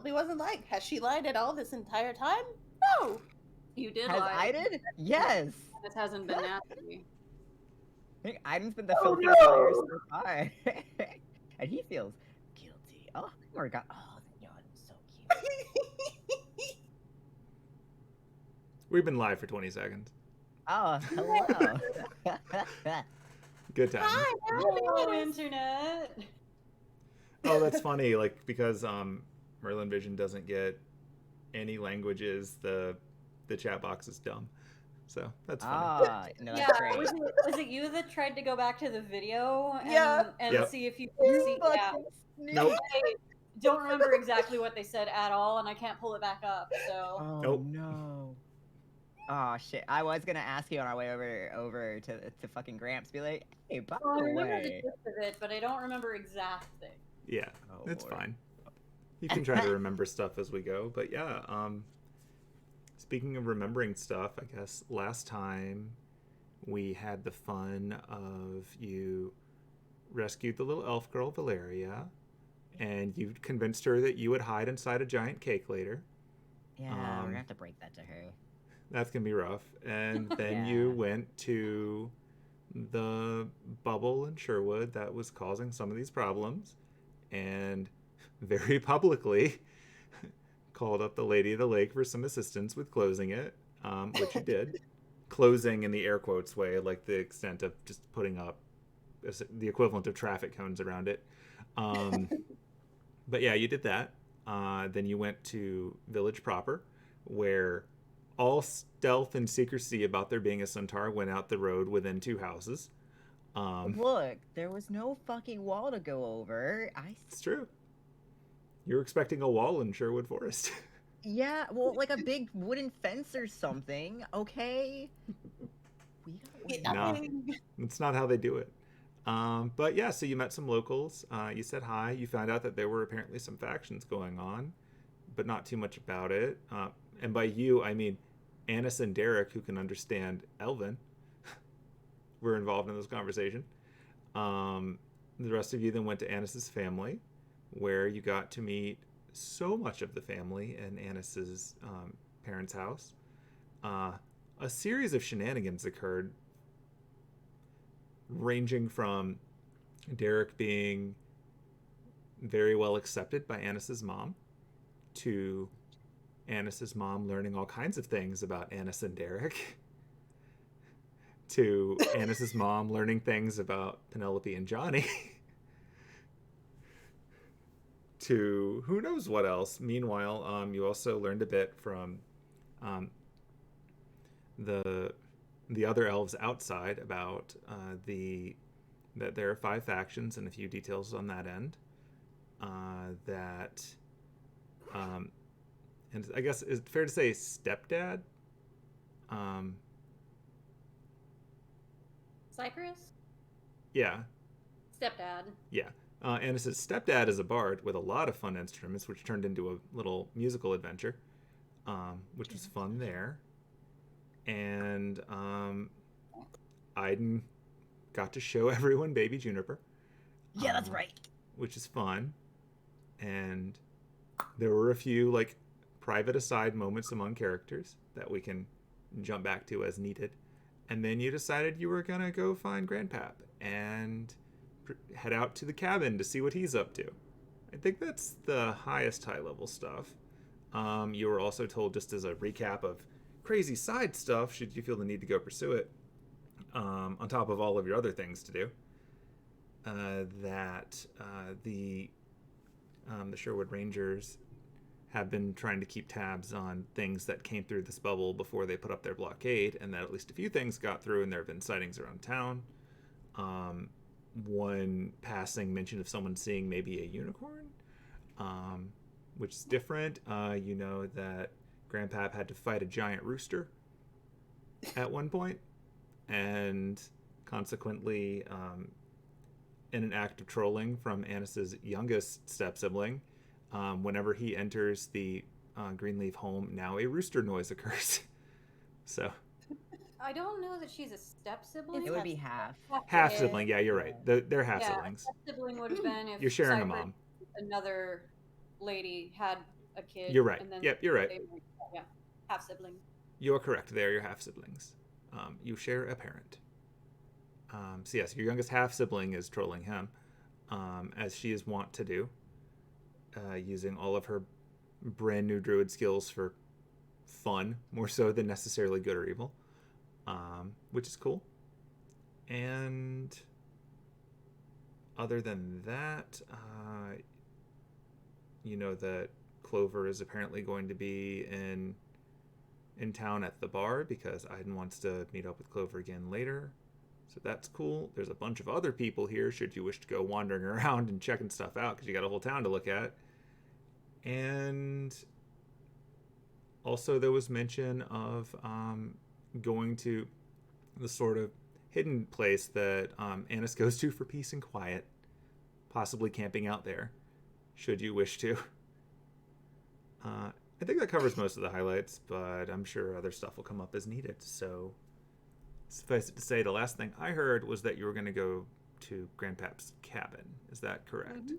probably wasn't like. Has she lied at all this entire time? No. You did Has lie. Aidin? Yes. This hasn't been nasty. I think Aidin's been the Oh, filthiest no. liar so far. And he feels guilty. Oh my god. Oh, that yawn was so cute. We've been live for 20 seconds. Oh, hello. Good times. Hi, Hello, internet. Oh, that's funny. Like, because Merlin Vision doesn't get any languages, the chat box is dumb. So that's funny. Ah, no, that's great. Was it you that tried to go back to the video and, Yeah. and Yep. see if you could see? Yeah. Nope. I don't remember exactly what they said at all, and I can't pull it back up. So Oh Nope. no. Oh shit! I was gonna ask you on our way over to fucking Gramps, be like, hey, by I the remember the way. gist of it, but I don't remember exact things. Yeah, Oh, it's Lord. fine. You can try to remember stuff as we go. But yeah, speaking of remembering stuff, I guess last time we had the fun of you rescued the little elf girl, Valeria, and you convinced her that you would hide inside a giant cake later. Yeah, we're gonna have to break that to her. That's going to be rough. And then Yeah. you went to the bubble in Sherwood that was causing some of these problems and very publicly called up the Lady of the Lake for some assistance with closing it, which you did. Closing in the air quotes way, like the extent of just putting up the equivalent of traffic cones around it. But yeah, you did that. Then you went to Village proper, where all stealth and secrecy about there being a centaur went out the road within 2 houses. Look, there was no fucking wall to go over. It's true. You were expecting a wall in Sherwood Forest. Yeah, well, like a big wooden fence or something. Okay. We don't. No. That's not how they do it. But yeah, so you met some locals. You said hi. You found out that there were apparently some factions going on, but not too much about it. And by you, I mean Anise and Derek, who can understand Elven, were involved in this conversation. The rest of you then went to Anise's family, where you got to meet so much of the family in Anise's parents' house. A series of shenanigans occurred, ranging from Derek being very well accepted by Anise's mom to Anise's mom learning all kinds of things about Anise and Derek to Anise's mom learning things about Penelope and Johnny to who knows what else. Meanwhile, you also learned a bit from the other elves outside about that there are 5 factions and a few details on that end. And I guess is it fair to say stepdad? Cypress? Yeah. Stepdad. Yeah. Anis's stepdad is a bard with a lot of fun instruments, which turned into a little musical adventure, which was fun there. And Aidin got to show everyone Baby Juniper. Yeah, that's right. Which is fun. And there were a few like private aside moments among characters that we can jump back to as needed. And then you decided you were gonna go find Grandpap and head out to the cabin to see what he's up to. I think that's the highest high level stuff. You were also told, just as a recap of crazy side stuff, should you feel the need to go pursue it, on top of all of your other things to do, that the Sherwood Rangers have been trying to keep tabs on things that came through this bubble before they put up their blockade, and that at least a few things got through, and there have been sightings around town. One passing mention of someone seeing maybe a unicorn, which is different. You know that Grandpap had to fight a giant rooster at one point, and consequently, in an act of trolling from Anis's youngest step-sibling, whenever he enters the Greenleaf home, now a rooster noise occurs. So I don't know that she's a step-sibling. It would be half. Half-sibling, yeah, you're right. They're half-siblings. Step-sibling would have been if You're sharing a Cypress, mom. another lady, had a kid. You're right. And then Yep, you're right. Yeah, half sibling. You're correct. They're your half siblings. You share a parent. So yes, your youngest half sibling is trolling him, as she is wont to do, using all of her brand new druid skills for fun, more so than necessarily good or evil, which is cool. And other than that, you know that Clover is apparently going to be in town at the bar because Aidin wants to meet up with Clover again later. So that's cool. There's a bunch of other people here should you wish to go wandering around and checking stuff out because you got a whole town to look at. And also there was mention of going to the sort of hidden place that Anise goes to for peace and quiet, possibly camping out there should you wish to. I think that covers most of the highlights, but I'm sure other stuff will come up as needed. So suffice it to say, the last thing I heard was that you were going to go to Grandpaps' cabin. Is that correct? Mm-hmm.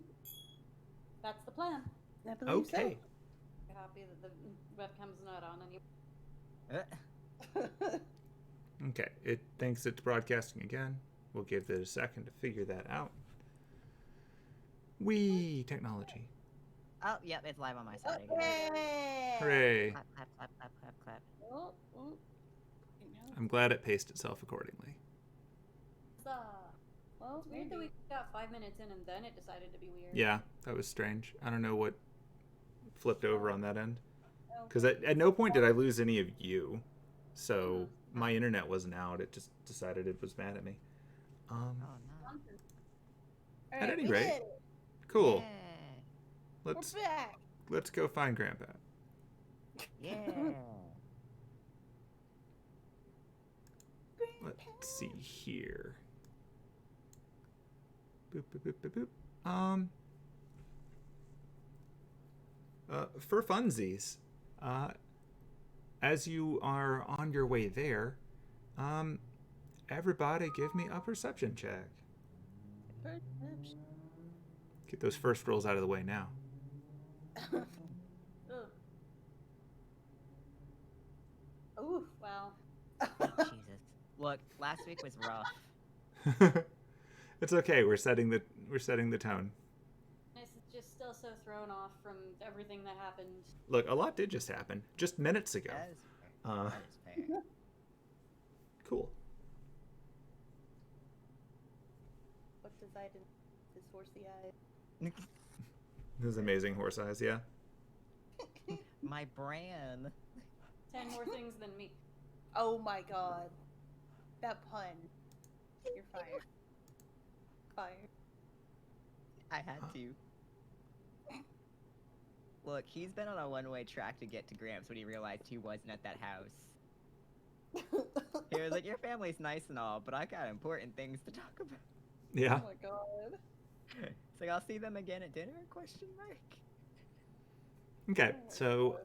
That's the plan. I believe Okay. Happy that the webcam's not on anymore. Okay. It thinks it's broadcasting again. We'll give it a second to figure that out. Wee technology. Oh, yep, it's live on my side again. Okay. Hooray. Clap, clap, clap, clap, clap, clap. Oh, oh. I'm glad it paced itself accordingly. Well, it's weird that we got 5 minutes in and then it decided to be weird. Yeah, that was strange. I don't know what flipped over on that end. Because at no point did I lose any of you. So my internet wasn't out. It just decided it was mad at me. Oh, no. All At any we rate, did it. cool. Yeah. We're back. Let's go find Grandpa. Yeah. Let's see here. Boop, boop, boop, boop, boop. For funsies, as you are on your way there, everybody give me a perception check. Perception. Get those first rolls out of the way now. Ooh, wow. Jesus. Look, last week was rough. It's okay. We're setting the tone. It's just still so thrown off from everything that happened. Look, a lot did just happen, just minutes ago. That is fair. That is fair. Cool. What does Aidin? His horsey eye. Those amazing horse eyes, yeah. My brand. 10 more things than me. Oh my god. That pun. You're fired. Fired. I had to. Look, he's been on a one-way track to get to Gramps when he realized he wasn't at that house. He was like, your family's nice and all, but I got important things to talk about. Yeah. Oh my god. It's like, I'll see them again at dinner? Question mark. Okay, Oh my so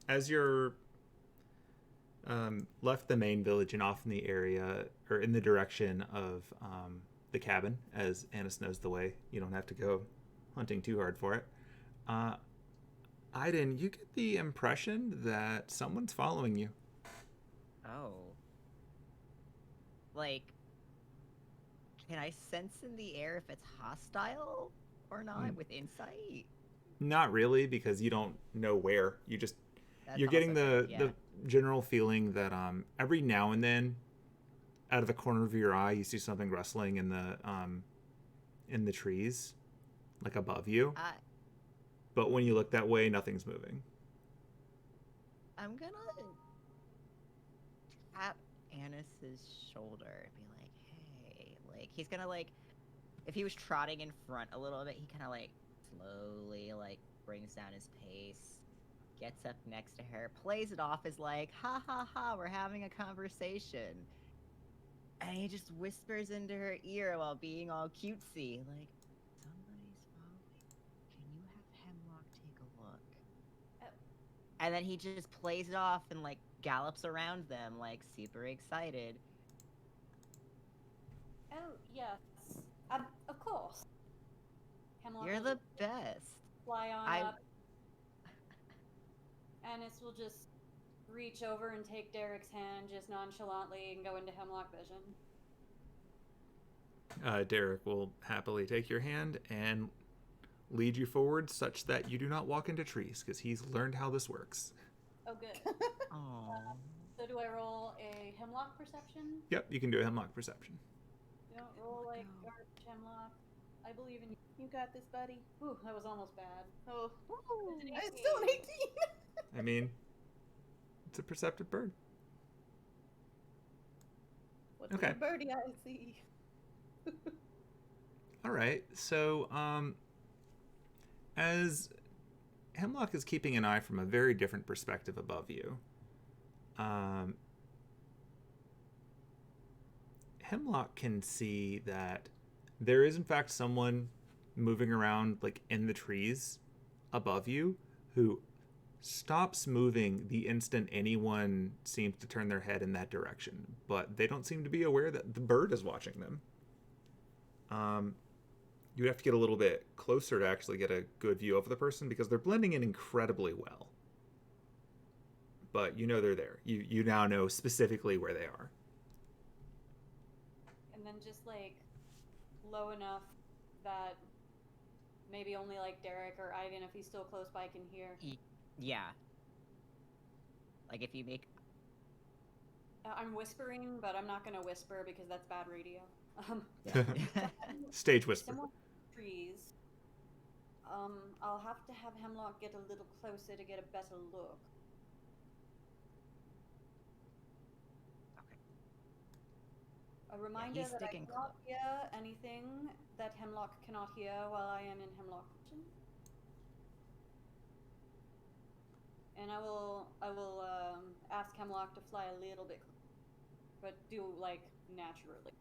as you're left the main village and off in the area, or in the direction of the cabin, as Anise knows the way, you don't have to go hunting too hard for it. Aidin, you get the impression that someone's following you. Oh. Like, can I sense in the air if it's hostile or not with insight? Not really, because you don't know where. You just That's you're getting also the good, the general feeling that every now and then, out of the corner of your eye, you see something rustling in the trees, like above you. But when you look that way, nothing's moving. I'm gonna tap Anis's shoulder and be like, hey, like, he's gonna, like, if he was trotting in front a little bit, he kind of, like, slowly, like, brings down his pace, gets up next to her, plays it off as, like, ha ha ha, we're having a conversation. And he just whispers into her ear while being all cutesy, like, somebody's following. Can you have Hemlock take a look? And then he just plays it off and, like, gallops around them, like, super excited. Oh, yes. Of course. Hemlock You're will the best. fly on I- up. Anise will just reach over and take Derek's hand just nonchalantly and go into Hemlock vision. Derek will happily take your hand and lead you forward such that you do not walk into trees, because he's learned how this works. Oh, good. Aww. So do I roll a Hemlock perception? Yep, you can do a hemlock perception. Don't roll like garbage Hemlock. I believe in you. You got this, buddy. Ooh, that was almost bad. Oh, It's an it's still an 18. I mean, it's a perceptive bird. What's Okay. the birdie I see? All right. So, as Hemlock is keeping an eye from a very different perspective above you, Hemlock can see that there is in fact someone moving around like in the trees above you who stops moving the instant anyone seems to turn their head in that direction, but they don't seem to be aware that the bird is watching them. You have to get a little bit closer to actually get a good view of the person, because they're blending in incredibly well. But you know they're there. You now know specifically where they are. And then just like low enough that maybe only like Derek or Aidin, if he's still close by, can hear. Yeah. Like if you make... I'm whispering, but I'm not gonna whisper because that's bad radio. Stage whisper. Someone trees. I'll have to have Hemlock get a little closer to get a better look. Okay. A reminder he's that I sticking cannot hear anything that Hemlock cannot hear while I am in Hemlock vision. And I will ask Hemlock to fly a little bit, but do like naturally.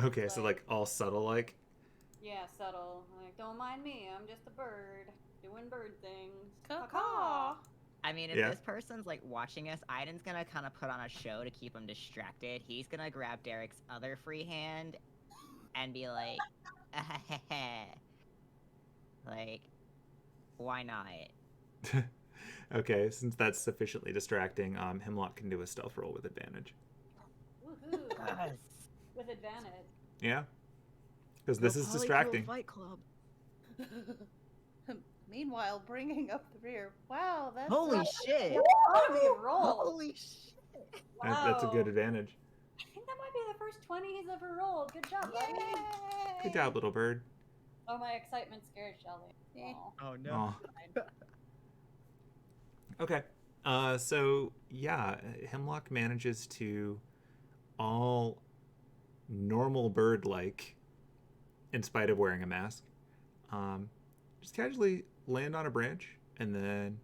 Okay, so like all subtle like? Yeah, subtle. Like, don't mind me, I'm just a bird doing bird things. Caw-caw. I mean, if Yeah. this person's like watching us, Aidin's gonna kind of put on a show to keep him distracted. He's gonna grab Derek's other free hand and be like, like, why not? Okay, since that's sufficiently distracting, Hemlock can do a stealth roll with advantage. Woohoo! Yes. With advantage. Yeah? Because this is distracting. Fight Club. Meanwhile, bringing up the rear. Wow, that's Holy not- shit! How did he roll? Holy shit! That's a good advantage. I think that might be the first 20 he's ever rolled. Good job, buddy. Yay! Good job, little bird. Oh, my excitement scared Shelly. Eh. Aw. Oh no. Aw. Okay. So yeah, Hemlock manages to all normal bird-like, in spite of wearing a mask, just casually land on a branch, and then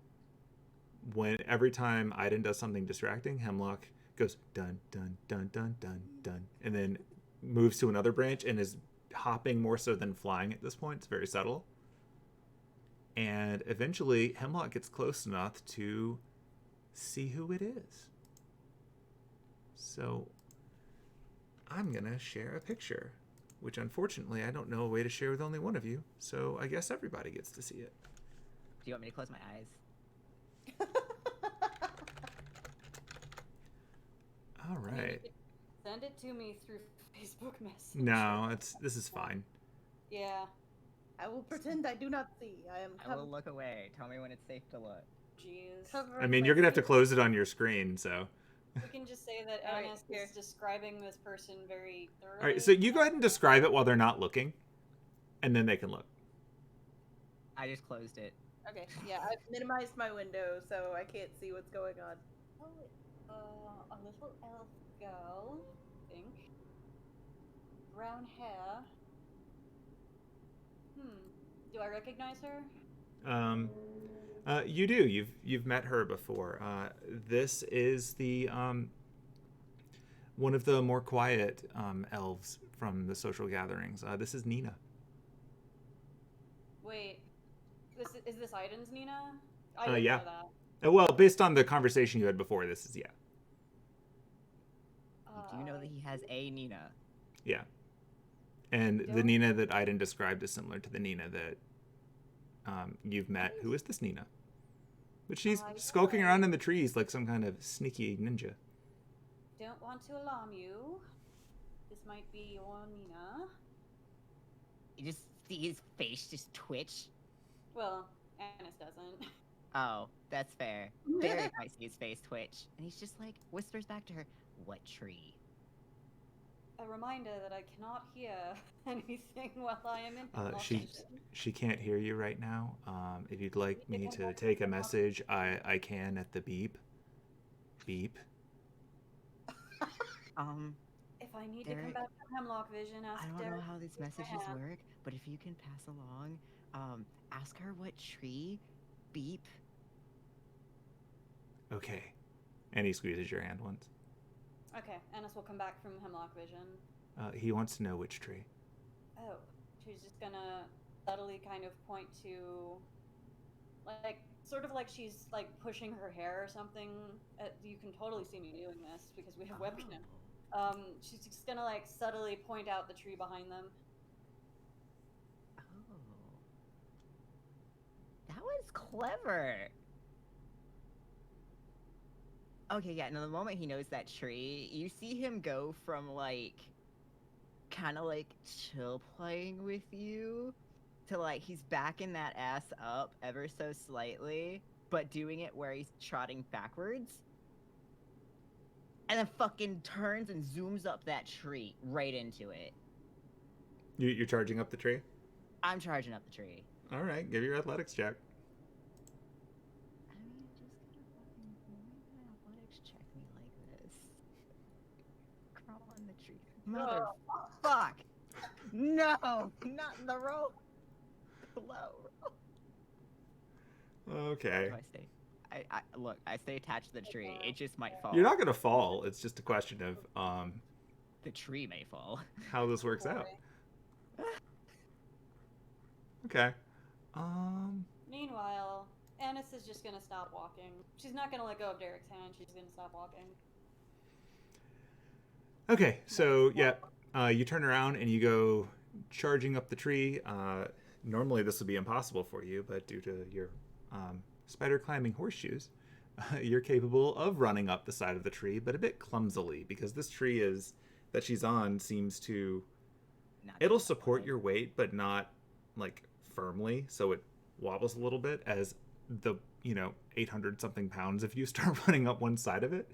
every time Aidin does something distracting, Hemlock goes dun dun dun dun dun dun, and then moves to another branch and is hopping more so than flying at this point. It's very subtle. And eventually, Hemlock gets close enough to see who it is. So, I'm going to share a picture, which unfortunately I don't know a way to share with only one of you, so I guess everybody gets to see it. Do you want me to close my eyes? All right. Send it to me through Facebook Messenger. No, this is fine. Yeah. I will pretend I do not see. I am I will look away. Tell me when it's safe to look. Jeez. I mean, you're going to have to close it on your screen, so. We can just say that All right, Anise here. is describing this person very thoroughly. All right, so you go ahead and describe it while they're not looking, and then they can look. I just closed it. Okay, yeah, I've minimized my window so I can't see what's going on. A little elf girl, I think. Brown hair. Do I recognize her? You do. You've met her before. This is the one of the more quiet elves from the social gatherings. This is Nina. Wait, is this Aidin's Nina? I didn't yeah. know that. Well, based on the conversation you had before, this is Do you know that he has a Nina? yeah. And the Don't- Nina that Aidin described is similar to the Nina that you've met. Who is this Nina? But she's I skulking know. around in the trees like some kind of sneaky ninja. Don't want to alarm you. This might be your Nina. You just see his face just twitch. Well, Anise doesn't. Oh, that's fair. Derek might see his face twitch, and he's just like whispers back to her, "What tree?" A reminder that I cannot hear anything while I am in hypnosis. She can't hear you right now. If you'd like me to take a message, I can at the beep. Beep. If I need to Derek, come back to Hemlock Vision, ask I don't Derek know how these if I messages have. work, but if you can pass along, ask her what tree, beep. Okay. And he squeezes your hand once. Okay, Anise will come back from Hemlock Vision. He wants to know which tree. Oh, she's just gonna subtly kind of point to, like, sort of like she's like pushing her hair or something. You can totally see me doing this because we have webcam. She's just gonna like subtly point out the tree behind them. Oh. That was clever. Okay, yeah, now the moment he knows that tree, you see him go from like kind of like chill playing with you to like he's backing that ass up ever so slightly, but doing it where he's trotting backwards. And then fucking turns and zooms up that tree right into it. You're charging up the tree? I'm charging up the tree. All right, give your athletics check. I mean, just gonna fucking athletics check me like this. Crawl on the tree. Motherfuck! No! Not in the roll! Low roll. Okay. Do I stay? Look, I stay attached to the tree. It just might fall. You're not gonna fall. It's just a question of The tree may fall. how this works out. Okay. Meanwhile, Anise is just gonna stop walking. She's not gonna let go of Derek's hand. She's gonna stop walking. Okay, so yeah, you turn around and you go charging up the tree. Normally this would be impossible for you, but due to your spider climbing horseshoes, you're capable of running up the side of the tree, but a bit clumsily because this tree that she's on seems to it'll support your weight, but not like firmly, so it wobbles a little bit as the 800 something pounds if you start running up one side of it.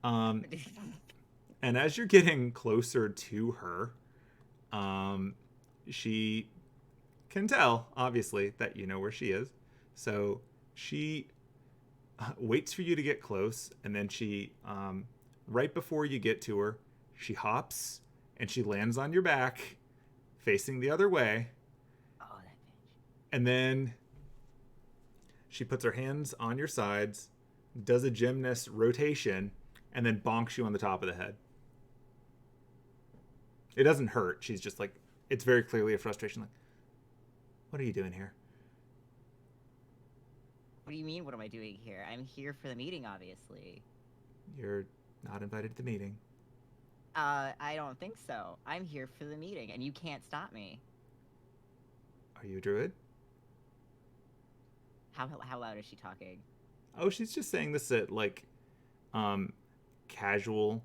And as you're getting closer to her, she can tell, obviously, that you know where she is. So she waits for you to get close, and then she, right before you get to her, she hops, and she lands on your back, facing the other way. Oh, that bitch. And then she puts her hands on your sides, does a gymnast rotation, and then bonks you on the top of the head. It doesn't hurt. She's just like, it's very clearly a frustration. Like, what are you doing here? What do you mean, what am I doing here? I'm here for the meeting, obviously. You're not invited to the meeting. I don't think so. I'm here for the meeting, and you can't stop me. Are you a druid? How loud is she talking? Oh, she's just saying this at like casual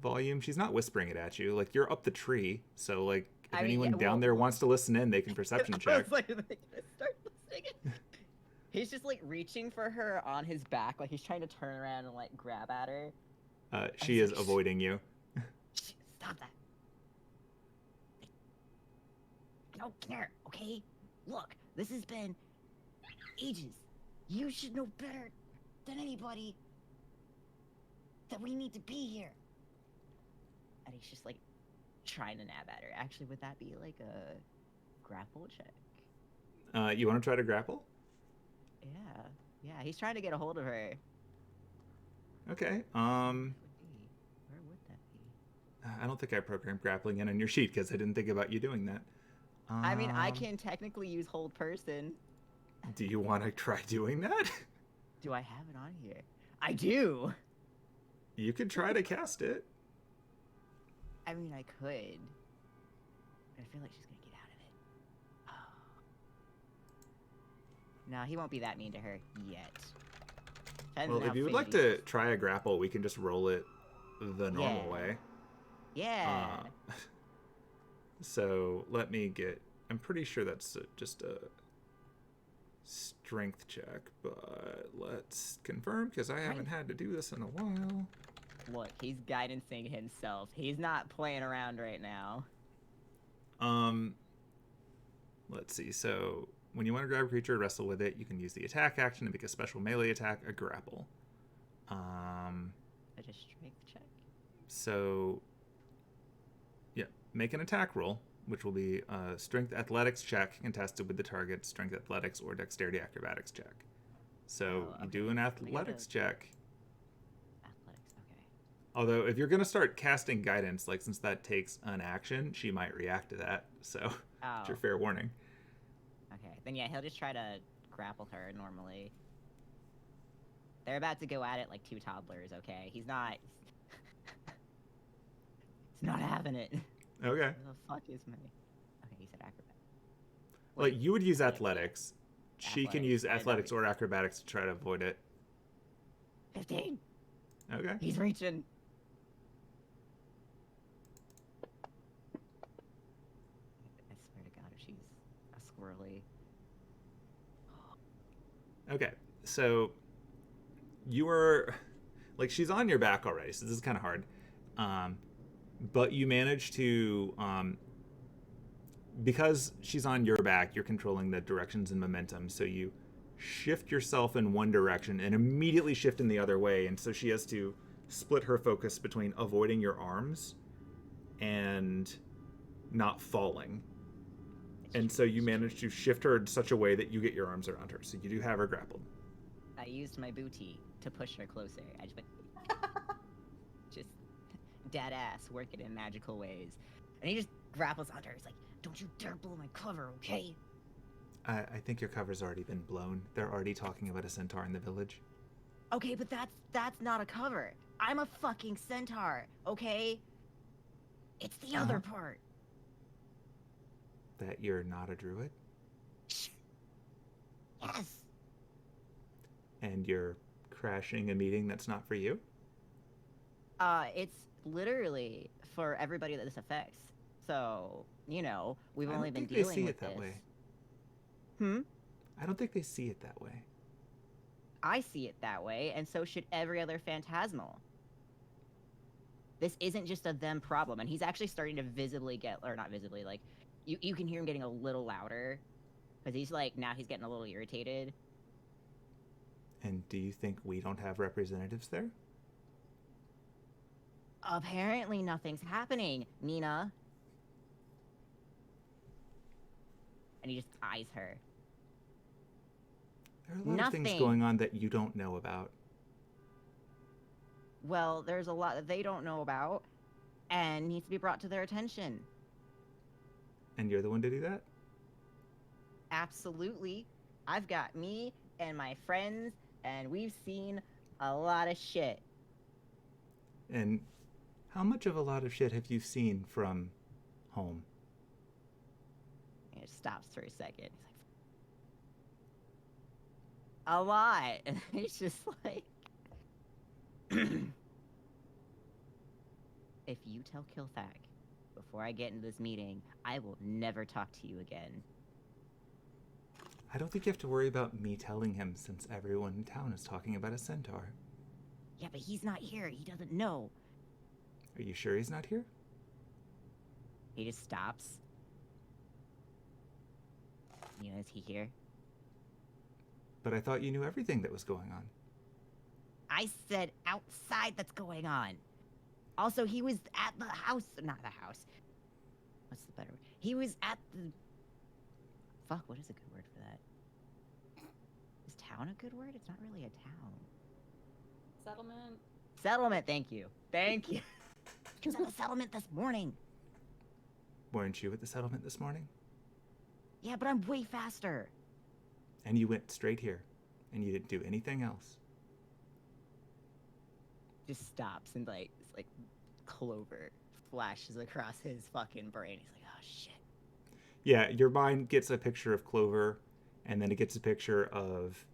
volume. She's not whispering it at you. Like, you're up the tree, so like if anyone down there wants to listen in, they can perception check. I was like, are they gonna start listening? He's just like reaching for her on his back, like he's trying to turn around and like grab at her. She is avoiding you. Stop that. I don't care, okay? Look, this has been ages. You should know better than anybody that we need to be here. And he's just like trying to nab at her. Actually, would that be like a grapple check? You want to try to grapple? Yeah, he's trying to get a hold of her. Okay. Where would that be? I don't think I programmed grappling in on your sheet because I didn't think about you doing that. I mean, I can technically use hold person. Do you want to try doing that? Do I have it on here? I do. You could try to cast it. I mean, I could. But I feel like she's gonna get out of it. Oh. No, he won't be that mean to her yet. Depends Well, on if how you would fit like he to is. try a grapple, we can just roll it the normal Yeah. way. Yeah. So let me get. I'm pretty sure that's just a strength check, but let's confirm because I haven't had to do this in a while. Look, he's guidancing himself. He's not playing around right now. Let's see. So when you want to grab a creature, wrestle with it, you can use the attack action to make a special melee attack, a grapple. A strength check. So yeah, make an attack roll, which will be a strength athletics check contested with the target's strength athletics or dexterity acrobatics check. So you do an athletics check. Athletics, okay. Although if you're gonna start casting guidance, like since that takes an action, she might react to that. So it's your fair warning. Okay, then yeah, he'll just try to grapple her normally. They're about to go at it like two toddlers, okay? He's not... He's not having it. Okay. Where the fuck is my... Okay, he said acrobat. Like, you would use athletics. She can use athletics or acrobatics to try to avoid it. 15! Okay. He's reaching. I swear to God, if she's a squirrely... Okay, so you were like she's on your back already, so this is kind of hard. But you manage to because she's on your back, you're controlling the directions and momentum. So you shift yourself in one direction and immediately shift in the other way, and so she has to split her focus between avoiding your arms and not falling. And so you manage to shift her in such a way that you get your arms around her. So you do have her grappled. I used my booty to push her closer. I just went... just dead ass working in magical ways. And he just grapples onto her. He's like, don't you dare blow my cover, okay? I think your cover's already been blown. They're already talking about a centaur in the village. Okay, but that's not a cover. I'm a fucking centaur, okay? It's the other part. That you're not a druid? Yes. And you're crashing a meeting that's not for you? It's literally for everybody that this affects. So, you know, we've only been dealing with this. I don't think they see it that way. I don't think they see it that way. I see it that way, and so should every other phantasmal. This isn't just a them problem, and he's actually starting to visibly get, or not visibly, like, you can hear him getting a little louder, because he's like, now he's getting a little irritated. And do you think we don't have representatives there? Apparently nothing's happening, Nina. And he just eyes her. There are a lot of things going on that you don't know about. Well, there's a lot that they don't know about, and needs to be brought to their attention. And you're the one to do that? Absolutely. I've got me and my friends, and we've seen a lot of shit. And how much of a lot of shit have you seen from home? It stops for a second. He's like, a lot. And he's just like, if you tell Kilthak before I get into this meeting, I will never talk to you again. I don't think you have to worry about me telling him, since everyone in town is talking about a centaur. Yeah, but he's not here. He doesn't know. Are you sure he's not here? He just stops. You know, is he here? But I thought you knew everything that was going on. I said outside that's going on. Also, he was at the house. Not the house. What's the better word? He was at the... Fuck, what is a good word for that? Is town a good word? It's not really a town. Settlement. Settlement, thank you. Thank you. He was at the settlement this morning. Weren't you at the settlement this morning? Yeah, but I'm way faster. And you went straight here, and you didn't do anything else. Just stops and like Clover flashes across his fucking brain. He's like, oh shit. Yeah, your mind gets a picture of Clover, and then it gets a picture of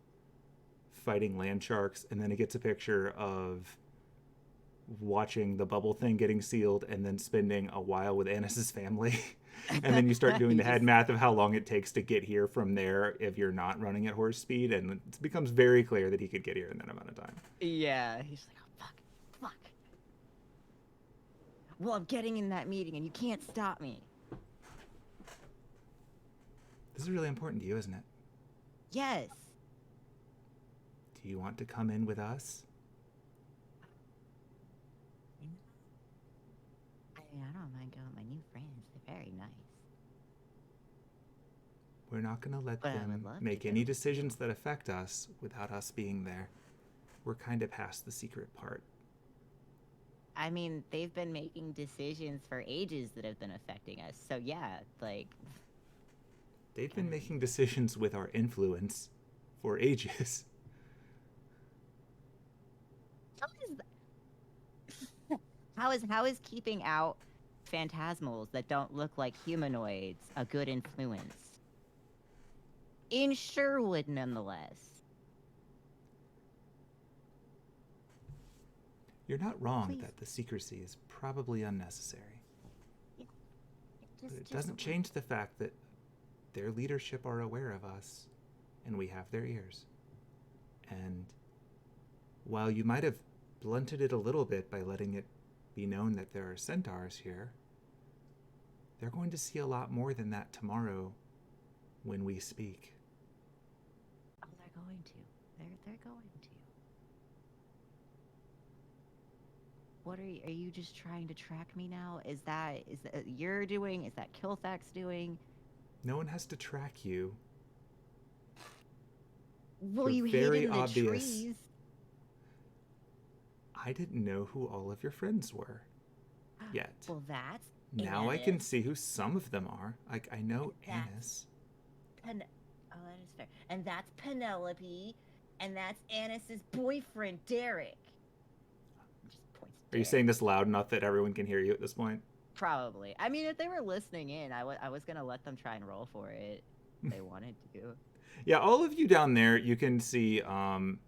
fighting land sharks, and then it gets a picture of watching the bubble thing getting sealed and then spending a while with Anise's family. And then you start doing the head math of how long it takes to get here from there if you're not running at horse speed, and it becomes very clear that he could get here in that amount of time. Yeah, he's like, oh, fuck. Well, I'm getting in that meeting and you can't stop me. This is really important to you, isn't it? Yes. Do you want to come in with us? I don't mind going with my new friends. They're very nice. We're not going to let But I them would love make to any go. decisions that affect us without us being there. We're kind of past the secret part. I mean, they've been making decisions for ages that have been affecting us. So yeah, like, They've been making decisions with our influence for ages. how is keeping out phantasmals that don't look like humanoids a good influence? In Sherwood, nonetheless. You're not wrong Please. that the secrecy is probably unnecessary. But it Just doesn't change the fact that their leadership are aware of us, and we have their ears. And while you might have blunted it a little bit by letting it be known that there are centaurs here, they're going to see a lot more than that tomorrow when we speak. Oh, they're going to. They're going to. What are you just trying to track me now? Is that you're doing? Is that Kilthak's doing? No one has to track you. Well, You're you hid very in the obvious. trees. I didn't know who all of your friends were yet. Well, that's Now I can Anise. see who some of them are. I know That's- Anise. Oh, that is fair. And that's Penelope, and that's Anis's boyfriend, Derek. Just points to Are you Derek. saying this loud enough that everyone can hear you at this point? Probably. I mean, if they were listening in, I was gonna let them try and roll for it if they wanted to. Yeah, all of you down there, you can see Aidin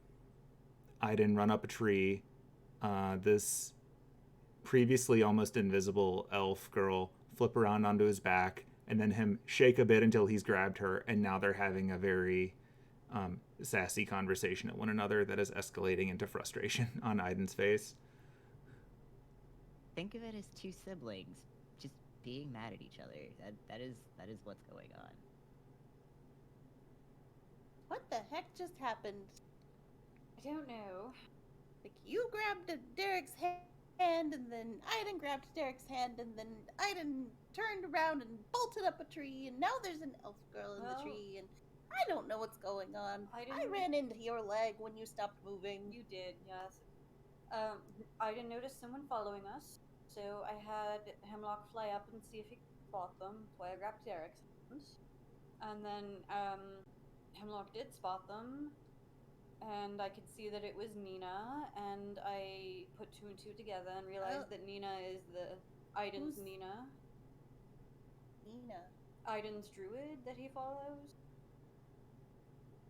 run up a tree. This previously almost invisible elf girl flip around onto his back, and then him shake a bit until he's grabbed her, and now they're having a very sassy conversation at one another that is escalating into frustration on Aidin's face. Think of it as two siblings just being mad at each other. That is what's going on. What the heck just happened? I don't know. Like, you grabbed Derek's hand, and then Aidin grabbed Derek's hand, and then Aidin turned around and bolted up a tree, and now there's an elf girl in Well, the tree, and I don't know what's going on. I Aidin- ran into your leg when you stopped moving. You did, yes. I didn't notice someone following us, so I had Hemlock fly up and see if he could spot them. So I grabbed Derek's hands, and then Hemlock did spot them, and I could see that it was Nina, and I put two and two together and realized that Nina is the Aidin's Who's- Nina, Nina. Aidin's druid that he follows.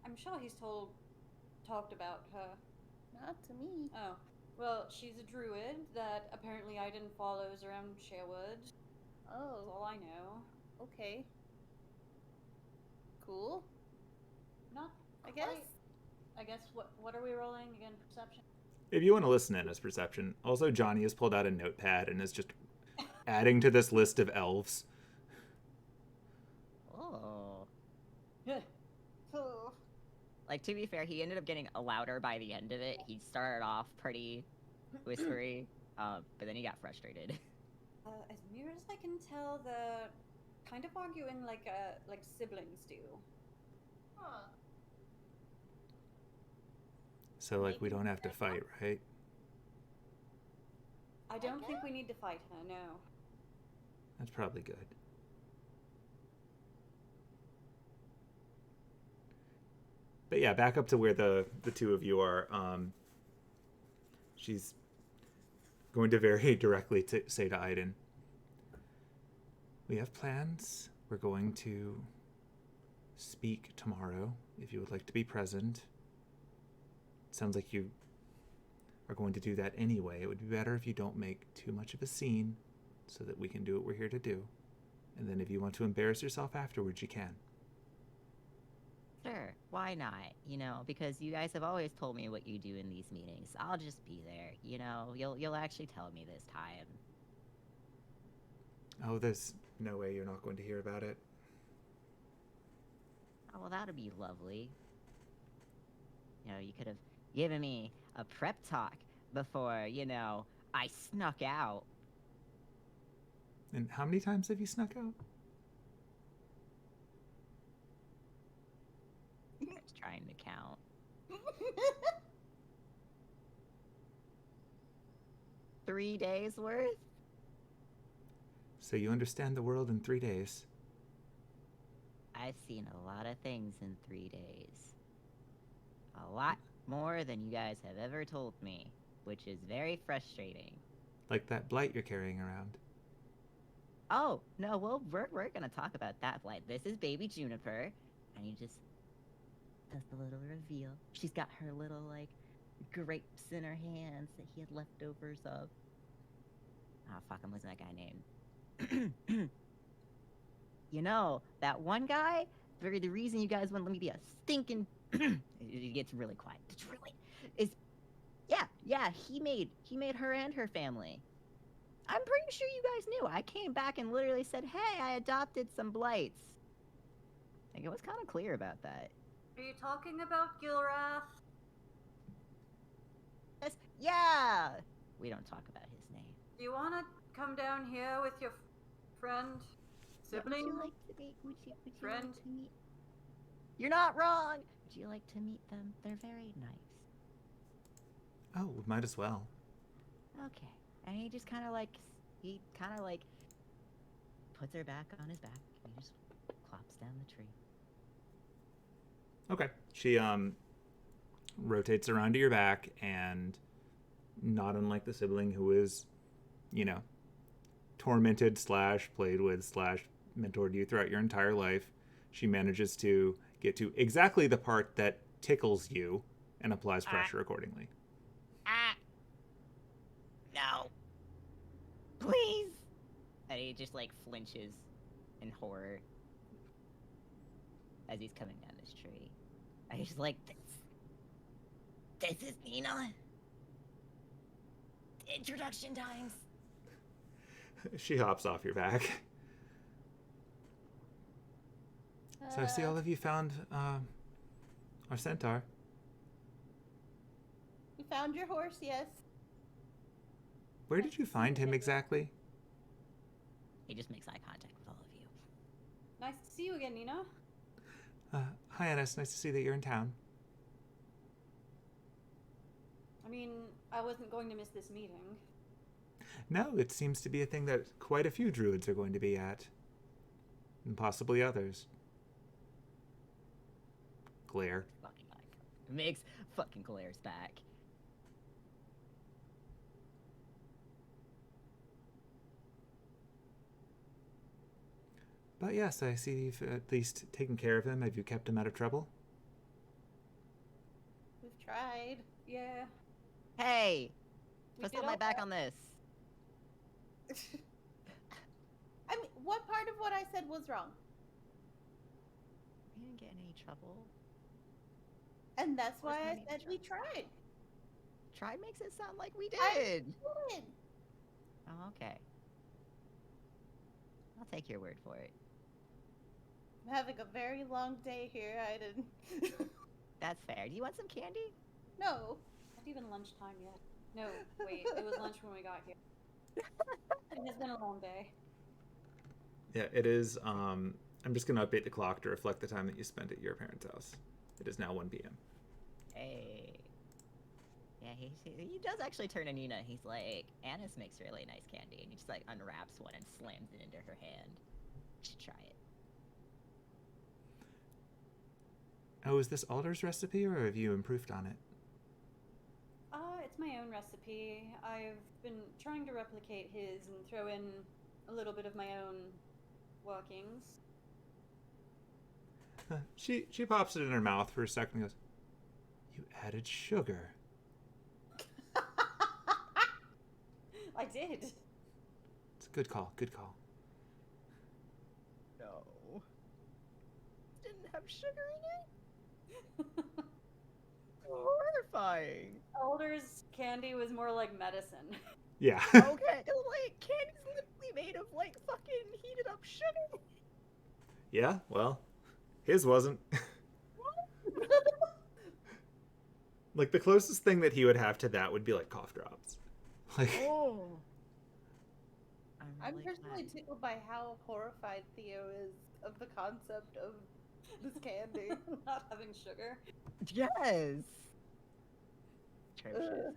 I'm sure he's talked about her. Not to me. Oh. Well, she's a druid that apparently Aidin follows around Sherwood. That's Oh, all I know. okay. Cool, Not I quite. guess. I guess what are we rolling again? Perception. If you want to listen in as perception, also Johnny has pulled out a notepad and is just adding to this list of elves. Oh. Oh. Like, to be fair, he ended up getting louder by the end of it. He started off pretty whispery, but then he got frustrated. As near as I can tell, they're kind of arguing like siblings do. Huh. So, like, we don't have to fight, right? I don't think we need to fight her. No. That's probably good. But yeah, back up to where the two of you are. She's going to very directly to say to Aidin, we have plans. We're going to speak tomorrow, if you would like to be present. sounds like you are going to do that anyway. It would be better if you don't make too much of a scene so that we can do what we're here to do. And then if you want to embarrass yourself afterwards, you can. Sure, why not? You know, because you guys have always told me what you do in these meetings. I'll just be there, you know? You'll actually tell me this time. Oh, there's no way you're not going to hear about it. Oh, well, that'd be lovely. You know, you could have given me a prep talk before, you know, I snuck out. And how many times have you snuck out? Just trying to count. Three days worth? So you understand the world in 3 days. I've seen a lot of things in 3 days. A lot more than you guys have ever told me, which is very frustrating. Like that blight you're carrying around. Oh, no, well, we're gonna talk about that blight. This is baby Juniper, and he just does the little reveal. She's got her little, like, grapes in her hands that he had leftovers of. Oh, fuck, I'm losing that guy name. You know, that one guy, the reason you guys wouldn't let me be a stinking... it gets really quiet. It's really... Yeah, he made her and her family. I'm pretty sure you guys knew. I came back and literally said, hey, I adopted some blights. Like, it was kind of clear about that. Are you talking about Gilrath? Yes, yeah! We don't talk about his name. Do you want to come down here with your friend? Sibling? Would you like to meet? Would you Friend? like to meet? You're not wrong. Would you like to meet them? They're very nice. Oh, we might as well. Okay. And he just kind of like puts her back on his back and he just clops down the tree. Okay. She rotates around to your back, and not unlike the sibling who is, you know, tormented / played with / mentored you throughout your entire life, she manages to get to exactly the part that tickles you and applies pressure accordingly. No. Please. And he just like flinches in horror as he's coming down this tree. And he's just like, this is Nina. Introduction times. She hops off your back. So I see all of you found our centaur. We found your horse, yes. Where did you find him exactly? He just makes eye contact with all of you. Nice to see you again, Nina. Hi, Anise. Nice to see that you're in town. I mean, I wasn't going to miss this meeting. No, it seems to be a thing that quite a few druids are going to be at. And possibly others. Glare. Fucking makes fucking glares back. But yes, I see you've at least taken care of him. Have you kept him out of trouble? We've tried. Yeah. Hey! We Let's did put my all back that. on this. I mean, what part of what I said was wrong? We didn't get in any trouble. And that's why Where's I my said we tried. Tried makes it sound like we I did. did. Oh, okay. I'll take your word for it. I'm having a very long day here. I didn't. That's fair. Do you want some candy? No. Not even lunchtime yet. No, wait. It was lunch when we got here. It has been a long day. Yeah, it is. I'm just going to update the clock to reflect the time that you spent at your parents' house. It is now 1 p.m. Hey. Yeah, he does actually turn to Nina. He's like, Anise makes really nice candy. And he just like unwraps one and slams it into her hand. You should try it. Oh, is this Alder's recipe, or have you improved on it? It's my own recipe. I've been trying to replicate his and throw in a little bit of my own workings. She pops it in her mouth for a second and goes, You added sugar. I did. It's a good call. Good call. No. Didn't have sugar in it? Horrifying. Alder's candy was more like medicine. Yeah. Okay, like, candy's literally made of, like, fucking heated up sugar. Yeah, well, his wasn't. Like, the closest thing that he would have to that would be, like, cough drops. Like, Oh. I'm really personally glad. tickled by how horrified Theo is of the concept of this candy. Not having sugar. Yes. Atrocious.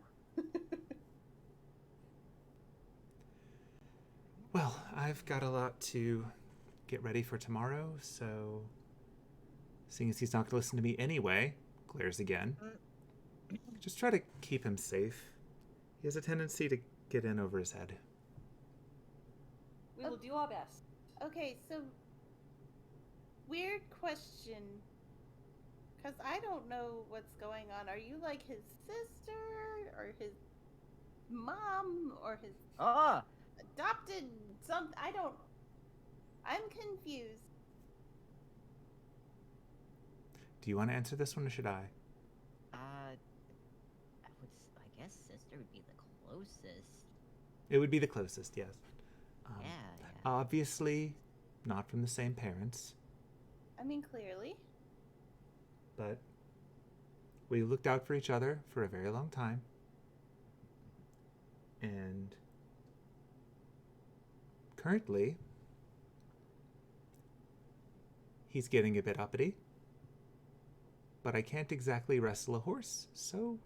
well, I've got a lot to get ready for tomorrow, so seeing as he's not going to listen to me anyway, glares again. Just try to keep him safe. He has a tendency to get in over his head. We will do our best. Okay, so weird question. Because I don't know what's going on. Are you like his sister or his mom or his Ah. adopted something? I'm confused. Do you want to answer this one or should I? I guess sister would be the closest. It would be the closest, yes. Yeah. Obviously, not from the same parents, I mean, clearly. but we looked out for each other for a very long time. And currently, he's getting a bit uppity. But I can't exactly wrestle a horse, so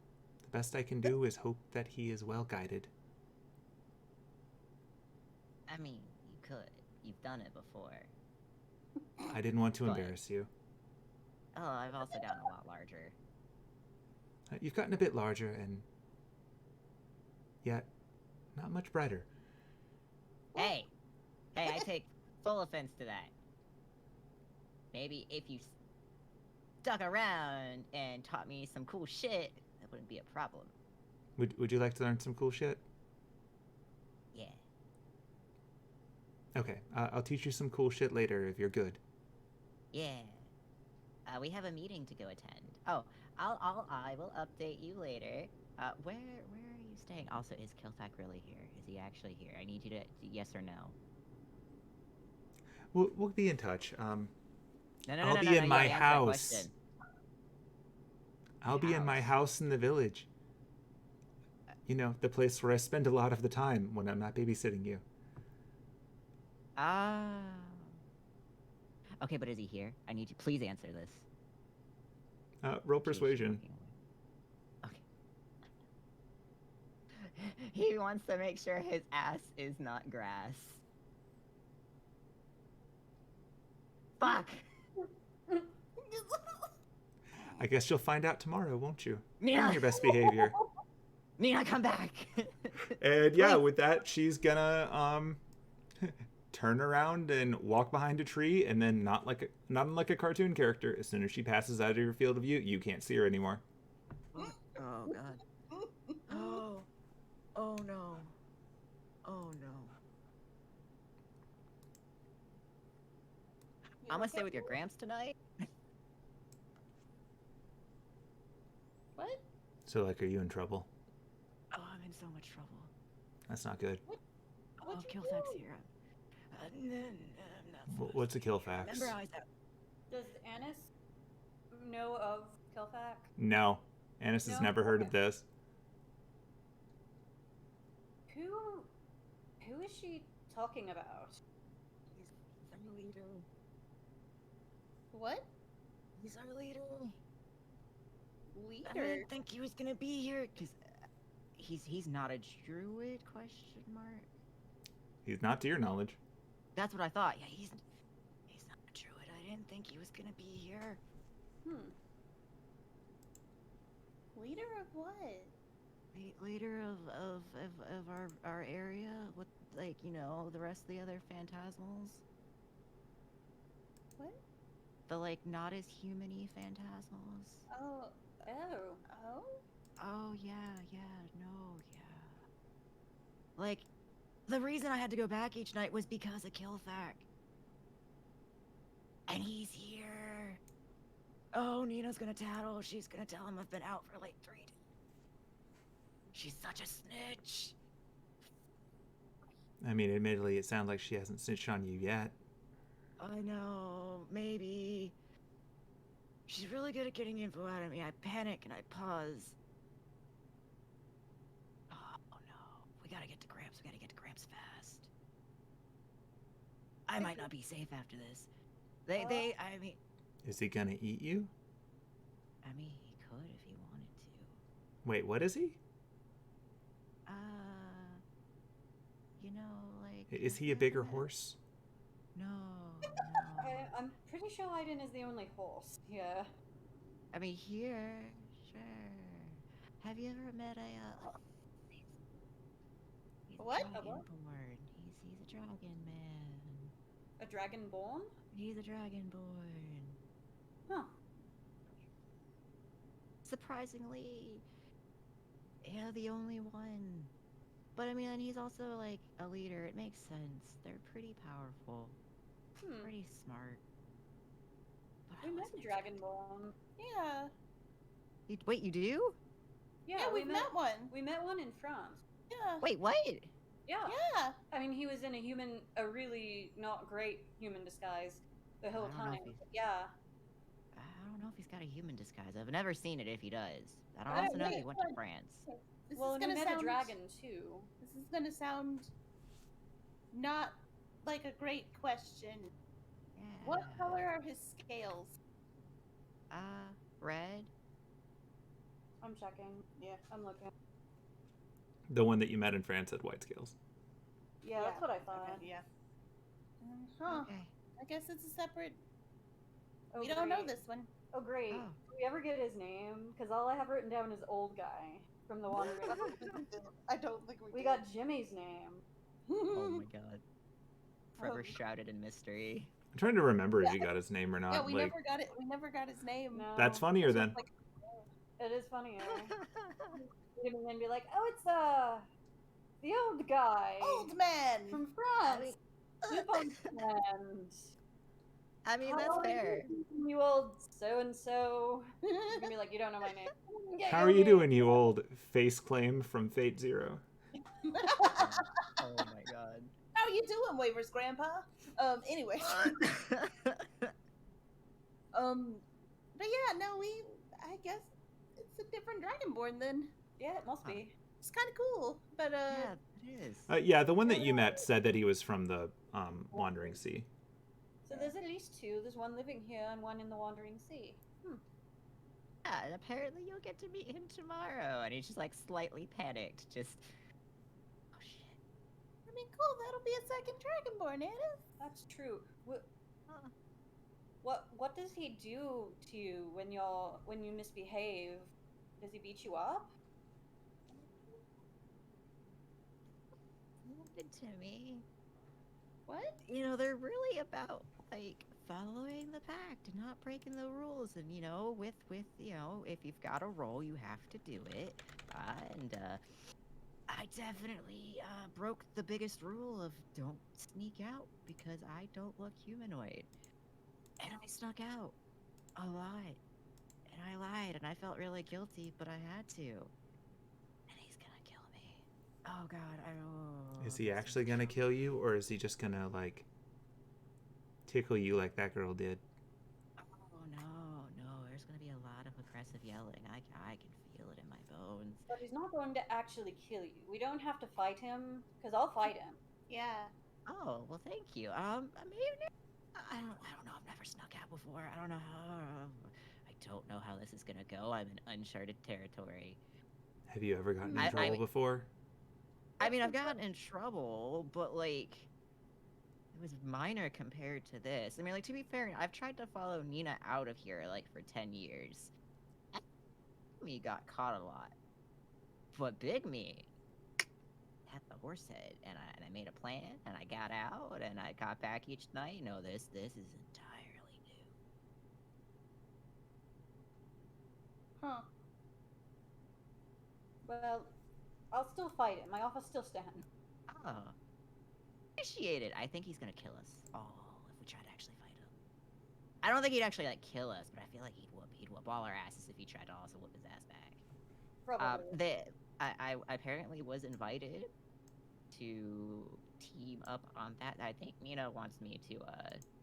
the best I can do is hope that he is well guided. I mean, you could. You've done it before. I didn't want to But- embarrass you. Oh, I've also gotten a lot larger. You've gotten a bit larger and yet not much brighter. Hey, I take full offense to that. Maybe if you stuck around and taught me some cool shit, that wouldn't be a problem. Would you like to learn some cool shit? Yeah. Okay, I'll teach you some cool shit later if you're good. Yeah. We have a meeting to go attend. Oh, I will update you later. Where are you staying? Also, is Kilthak really here? Is he actually here? I need you to yes or no. We'll be in touch. No, I'll be no, in you my gotta answer that house. question. I'll be in my house in the village. You know, the place where I spend a lot of the time when I'm not babysitting you. Ah. Okay, but is he here? I need you. Please answer this. Roll She's persuasion. walking away. Okay. He wants to make sure his ass is not grass. Fuck! I guess you'll find out tomorrow, won't you? Nina! On your best behavior. Nina, come back! And yeah, Please. with that, she's gonna turn around and walk behind a tree, and then not like a cartoon character. As soon as she passes out of your field of view, you can't see her anymore. Oh, God. Oh. Oh, no. Oh, no. I'm gonna stay with your Gramps tonight? What? So, like, are you in trouble? Oh, I'm in so much trouble. That's not good. Oh, What'd you Kilthak's do? here. I'm not What's a kill Remember fax? how I said... Does Anise know of Kilthak? No, Anise has No? never heard of Okay. this. Who is she talking about? He's our leader. What? He's our leader. I Leader? didn't think he was gonna be here, because he's not a druid, question mark? He's not to your knowledge. That's what I thought. Yeah, he's not a druid. I didn't think he was gonna be here. Leader of what? Leader of our area with, like, you know, the rest of the other phantasmals. What? The, like, not as human-y phantasmals. Oh, Oh. Oh? Oh, yeah, no, yeah. Like, the reason I had to go back each night was because of Killthak. And he's here. Oh, Nina's gonna tattle. She's gonna tell him I've been out for like 3 days. She's such a snitch. I mean, admittedly, it sounds like she hasn't snitched on you yet. I know, maybe. She's really good at getting info out of me. I panic and I pause. Oh no, we gotta get to Gramps. We gotta get to Gramps fast. I might not be safe after this. I mean, Is he gonna eat you? he could if he wanted to. Wait, what is he? You know, like. Is he a bigger horse? No. I'm pretty sure Aidin is the only horse. Yeah. I mean, here, sure. Have you ever met a? He's What? a dragonborn. He's a dragon man. A dragonborn? He's a dragonborn. Huh. Surprisingly, yeah, the only one. But I mean, he's also like a leader. It makes sense. They're pretty powerful, pretty smart. But We met a dragonborn. Yeah. Wait, you do? Yeah, we've met one. We met one in France. Yeah. Wait, what? Yeah. Yeah. I mean, he was in a really not great human disguise the whole I don't know time. if he's- Yeah. I don't know if he's got a human disguise. I've never seen it if he does. I don't I also don't know if know. he went to France. This Well, is and we gonna met sound a dragon too. This is gonna sound not like a great question. Yeah. What color are his scales? Red. I'm checking. Yeah, I'm looking. The one that you met in France had white scales. Yeah, that's what I thought. Okay, yeah. Huh. Okay. I guess it's a separate. Oh, We don't know great. this one. Oh, great. Oh. Do we ever get his name? Because all I have written down is old guy from the Wandering. I don't think We got Jimmy's name. Oh my god. Forever shrouded in mystery. I'm trying to remember if you got his name or not. Yeah, we like, never got it. We never got his name. No. that's funnier then. Like, It is funnier. And then be like, oh, it's the old guy old man. from France. Newfoundland. I mean, How that's are fair. You old so and so. You're gonna be like, you don't know my name. Yeah, How are you doing, you old face claim from Fate Zero? Oh my god. How you doing, Waivers Grandpa? Anyway. But yeah, no, I guess it's a different Dragonborn then. Yeah, it must be. It's kind of cool, but Yeah, it is. Yeah, the one that you met said that he was from the Wandering Sea. So there's at least two. There's one living here and one in the Wandering Sea. Yeah, and apparently you'll get to meet him tomorrow. And he's just like slightly panicked. Just. Oh shit. I mean, cool. That'll be a second Dragonborn, Anna. That's true. Huh. What does he do to you when you misbehave? Does he beat you up? Happened to me. What? You know, they're really about like following the pact and not breaking the rules. And you know, with you know, if you've got a role, you have to do it. And I definitely broke the biggest rule of don't sneak out because I don't look humanoid. And I snuck out a lot. And I lied and I felt really guilty, but I had to. And he's gonna kill me. Oh god, I don't. Is he actually gonna kill you, or is he just gonna like tickle you like that girl did? Oh no, there's gonna be a lot of aggressive yelling. I can feel it in my bones. But he's not going to actually kill you. We don't have to fight him, because I'll fight him. Yeah. Oh, well thank you. I don't know, I've never snuck out before. I don't know how this is gonna go. I'm in uncharted territory. Have you ever gotten in I trouble mean- before? I mean, I've gotten in trouble, but like, it was minor compared to this. I mean, like, to be fair, I've tried to follow Nina out of here, like, for 10 years. Me got caught a lot. But Big Me had the horse head, and I made a plan, and I got out, and I got back each night. No, this is entirely new. Huh. Well, I'll still fight it. My offer still stands. Oh. Appreciate it. I think he's gonna kill us all if we try to actually fight him. I don't think he'd actually like kill us, but I feel like he'd whoop all our asses if he tried to also whoop his ass back. Probably. I apparently was invited to team up on that. I think Mina wants me to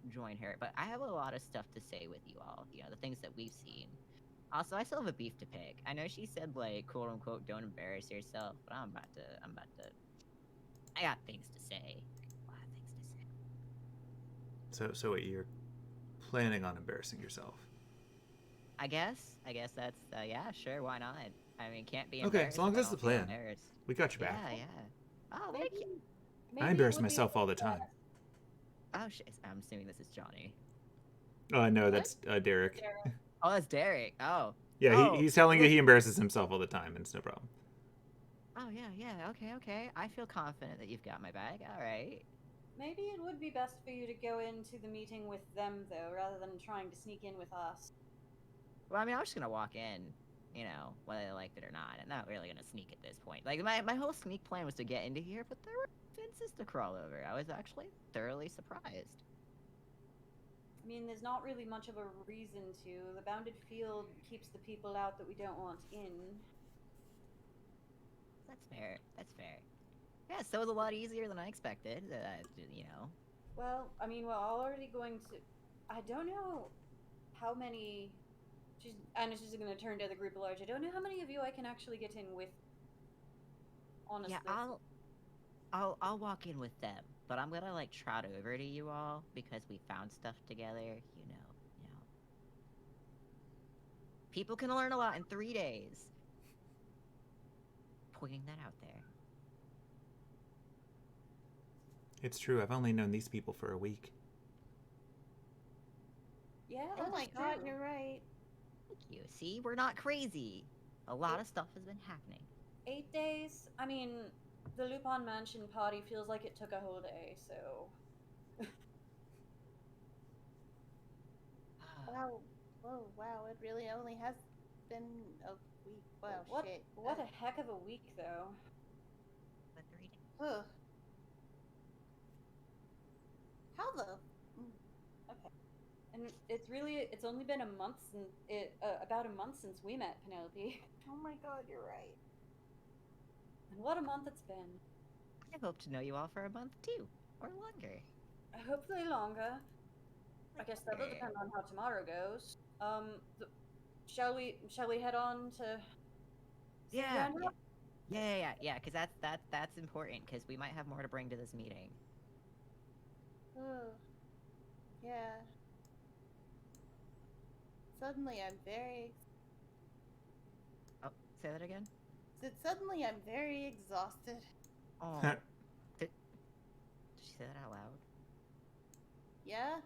join her, but I have a lot of stuff to say with you all. You know, the things that we've seen. Also, I still have a beef to pick. I know she said like quote unquote don't embarrass yourself, but I'm about to I got things to say. A lot of things to say. So wait, you're planning on embarrassing yourself? I guess that's yeah, sure, why not? I mean, can't be Okay, embarrassed. as long as if I that's the don't feel plan. embarrassed. We got your back. Yeah. Oh, thank you. I embarrass myself all the time. Oh shit, I'm assuming this is Johnny. Oh no, that's Derek. Oh, that's Derek. Oh. Yeah, Oh, he's telling you he embarrasses himself all the time, and it's no problem. Oh yeah. Okay. I feel confident that you've got my back. All right. Maybe it would be best for you to go into the meeting with them, though, rather than trying to sneak in with us. Well, I mean, I was just gonna walk in, you know, whether they liked it or not. I'm not really gonna sneak at this point. Like my whole sneak plan was to get into here, but there were fences to crawl over. I was actually thoroughly surprised. I mean, there's not really much of a reason to. The bounded field keeps the people out that we don't want in. That's fair. Yeah, so it was a lot easier than I expected. You know. Well, I mean, we're already going to. I don't know how many. Anise is going to turn to the group at large. I don't know how many of you I can actually get in with. Honestly. Yeah, I'll walk in with them, but I'm gonna like trot over to you all because we found stuff together. You know. People can learn a lot in 3 days. Pointing that out there. It's true. I've only known these people for a week. Yeah. Oh my god, true. you're right. Thank you. See, we're not crazy. A lot of stuff has been happening. 8 days? I mean, the Lupin Mansion party feels like it took a whole day, so. Wow. Whoa, wow. It really only has been a week. Wow, shit. What a heck of a week, though. But 3 days. Ugh. How the? Okay. And it's only been a month since about a month since we met, Penelope. Oh my god, you're right. And what a month it's been. I hope to know you all for a month too, or longer. Hopefully longer. I guess that'll depend on how tomorrow goes. Shall we head on to? Yeah. Because that's important because we might have more to bring to this meeting. Ugh. Yeah. Suddenly I'm very. Oh, say that again. Suddenly I'm very exhausted. Oh. Did she say that out loud? Yeah?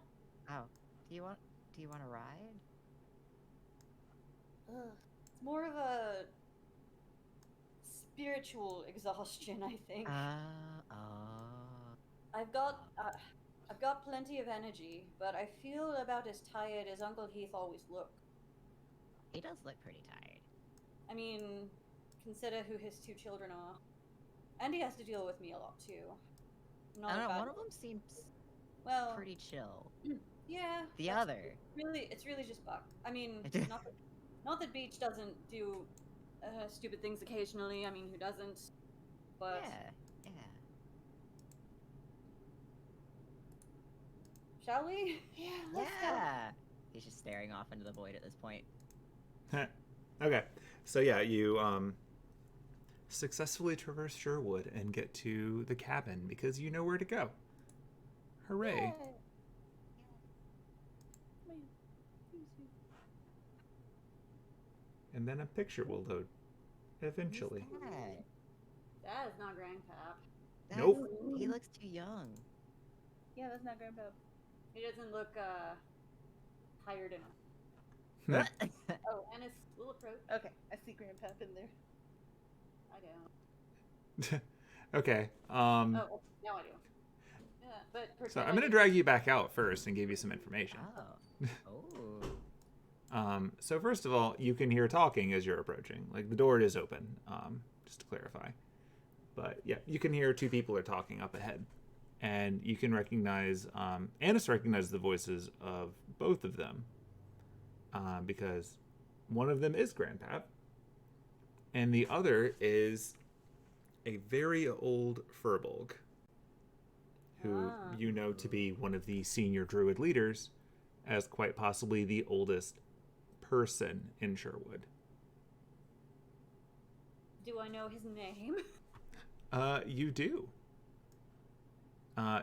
Oh. Do you want to ride? Ugh. It's more of a spiritual exhaustion, I think. I've got plenty of energy, but I feel about as tired as Uncle Heath always looked. He does look pretty tired. I mean, consider who his 2 children are. And he has to deal with me a lot, too. I don't know, one of them seems pretty chill. Yeah. The other. It's really just Buck. I mean, not that Beach doesn't do stupid things occasionally. I mean, who doesn't? But Yeah. Shall we? Yeah, let's go. He's just staring off into the void at this point. Okay, so yeah, you successfully traverse Sherwood and get to the cabin because you know where to go. Hooray! And then a picture will load eventually. That is not Grandpap. Nope. He looks too young. Yeah, that's not Grandpa. He doesn't look tired enough. Oh, Anise will approach. Okay, I see Grandpa in there. I don't. Okay. Oh, now I do. Yeah, but So I'm gonna drag you back out first and give you some information. Oh. So first of all, you can hear talking as you're approaching. Like, the door is open, just to clarify. But yeah, you can hear two people are talking up ahead. And you can recognize, Anise recognizes the voices of both of them. Because one of them is Grandpap. And the other is a very old Furbolg, who you know to be one of the senior druid leaders, as quite possibly the oldest person in Sherwood. Do I know his name? You do.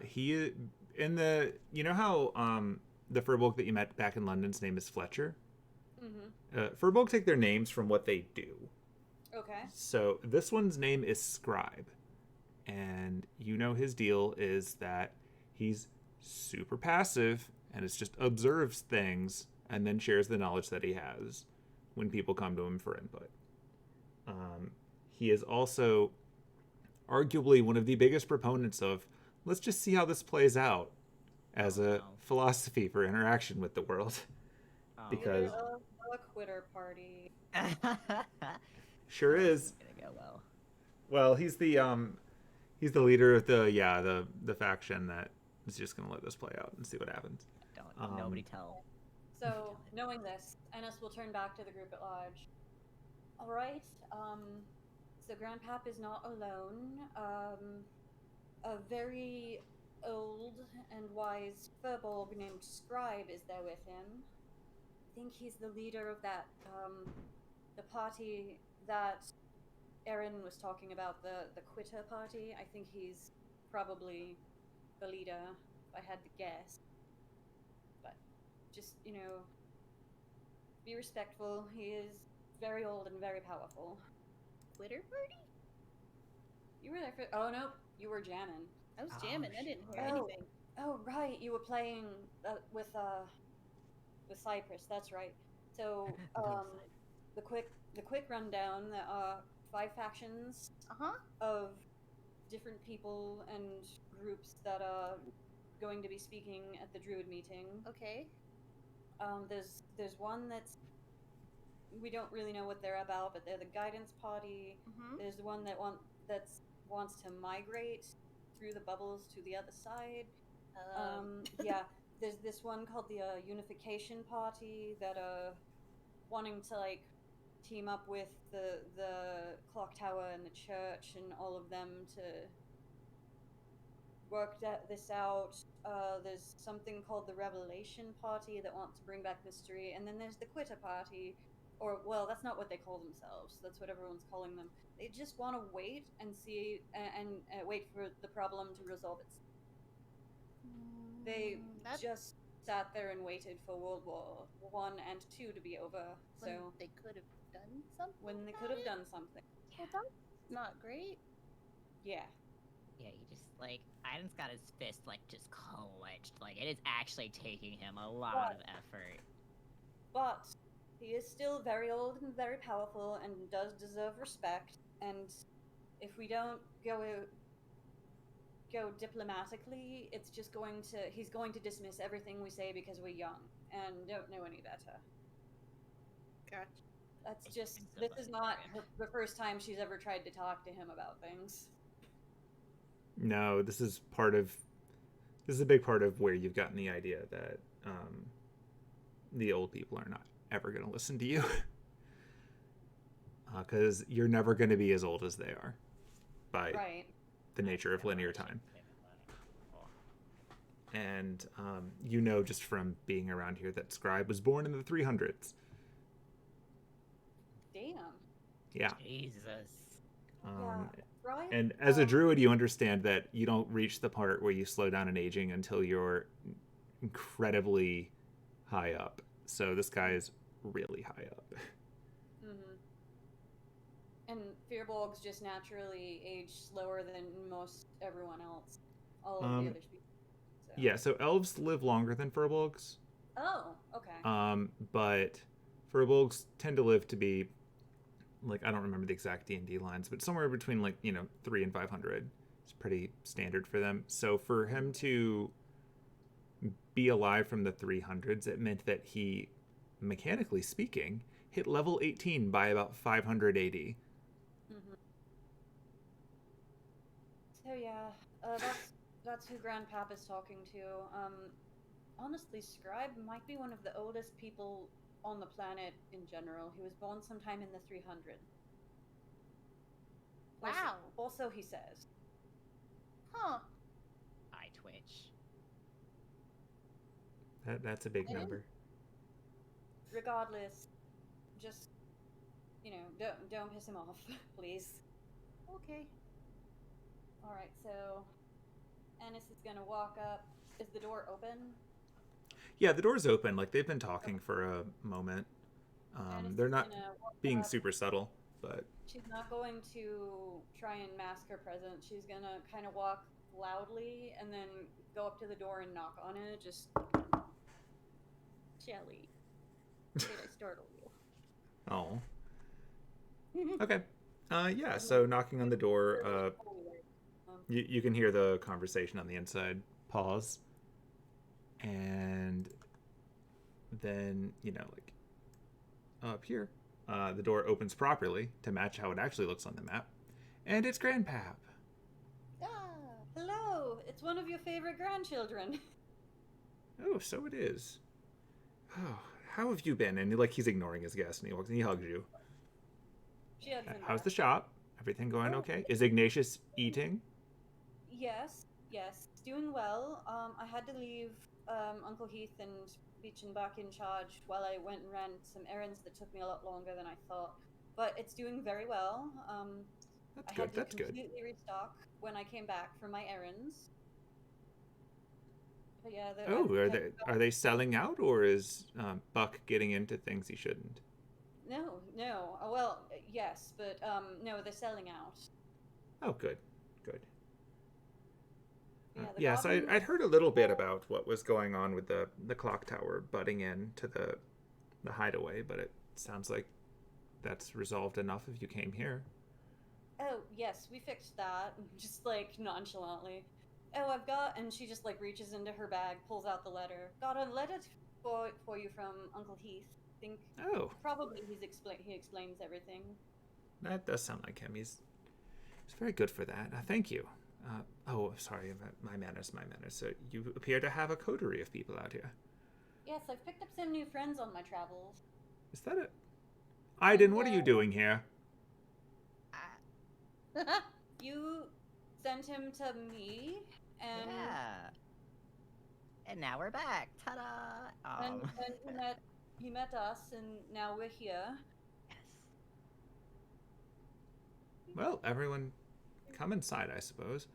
He in the you know how the Furbolg that you met back in London's name is Fletcher. Mm-hmm. Furbolg take their names from what they do. Okay. So this one's name is Scribe, and you know his deal is that he's super passive and it's just observes things and then shares the knowledge that he has when people come to him for input. He is also arguably one of the biggest proponents of let's just see how this plays out as a philosophy for interaction with the world. Because a quitter party. Sure is. Gonna go well. Well, he's the leader of the faction that is just gonna let this play out and see what happens. Don't nobody tell. So, knowing this, Anise will turn back to the group at large. All right. So Grandpap is not alone. A very old and wise Furbolg named Scribe is there with him. I think he's the leader of that the party that Erin was talking about, the quitter party. I think he's probably the leader, if I had to guess. But just, be respectful. He is very old and very powerful. Quitter party? You were there for... Oh, no. You were jamming. I was jamming. I didn't hear Oh. anything. Oh, right. You were playing with Cypress. That's right. So, the quick rundown. There are 5 factions of different people and groups that are going to be speaking at the Druid meeting. Okay. There's one that's we don't really know what they're about, but they're the guidance party. Mm-hmm. There's the one that wants to migrate through the bubbles to the other side. Yeah. There's this one called the Unification Party that wanting to team up with the clock tower and the church and all of them to work this out. There's something called the Revelation Party that wants to bring back mystery, and then there's the Quitter Party, or well, that's not what they call themselves. That's what everyone's calling them. They just want to wait and see and wait for the problem to resolve itself. They just sat there and waited for World War I and II to be over. When so they could have done something. when they could have done something. Well, that's not great. Yeah. Yeah, he just Aidin's got his fist just clenched. It is actually taking him a lot of effort. But he is still very old and very powerful and does deserve respect. And if we don't go diplomatically, it's just he's going to dismiss everything we say because we're young and don't know any better. Gotcha. That's just, this is not the first time she's ever tried to talk to him about things. No, this is a big part of where you've gotten the idea that the old people are not ever going to listen to you. Because you're never going to be as old as they are by the nature of linear time. And just from being around here that Scribe was born in the 300s. Damn. Yeah. Jesus. Right? And as a druid, you understand that you don't reach the part where you slow down in aging until you're incredibly high up. So this guy is really high up. Mm-hmm. And Fearbolgs just naturally age slower than most everyone else. All of the other species. So. Yeah, so elves live longer than Furbolgs. Oh, okay. But Furbolgs tend to live to be I don't remember the exact D&D lines, but somewhere between 3 and 500 is pretty standard for them. So for him to be alive from the 300s, it meant that he mechanically speaking, hit level 18 by about 580. Mm-hmm. So yeah, that's who Grandpap is talking to. Honestly, Scribe might be one of the oldest people on the planet in general. He was born sometime in the 300s. Wow. Also, he says. Huh. I twitch. That's a big number. Regardless, just don't piss him off, please. Okay. All right, so Anise is gonna walk up. Is the door open? Yeah, the door's open. Like, they've been talking for a moment. They're not being super subtle, but she's not going to try and mask her presence. She's gonna kind of walk loudly and then go up to the door and knock on it. Just, Shelly, did I startle you? oh, okay. Yeah. So knocking on the door, you can hear the conversation on the inside. Pause, and then like up here, the door opens properly to match how it actually looks on the map, and it's Grandpap. Hello, it's one of your favorite grandchildren. Oh, so it is. Oh, how have you been? And like, he's ignoring his guest, and he walks and he hugs you. She hugs him How's back. the shop? Everything going okay? Is Ignatius eating? Yes, it's doing well. I had to leave Uncle Heath and Beechin back in charge while I went and ran some errands that took me a lot longer than I thought. But it's doing very well. That's I good. had to That's good. completely restock when I came back from my errands. But yeah, Are they selling out, or is Buck getting into things he shouldn't? No. Well, yes, but no, they're selling out. Oh, good. Yeah, Yes, I'd heard a little bit about what was going on with the clock tower butting in to the hideaway, but it sounds like that's resolved enough if you came here. Oh, yes, we fixed that. Just like nonchalantly. Oh, I've got, and she just like reaches into her bag, pulls out the letter. Got a letter for you from Uncle Heath. Think. Oh, Probably he explains everything. that does sound like him. He's very good for that. Thank you. Sorry, my manners. So you appear to have a coterie of people out here. Yes, I've picked up some new friends on my travels. Is that it? Aidin, what are you doing here? You sent him to me, and Yeah. And now we're back. Ta-da! and he met us, and now we're here. Yes. Well, everyone, come inside, I suppose.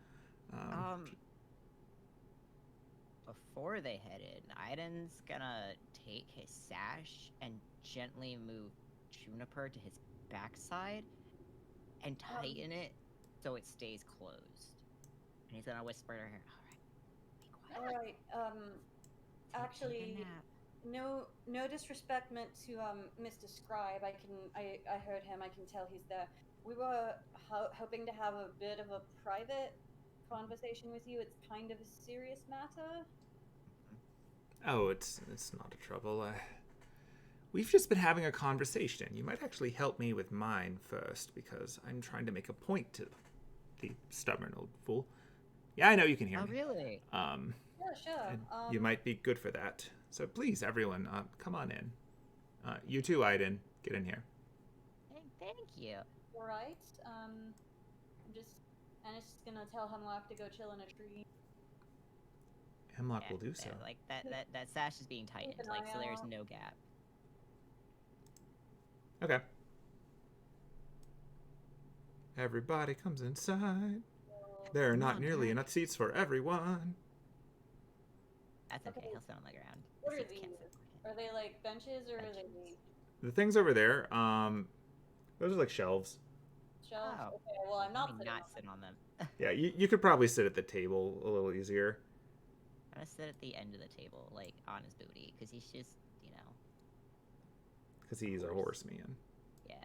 Before they head in, Aidin's gonna take his sash and gently move Juniper to his backside and tighten it so it stays closed. And he's gonna whisper to her, "All right, be quiet. All right. Actually, Take a nap." no disrespect meant to Mr. Scribe. I heard him. I can tell he's there. We were hoping to have a bit of a private conversation with you. It's kind of a serious matter. Oh, it's not a trouble. We've just been having a conversation. You might actually help me with mine first, because I'm trying to make a point to the stubborn old fool. Yeah, I know you can hear Oh, me. really? Yeah, sure. And you might be good for that. So please, everyone, come on in. You too, Aidin. Get in here. Thank you. All right. Anna's just gonna tell Hemlock to go chill in a tree. Hemlock will do so. Like that sash is being tightened, Keep an like eye so there's out. no gap. Okay. Everybody comes inside. There are not nearly enough seats for everyone. That's okay. Okay. He'll sit on the ground. What The are seats can't these? support him. Are they like benches or are they Benches. The things over there, those are like shelves. shelves? Oh. Okay, well I'm not Let me sitting not on sit on them. Yeah, you could probably sit at the table a little easier. I'm gonna sit at the end of the table, like on his booty, because he's just, Because he's a horse man. yeah.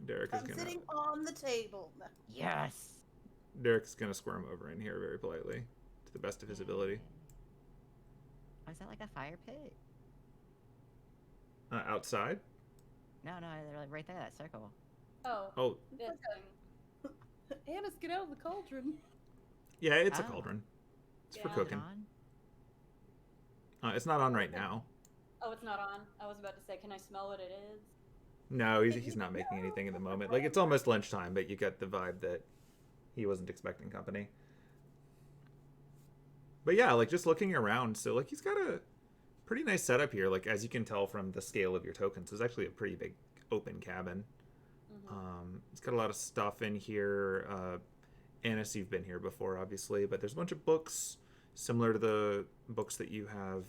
Derek is I'm gonna sitting on the table. Yes. Derek's gonna squirm over in here very politely, to the best of his ability. Oh, is that like a fire pit? Outside? No, they're like right there, that circle. Oh. Oh, This thing. Anise, get out of the cauldron. yeah, it's a Oh. cauldron. It's for Yeah. Is it cooking. on? It's not on right now. Oh, it's not on? I was about to say, can I smell what it is? No, he's not making anything at the moment. Like, it's almost lunchtime, but you get the vibe that he wasn't expecting company. But yeah, like, just looking around, so, like, he's got a pretty nice setup here. Like, as you can tell from the scale of your tokens, it's actually a pretty big open cabin. It's got a lot of stuff in here. Anise, you've been here before, obviously, but there's a bunch of books similar to the books that you have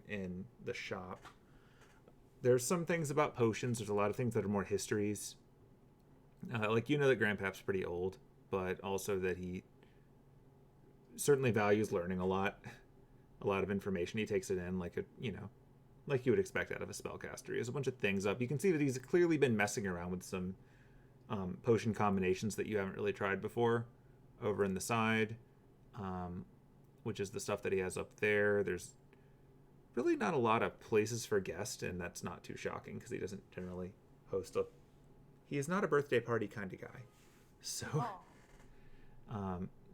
in the shop. There's some things about potions. There's a lot of things that are more histories. Like, you know that Grandpaps pretty old, but also that he certainly values learning a lot. A lot of information. He takes it in like like you would expect out of a spellcaster. He has a bunch of things up. You can see that he's clearly been messing around with some potion combinations that you haven't really tried before over in the side, which is the stuff that he has up there. There's really not a lot of places for guests, and that's not too shocking because he doesn't generally host a... He is not a birthday party kind of guy. So,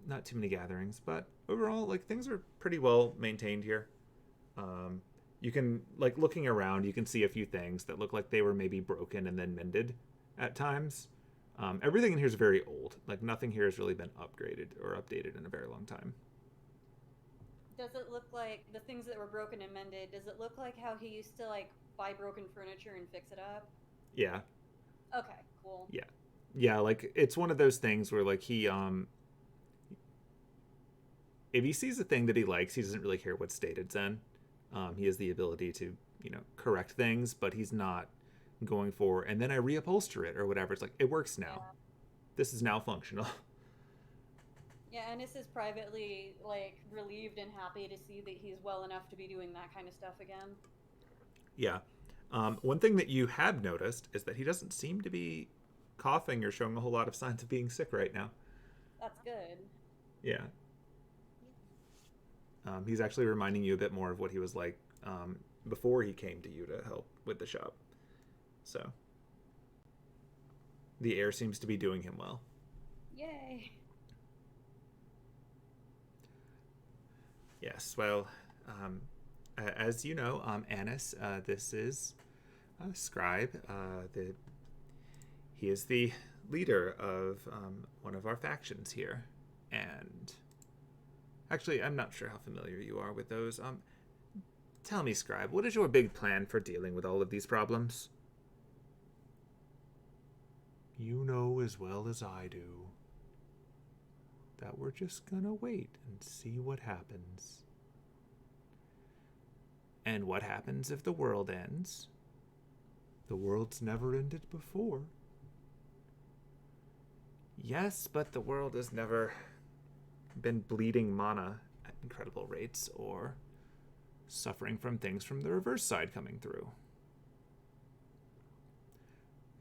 not too many gatherings, but overall, like, things are pretty well maintained here. You can, like, looking around, you can see a few things that look like they were maybe broken and then mended at times. Everything in here is very old. Like, nothing here has really been upgraded or updated in a very long time. Does it look like the things that were broken and mended, does it look like how he used to, like, buy broken furniture and fix it up? Yeah. Okay, cool. Yeah, like, it's one of those things where, like, he, if he sees a thing that he likes, he doesn't really care what state it's in. He has the ability to, correct things, but he's not going for, and then I reupholster it or whatever. It's like, it works now. Yeah. This is now functional. Yeah, Anise is privately, like, relieved and happy to see that he's well enough to be doing that kind of stuff again. Yeah. One thing that you have noticed is that he doesn't seem to be coughing or showing a whole lot of signs of being sick right now. That's good. Yeah. He's actually reminding you a bit more of what he was like before he came to you to help with the shop. So, the air seems to be doing him well. Yay. Yes, well, as you know, Anise, this is Scribe. He is the leader of one of our factions here. And actually, I'm not sure how familiar you are with those. Tell me, Scribe, what is your big plan for dealing with all of these problems? You know as well as I do that we're just gonna wait and see what happens. And what happens if the world ends? The world's never ended before. Yes, but the world has never been bleeding mana at incredible rates or suffering from things from the reverse side coming through.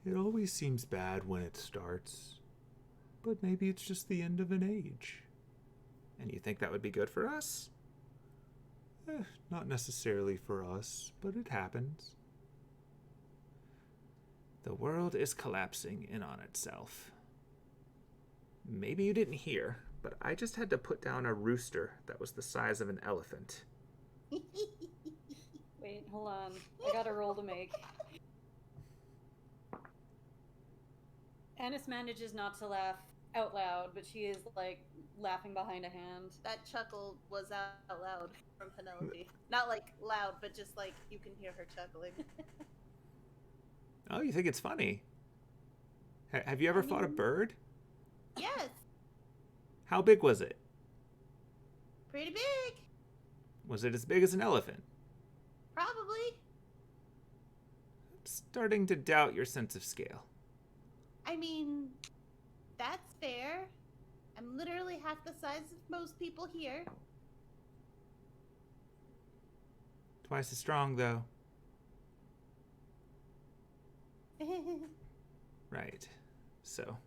It always seems bad when it starts, but maybe it's just the end of an age. And you think that would be good for us? Not necessarily for us, but it happens. The world is collapsing in on itself. Maybe you didn't hear, but I just had to put down a rooster that was the size of an elephant. Wait, hold on. I got a roll to make. Anise manages not to laugh out loud, but she is, like, laughing behind a hand. That chuckle was out loud from Penelope. Not like loud, but just like you can hear her chuckling. Oh, you think it's funny? Have you ever fought a bird? Yes, How big was it? pretty big. Was it as big as an elephant? Probably. I'm starting to doubt your sense of scale. I mean, that's fair. I'm literally half the size of most people here. Twice as strong, though. Right. So,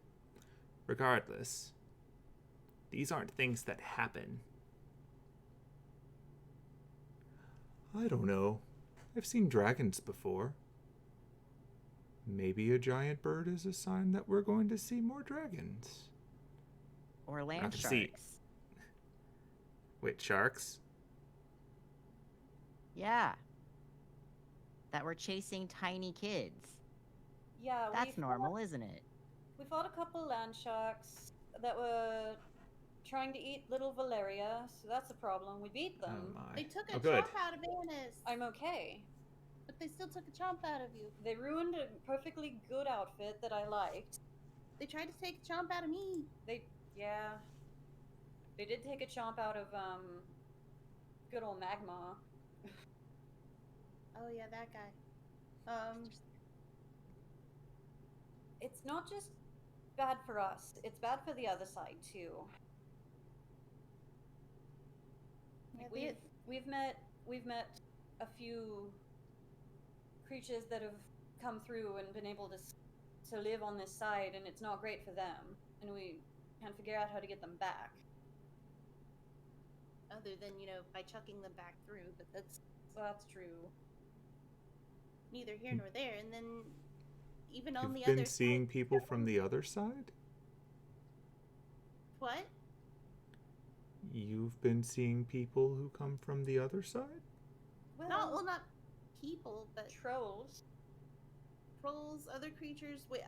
regardless, these aren't things that happen. I don't know. I've seen dragons before. Maybe a giant bird is a sign that we're going to see more dragons. Or land Not to see- sharks. Wait, sharks? Yeah. That we're chasing tiny kids. Yeah, That's normal, isn't it? We fought a couple land sharks that were trying to eat little Valeria, so that's a problem. We beat Oh them. my. They took a Oh, good. chomp out of Anise. I'm okay. But they still took a chomp out of you. They ruined a perfectly good outfit that I liked. They tried to take a chomp out of me. They did take a chomp out of good old Magma. Oh yeah, that guy. It's not just bad for us, it's bad for the other side too. Yeah, We've met a few creatures that have come through and been able to live on this side, and it's not great for them, and we can't figure out how to get them back. other than, by chucking them back through, but that's So that's true. neither here nor there. And then even on the You've other been seeing side, people from the other side? what? You've been seeing people who come from the other side? Not people, but Trolls. trolls, other creatures. Wait,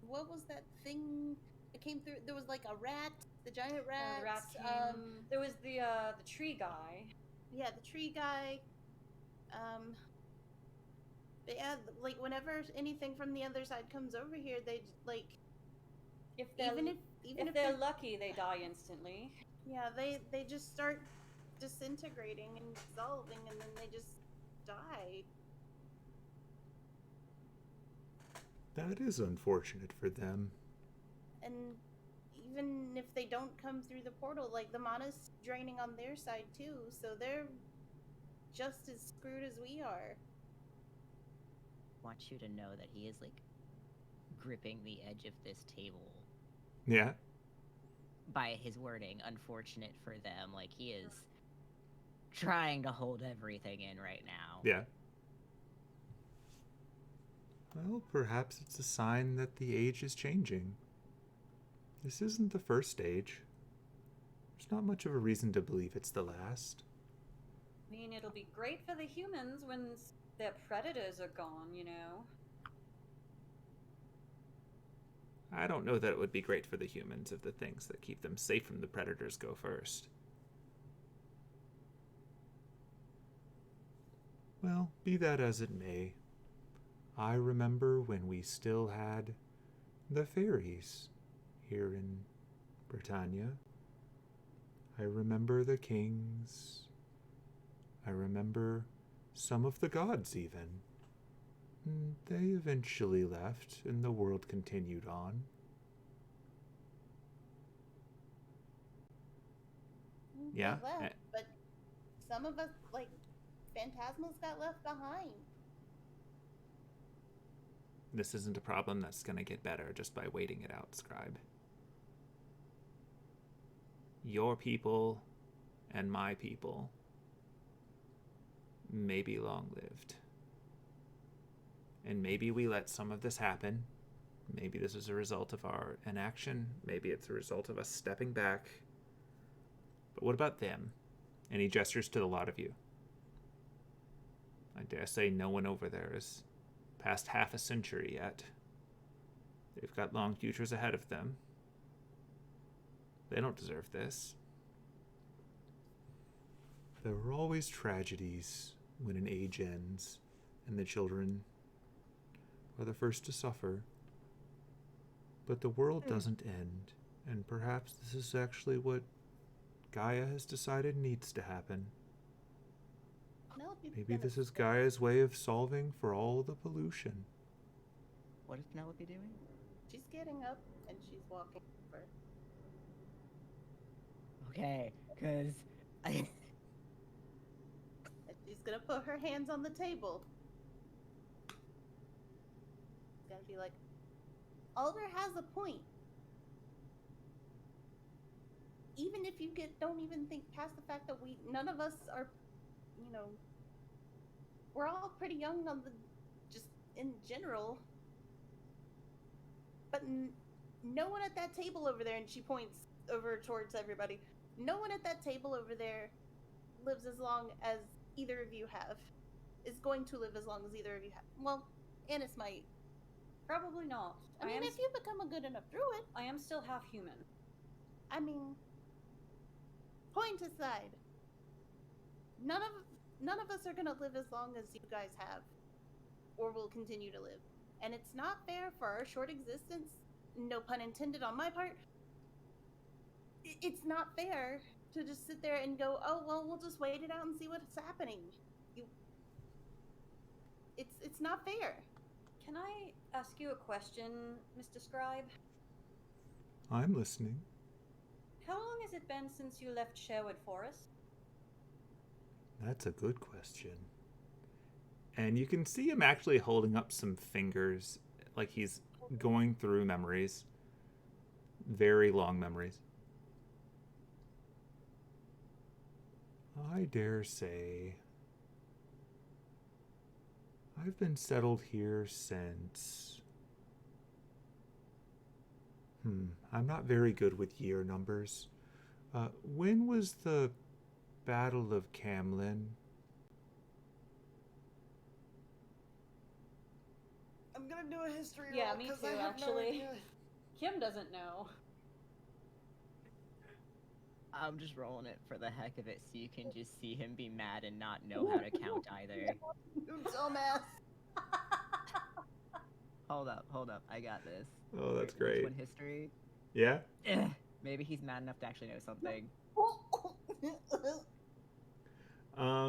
what was that thing that came through? There was like a rat, the giant rat. The rat came. There was the tree guy. Yeah, the tree guy. But yeah, like whenever anything from the other side comes over here, they like If they're even if if they're lucky, they die instantly. yeah, they just start disintegrating and dissolving, and then they just die. That is unfortunate for them. And even if they don't come through the portal, like the mana's draining on their side too, so they're just as screwed as we are. Want you to know that he is like gripping the edge of this table Yeah? by his wording. Unfortunate for them, like he is trying to hold everything in right now. Yeah. Well, perhaps it's a sign that the age is changing. This isn't the first age. There's not much of a reason to believe it's the last. I mean, it'll be great for the humans when their predators are gone, you know? I don't know that it would be great for the humans if the things that keep them safe from the predators go first. Well, be that as it may, I remember when we still had the fairies here in Britannia. I remember the kings. I remember some of the gods even. They eventually left and the world continued on. They Yeah, left, but some of us, like Phantasmals, got left behind. This isn't a problem that's going to get better just by waiting it out, Scribe. Your people and my people may be long-lived. And maybe we let some of this happen. Maybe this is a result of our inaction. Maybe it's a result of us stepping back. But what about them? And he gestures to the lot of you. I dare say no one over there is past half a century yet. They've got long futures ahead of them. They don't deserve this. There are always tragedies when an age ends, and the children are the first to suffer. But the world doesn't end, and perhaps this is actually what Gaia has decided needs to happen. Penelope's Maybe gonna this is stay. Gaia's way of solving for all the pollution. What is Penelope doing? She's getting up and she's walking over. Okay, because And she's gonna put her hands on the table. She's gonna be like, Alder has a point. Even if you don't even think past the fact that none of us are, we're all pretty young on just in general. But no one at that table over there, and she points over towards everybody, no one at that table over there lives as long as either of you have. Is going to live as long as either of you have. Well, Anise might. Probably not. I mean, if you become a good enough druid. I am still half human. I mean, point aside, none of us are gonna live as long as you guys have, or will continue to live. And it's not fair for our short existence, no pun intended on my part, it's not fair to just sit there and go, oh, well, we'll just wait it out and see what's happening. It's not fair. Can I ask you a question, Mr. Scribe? I'm listening. How long has it been since you left Sherwood Forest? That's a good question. And you can see him actually holding up some fingers, like he's going through memories. Very long memories. I dare say I've been settled here since... I'm not very good with year numbers. When was the Battle of Camlin? I'm gonna do a history roll. Yeah, me 'cause too, I have actually. No idea. Kim doesn't know. I'm just rolling it for the heck of it so you can just see him be mad and not know how to count either. You dumbass. Hold up, I got this. Oh, that's Which great. one, history? Yeah? Maybe he's mad enough to actually know something.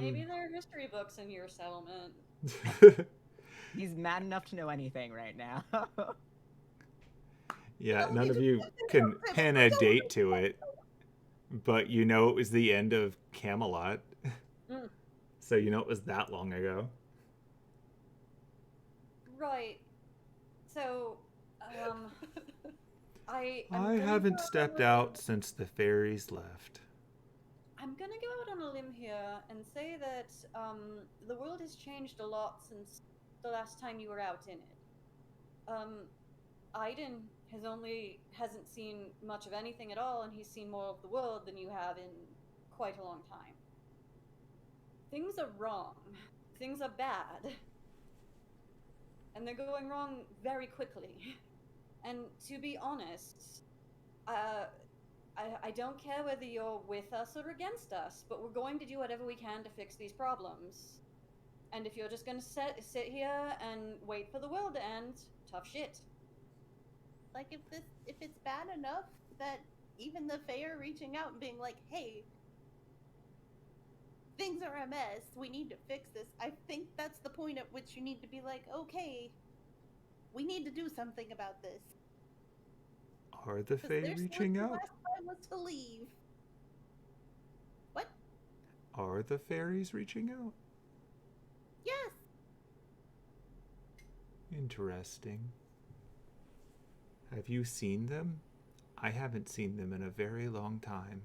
Maybe there are history books in your settlement. He's mad enough to know anything right now. Yeah, none of you can pin a date to it, but you know it was the end of Camelot. So you know it was that long ago. Right. So, I haven't stepped out since the fairies left. I'm gonna go out on a limb here and say that the world has changed a lot since the last time you were out in it. Aidin hasn't seen much of anything at all, and he's seen more of the world than you have in quite a long time. Things are wrong. Things are bad. And they're going wrong very quickly. And to be honest, I don't care whether you're with us or against us, but we're going to do whatever we can to fix these problems. And if you're just going to sit here and wait for the world to end, tough shit. Like, if it's bad enough that even the Fae are reaching out and being like, hey, things are a mess, we need to fix this, I think that's the point at which you need to be like, okay, we need to do something about this. Are the Fae reaching out? Last time was to leave. What? Are the fairies reaching out? Yes. Interesting. Have you seen them? I haven't seen them in a very long time.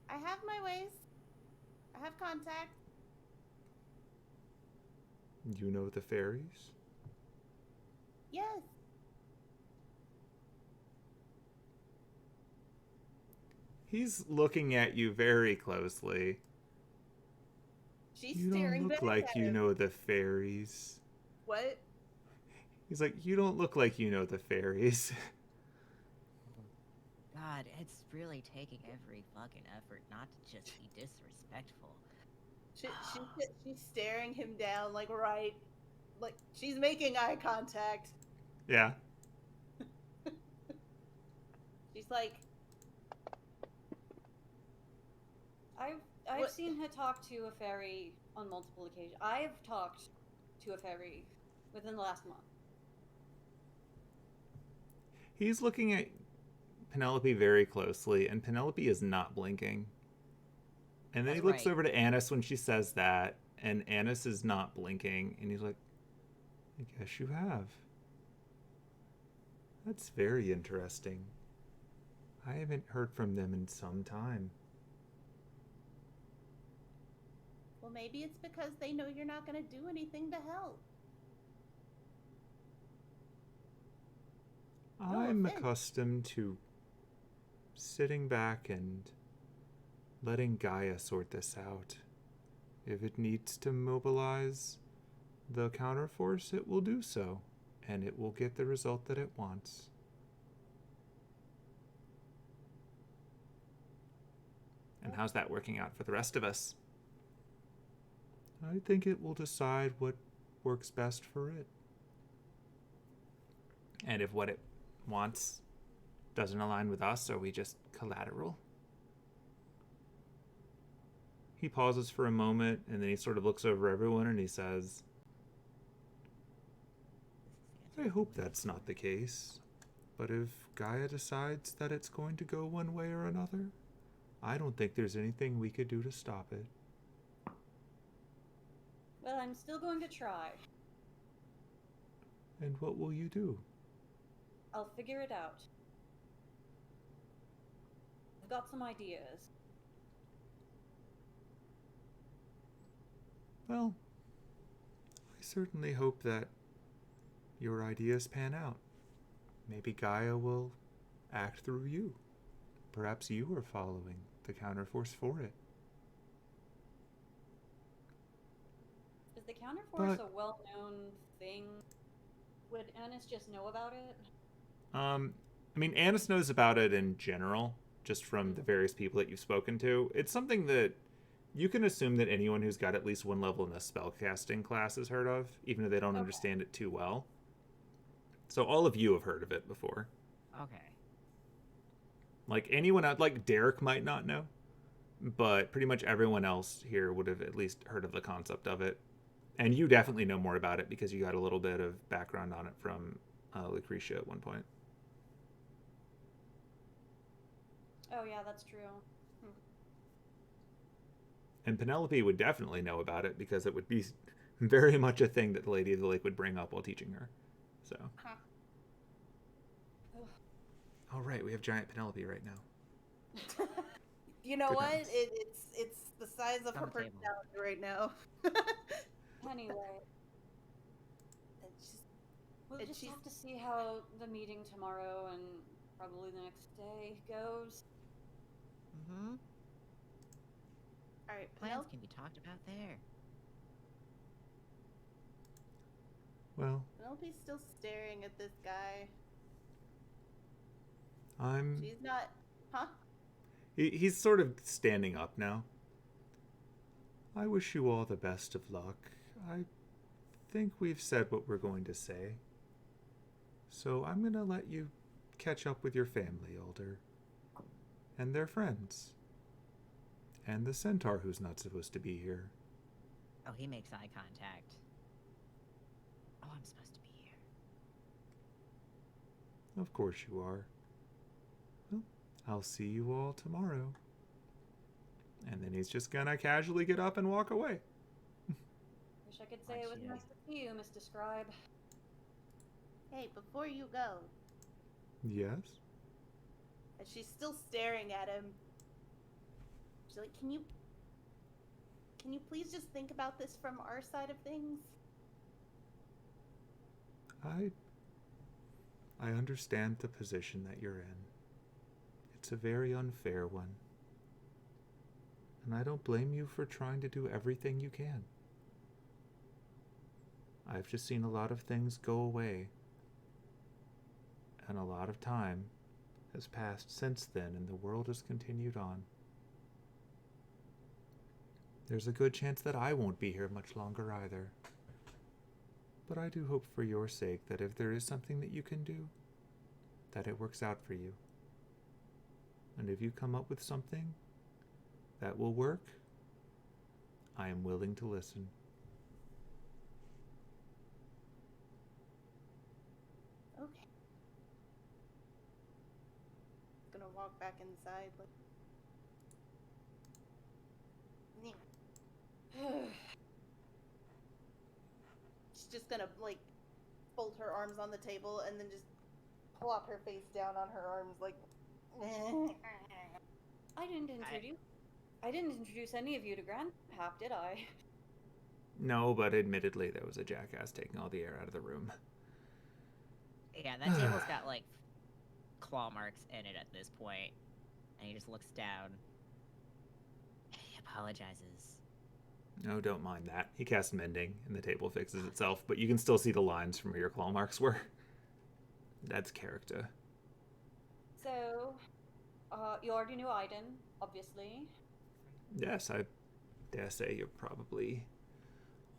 I have my ways. I have contact. You know the fairies? Yes. He's looking at you very closely. She's You staring don't look back like at you him. know the fairies. What? He's like, you don't look like you know the fairies. God, it's really taking every fucking effort not to just be disrespectful. She's staring him down, like, right. Like, she's making eye contact. Yeah. She's like, I've What? seen her talk to a fairy on multiple occasions. I've talked to a fairy within the last month. He's looking at Penelope very closely, and Penelope is not blinking. And then he That's looks right. over to Anise when she says that, and Anise is not blinking, and he's like, I guess you have. That's very interesting. I haven't heard from them in some time. well, maybe it's because they know you're not going to do anything to help. I'm offense. accustomed to sitting back and letting Gaia sort this out. If it needs to mobilize the counterforce, it will do so, and it will get the result that it wants. And how's that working out for the rest of us? I think it will decide what works best for it. And if what it wants doesn't align with us, are we just collateral? He pauses for a moment, and then he sort of looks over everyone and he says, I hope that's not the case. But if Gaia decides that it's going to go one way or another, I don't think there's anything we could do to stop it. Well, I'm still going to try. And what will you do? I'll figure it out. I've got some ideas. Well, I certainly hope that your ideas pan out. Maybe Gaia will act through you. Perhaps you are following the counterforce for it. Is the counterforce But- a well-known thing? Would Anise just know about it? I mean, Anise knows about it in general, just from the various people that you've spoken to. It's something that you can assume that anyone who's got at least one level in the spellcasting class has heard of, even if they don't understand it too well. So all of you have heard of it before. Okay. Like anyone out, like Derek might not know, but pretty much everyone else here would have at least heard of the concept of it. And you definitely know more about it because you got a little bit of background on it from Lucretia at one point. Oh yeah, that's true. And Penelope would definitely know about it because it would be very much a thing that the Lady of the Lake would bring up while teaching her. So. Huh. All right, we have giant Penelope right now. You know Good what? times. It's the size of On her the table. personality right now. Anyway, And she's- we'll And just she's- have to see how the meeting tomorrow and probably the next day goes. Mm-hmm. all right, Plans Penelope. can be talked about there. Well, Penelope's still staring at this guy. I'm... She's not. Huh? He's sort of standing up now. I wish you all the best of luck. I think we've said what we're going to say. So I'm going to let you catch up with your family, Alder. And their friends. And the centaur who's not supposed to be here. Oh, he makes eye contact. Oh, I'm supposed to be here. Of course you are. Well, I'll see you all tomorrow. And then he's just gonna casually get up and walk away. Wish I could say it was Gotcha. nice to see you, Mr. Scribe. Hey, before you go. Yes? And she's still staring at him. She's like, can you please just think about this from our side of things? I understand the position that you're in. It's a very unfair one. And I don't blame you for trying to do everything you can. I've just seen a lot of things go away. And a lot of time has passed since then, and the world has continued on. There's a good chance that I won't be here much longer either. But I do hope for your sake that if there is something that you can do, that it works out for you. And if you come up with something that will work, I am willing to listen. Okay. Gonna walk back inside. Like... She's just gonna like fold her arms on the table and then just plop her face down on her arms like. I didn't introduce any of you to Grandpap, did I? No, but admittedly, there was a jackass taking all the air out of the room. Yeah, that table's got like claw marks in it at this point, and he just looks down. He apologizes. No, don't mind that. He casts mending, and the table fixes itself, but you can still see the lines from where your claw marks were. That's character. So, you already knew Aidin, obviously. Yes, I dare say you're probably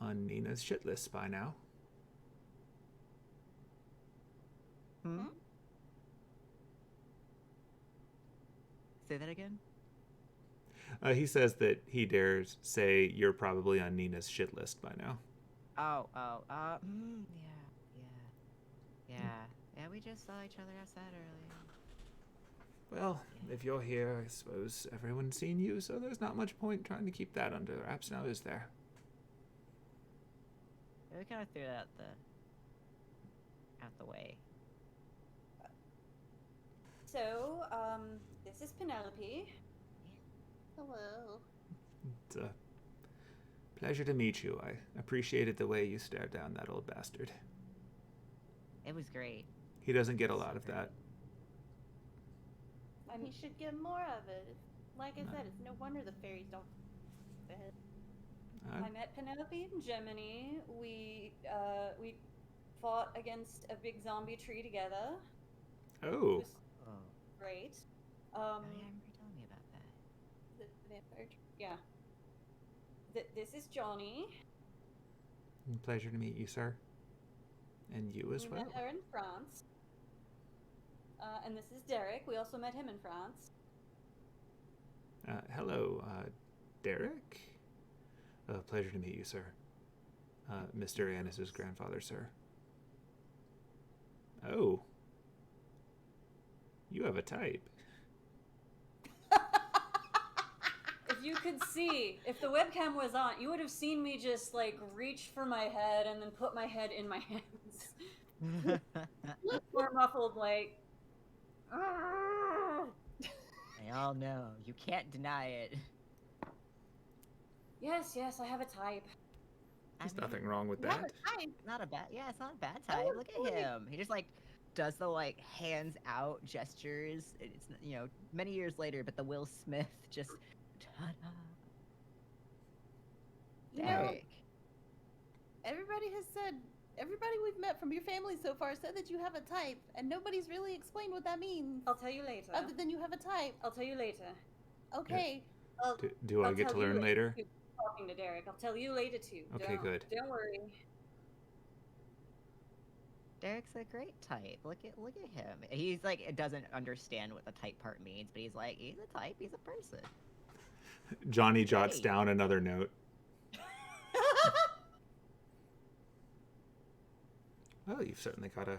on Nina's shit list by now. Hmm? Say that again? He says that he dares say you're probably on Nina's shit list by now. Yeah, we just saw each other outside earlier. Well, if you're here, I suppose everyone's seen you, so there's not much point trying to keep that under wraps now, is there? Yeah, we kind of threw that out the way. So, this is Penelope. Hello. It's a pleasure to meet you. I appreciated the way you stared down that old bastard. It was great. He doesn't get a lot of that. He should get more of it. Like I said, it's no wonder the fairies don't fit. I met Penelope in Germany. We fought against a big zombie tree together. Oh. It was great. Yeah, I remember you telling me about that. The vampire tree. Yeah. This is Johnny. Pleasure to meet you, sir. And you as We well. met her in France. And this is Derek. We also met him in France. Hello, Derek. Pleasure to meet you, sir. Mr. Anise's grandfather, sir. Oh. You have a type. If you could see, if the webcam was on, you would have seen me just like reach for my head and then put my head in my hands. More muffled, like. I all know. You can't deny it. Yes, I have a type. There's nothing wrong with Not that. a type. Not a bad. Yeah, it's not a bad type. Look at him. He just like does the like hands out gestures. It's many years later, but the Will Smith just. Ta-da. You know, Derek. everybody we've met from your family so far said that you have a type, and nobody's really explained what that means. I'll tell you later. Other than you have a type. I'll tell you later. Okay. Do I I'll get to tell you learn later? Talking to Derek. I'll tell you later too. Okay, good. Don't worry. Derek's a great type. Look at him. He's like doesn't understand what the type part means, but he's like he's a type. He's a person. Johnny jots Hey. down another note. Well, you've certainly got an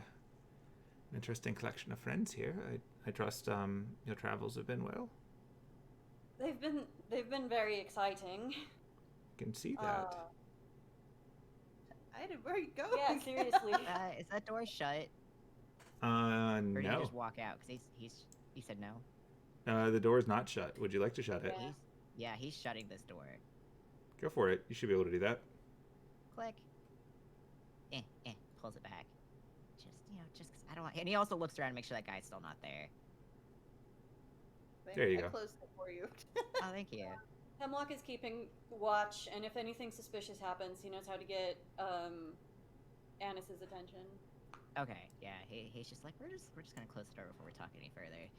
interesting collection of friends here. I trust your travels have been well. They've been very exciting. Can see that. I didn't where you go. Yeah, seriously. Is that door shut? Or did he No. just walk out? Because he said no. The door's not shut. Would you like to shut it? Yeah. He's shutting this door. Go for it. You should be able to do that. Click. Pulls it back. Just because I don't want. And he also looks around to make sure that guy's still not there. There you I go. closed it for you. Oh, thank you. Hemlock is keeping watch, and if anything suspicious happens, he knows how to get Anice's attention. Okay, yeah. He's just like we're just gonna close the door before we talk any further.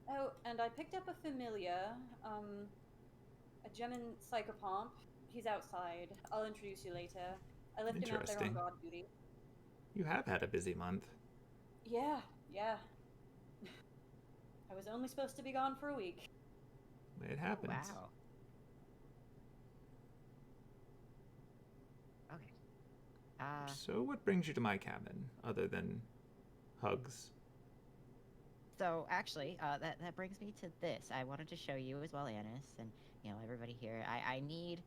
Oh, and I picked up a familiar, a German psychopomp. He's outside. I'll introduce you later. I left him out there on Interesting. guard duty. You have had a busy month. Yeah. I was only supposed to be gone for a week. It happens. Wow. Okay. So what brings you to my cabin, other than hugs? So actually, that brings me to this. I wanted to show you as well, Anise, and everybody here. I need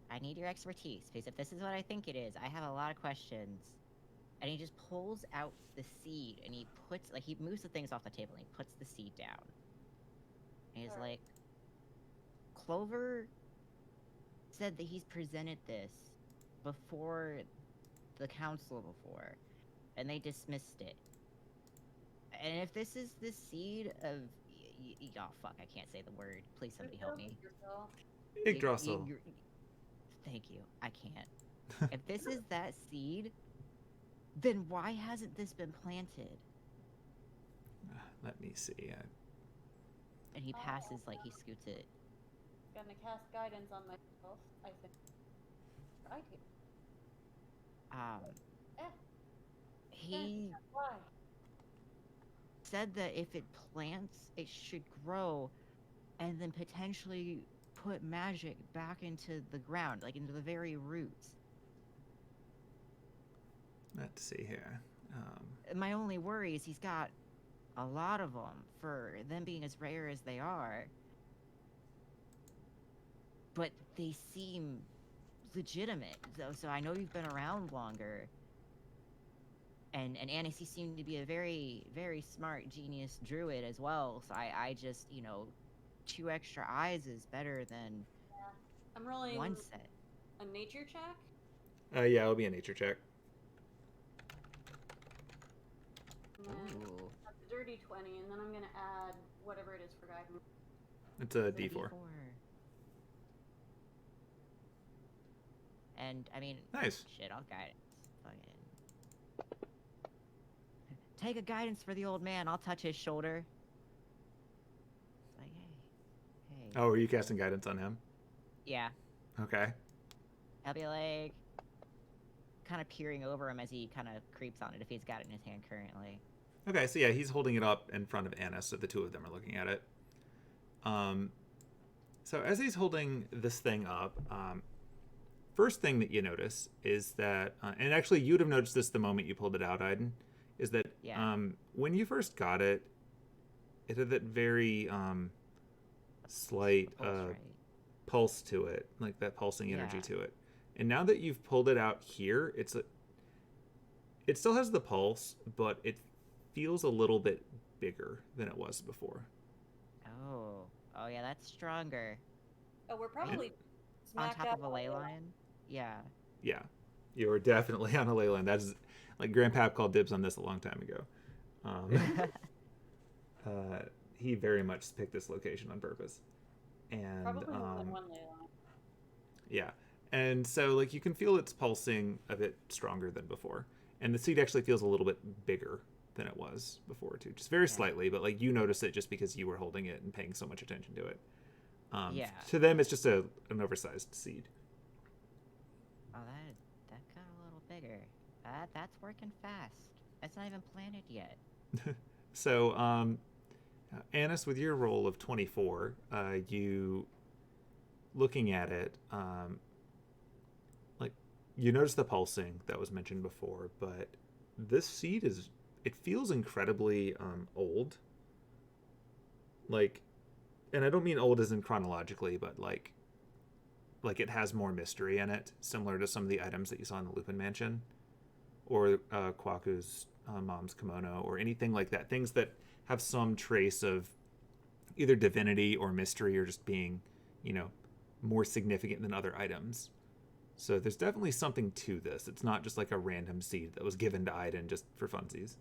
your expertise, because if this is what I think it is, I have a lot of questions. And he just pulls out the seed, and he moves the things off the table, and he puts the seed down. And he's like, Clover said that he's presented this before the council before, and they dismissed it. And if this is the seed of, oh fuck, I can't say the word. Please somebody help me. Yourself. Yggdrasil. Thank you. I can't. If this is that seed, then why hasn't this been planted? Let me see. And he passes like he scoots it. Gonna cast guidance on myself, I think. Right here. He Why? said that if it plants, it should grow and then potentially put magic back into the ground, like into the very roots. Let's see here. My only worry is he's got a lot of them for them being as rare as they are. But they seem legitimate, though, so I know you've been around longer. And Anise, you seem to be a very, very smart, genius druid as well, so I just, 2 extra eyes is better than I'm rolling 1 set. a nature check. Yeah, it'll be a nature check. Ooh. That's a dirty 20, and then I'm gonna add whatever it is for guidance. It's a D4. And, I mean, Nice. shit, I'll guide it. Fucking... Take a guidance for the old man, I'll touch his shoulder. It's like, hey. Oh, are you casting guidance on him? Yeah. Okay. I'll be like, kind of peering over him as he kind of creeps on it if he's got it in his hand currently. Okay, so yeah, he's holding it up in front of Anise, so the two of them are looking at it. So as he's holding this thing up, first thing that you notice is that, and actually you'd have noticed this the moment you pulled it out, Aidin, is that when you first got it, it had that very slight pulse to it, like that pulsing energy to it. And now that you've pulled it out here, it still has the pulse, but it feels a little bit bigger than it was before. Oh yeah, that's stronger. Oh, we're probably on top of a ley line. Yeah. Yeah, you were definitely on a ley line. That's like Grandpap called dibs on this a long time ago. He very much picked this location on purpose, and probably more than 1 ley line. Yeah, and so like you can feel it's pulsing a bit stronger than before, and the seed actually feels a little bit bigger than it was before too, just very slightly, but like you notice it just because you were holding it and paying so much attention to it. To them, it's just an oversized seed. Oh, that got a little bigger. That's working fast. It's not even planted yet. So, Anise, with your roll of 24, you looking at it, like you notice the pulsing that was mentioned before, but this seed it feels incredibly old. Like, and I don't mean old as in chronologically, but like it has more mystery in it, similar to some of the items that you saw in the Lupin Mansion, or Kwaku's mom's kimono, or anything like that. Things that have some trace of either divinity or mystery, or just being, more significant than other items. So there's definitely something to this. It's not just like a random seed that was given to Aidin just for funsies.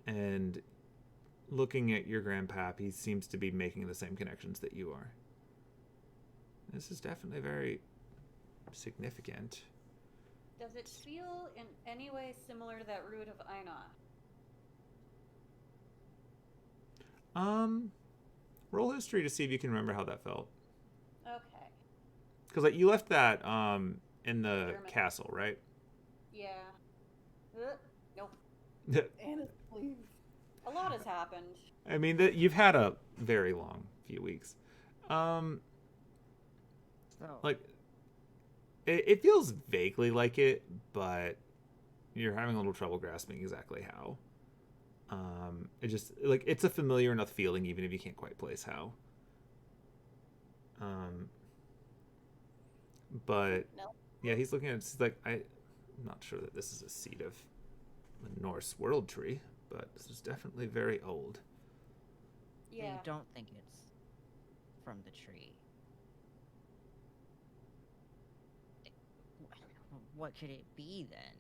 And looking at your Grandpap, he seems to be making the same connections that you are. This is definitely very significant. Does it feel in any way similar to that root of Ainot? Roll history to see if you can remember how that felt. Okay. Because like you left that in the castle, right? Yeah. Nope. Anise, please. A lot has happened. I mean, you've had a very long few weeks. Like, it feels vaguely like it, but you're having a little trouble grasping exactly how. It just, like, it's a familiar enough feeling, even if you can't quite place how. But, yeah, he's looking at it, he's like, I'm not sure that this is a seed of a Norse world tree, but this is definitely very old. Yeah. You don't think it's from the tree. What could it be then?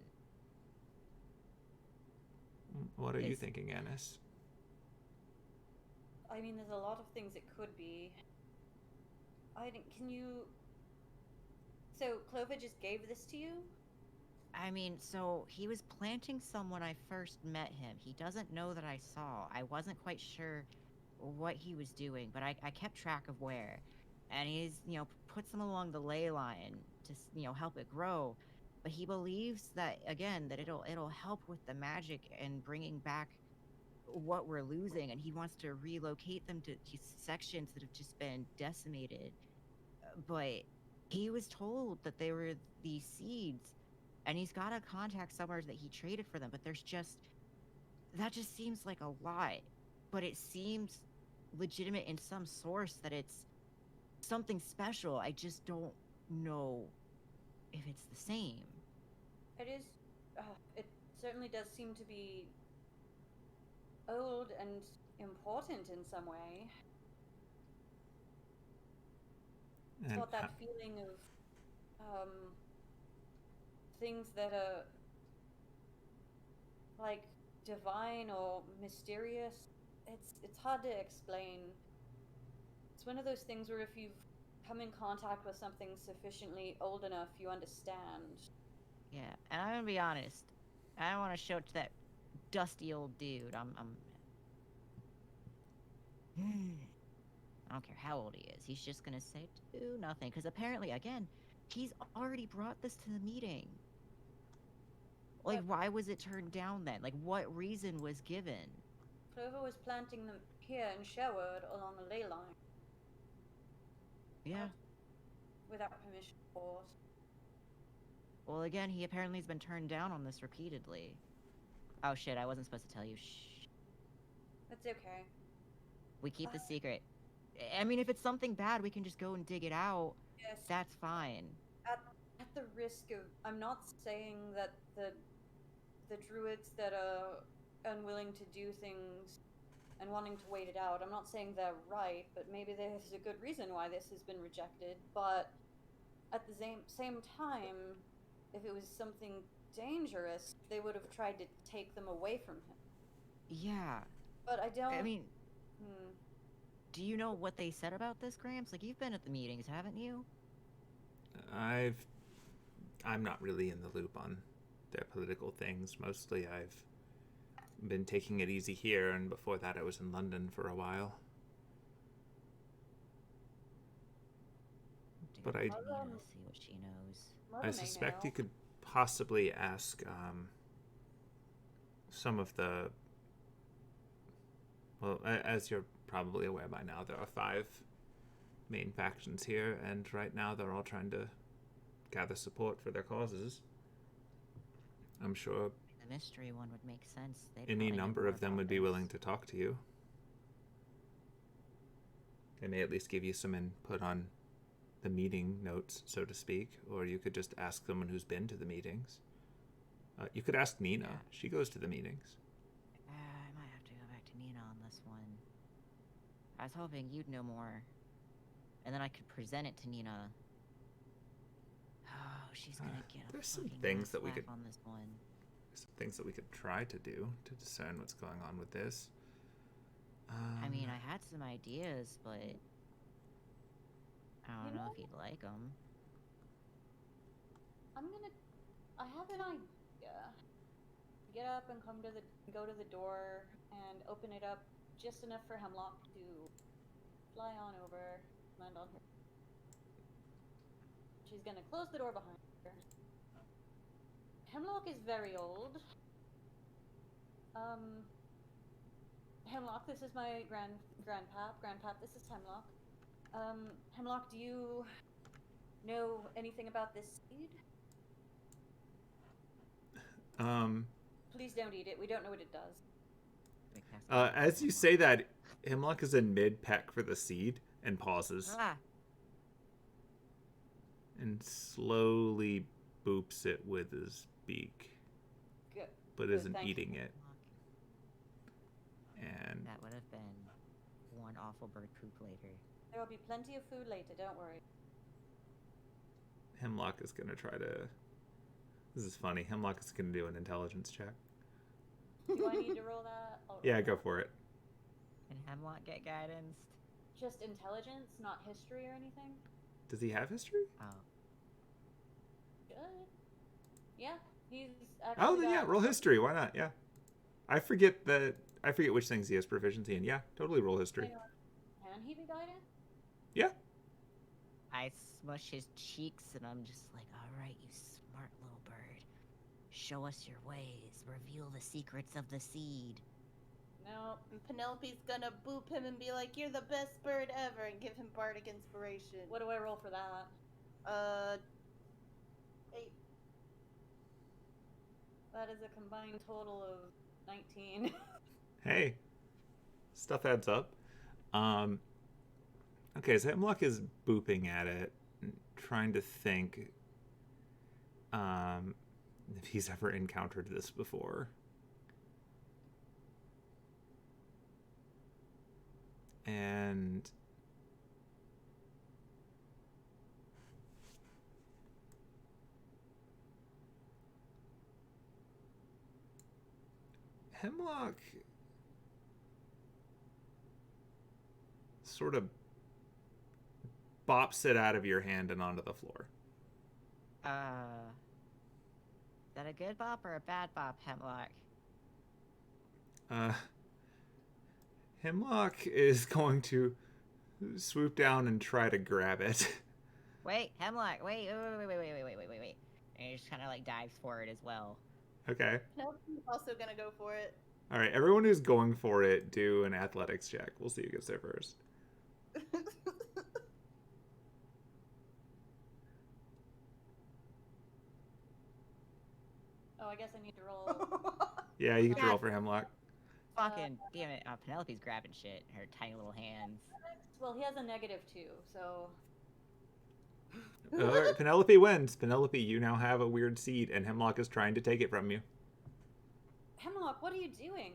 What are you Is- thinking, Anise? I mean, there's a lot of things it could be. Can you... So, Clover just gave this to you? I mean, so he was planting some when I first met him. He doesn't know that I saw. I wasn't quite sure what he was doing, but I kept track of where. And he's, puts them along the ley line to, help it grow. But he believes that, again, that it'll help with the magic and bringing back what we're losing. And he wants to relocate them to sections that have just been decimated. But he was told that they were these seeds, and he's got a contact somewhere that he traded for them. But that just seems like a lot. But it seems legitimate in some source that it's something special. I just don't know if it's the same. It is... it certainly does seem to be old and important in some way. It's And got that feeling of things that are like divine or mysterious. It's hard to explain. It's one of those things where if you've come in contact with something sufficiently old enough, you understand. Yeah, and I'm gonna be honest. I don't want to show it to that dusty old dude. I don't care how old he is. He's just gonna say do nothing. Because apparently, again, he's already brought this to the meeting. Like, why was it turned down then? Like, what reason was given? Clover was planting them here in Sherwood along a ley line. Yeah. Without permission, of course. Well, again, he apparently has been turned down on this repeatedly. Oh shit, I wasn't supposed to tell you. Shh. That's okay. We keep the secret. I mean, if it's something bad, we can just go and dig it out. Yes. That's fine. At the risk of... I'm not saying that the druids that are unwilling to do things and wanting to wait it out, I'm not saying they're right, but maybe there's a good reason why this has been rejected. But at the same time, if it was something dangerous, they would have tried to take them away from him. Yeah. But I don't... I mean... Do you know what they said about this, Gramps? Like, you've been at the meetings, haven't you? I'm not really in the loop on their political things. Mostly I've been taking it easy here, and before that I was in London for a while. But I see what she knows. I suspect you could possibly ask some of the... Well, as you're probably aware by now, there are 5 main factions here, and right now they're all trying to gather support for their causes. I'm sure the mystery one would make sense. Any number of them would be willing to talk to you. They may at least give you some input on the meeting notes, so to speak, or you could just ask someone who's been to the meetings. You could ask Nina. Yeah. She goes to the meetings. I might have to go back to Nina on this one. I was hoping you'd know more, and then I could present it to Nina. Oh, she's gonna get a there's some fucking things that we could on this one. There's some things that we could try to do to discern what's going on with this. I mean, I had some ideas, but I don't know if you'd like them. I have an idea. Get up and go to the door and open it up just enough for Hemlock to fly on over, land on her. She's gonna close the door behind her. Hemlock is very old. Hemlock, this is my grandpap. Grandpap, this is Hemlock. Hemlock, do you know anything about this seed? Please don't eat it. We don't know what it does. As you say that, Hemlock is in mid-peck for the seed and pauses. And slowly boops it with his beak. Good. But isn't eating it. And that would have been one awful bird poop later. There will be plenty of food later, don't worry. Hemlock is going to try to... This is funny. Hemlock is going to do an intelligence check. Do I need to roll that? I'll roll Yeah, go that. for it. Can Hemlock get guidance? Just intelligence, not history or anything? Does he have history? Oh. Good. Yeah, he's actually Oh, then yeah, got- roll history. Why not? Yeah. I forget which things he has proficiency in. Yeah, totally roll history. Hang on. Can he be guided? Yeah. I smush his cheeks and I'm just like, alright, you smart little bird. Show us your ways. Reveal the secrets of the seed. No. And Penelope's gonna boop him and be like, "You're the best bird ever," and give him bardic inspiration. What do I roll for that? 8. That is a combined total of 19. Hey, stuff adds up. Okay, so Hemlock is booping at it, trying to think if he's ever encountered this before. And Hemlock sort of bops it out of your hand and onto the floor. Is that a good bop or a bad bop, Hemlock? Hemlock is going to swoop down and try to grab it. Wait, Hemlock, wait. And he just kind of like dives for it as well. Okay. Penelope's also gonna go for it. All right, everyone who's going for it, do an athletics check. We'll see who gets there first. Oh, I guess I need to roll. Yeah, you get to Yeah. roll for Hemlock. Fucking damn it. Penelope's grabbing shit. Her tiny little hands. Well, he has a -2, so All right, Penelope wins. Penelope, you now have a weird seed, and Hemlock is trying to take it from you. Hemlock, what are you doing?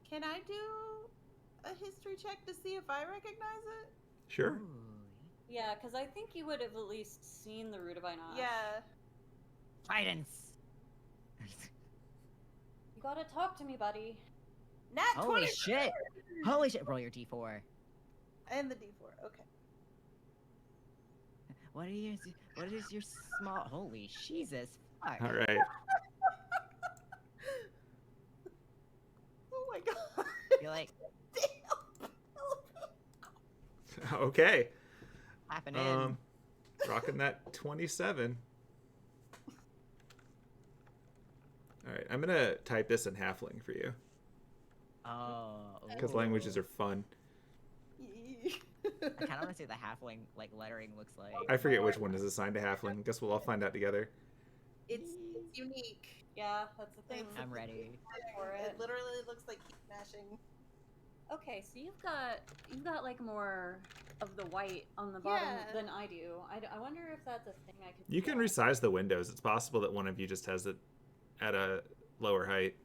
Can I do a history check to see if I recognize it? Sure. Ooh. Yeah, because I think you would have at least seen the root of Anise. Yeah. Guidance. You gotta talk to me, buddy. Nat Holy 20! shit. Holy shit. Roll your d4. And the D4. Okay. What is your small... Holy Jesus. Fuck. All right. Oh my god. You're like, Damn. Okay. laughing in. Rocking that 27. All right, I'm gonna type this in halfling for you Oh. because ooh. languages are fun. I kind of want to see what the halfling like lettering looks like. I forget which one is assigned to halfling. Guess we'll all find out together. It's unique. Yeah, that's the thing. I'm ready. For it. It literally looks like heat mashing. Okay, so you've got like more of the white on the bottom Yeah. than I do. I wonder if that's a thing I can. You can resize the windows. It's possible that one of you just has it at a lower height.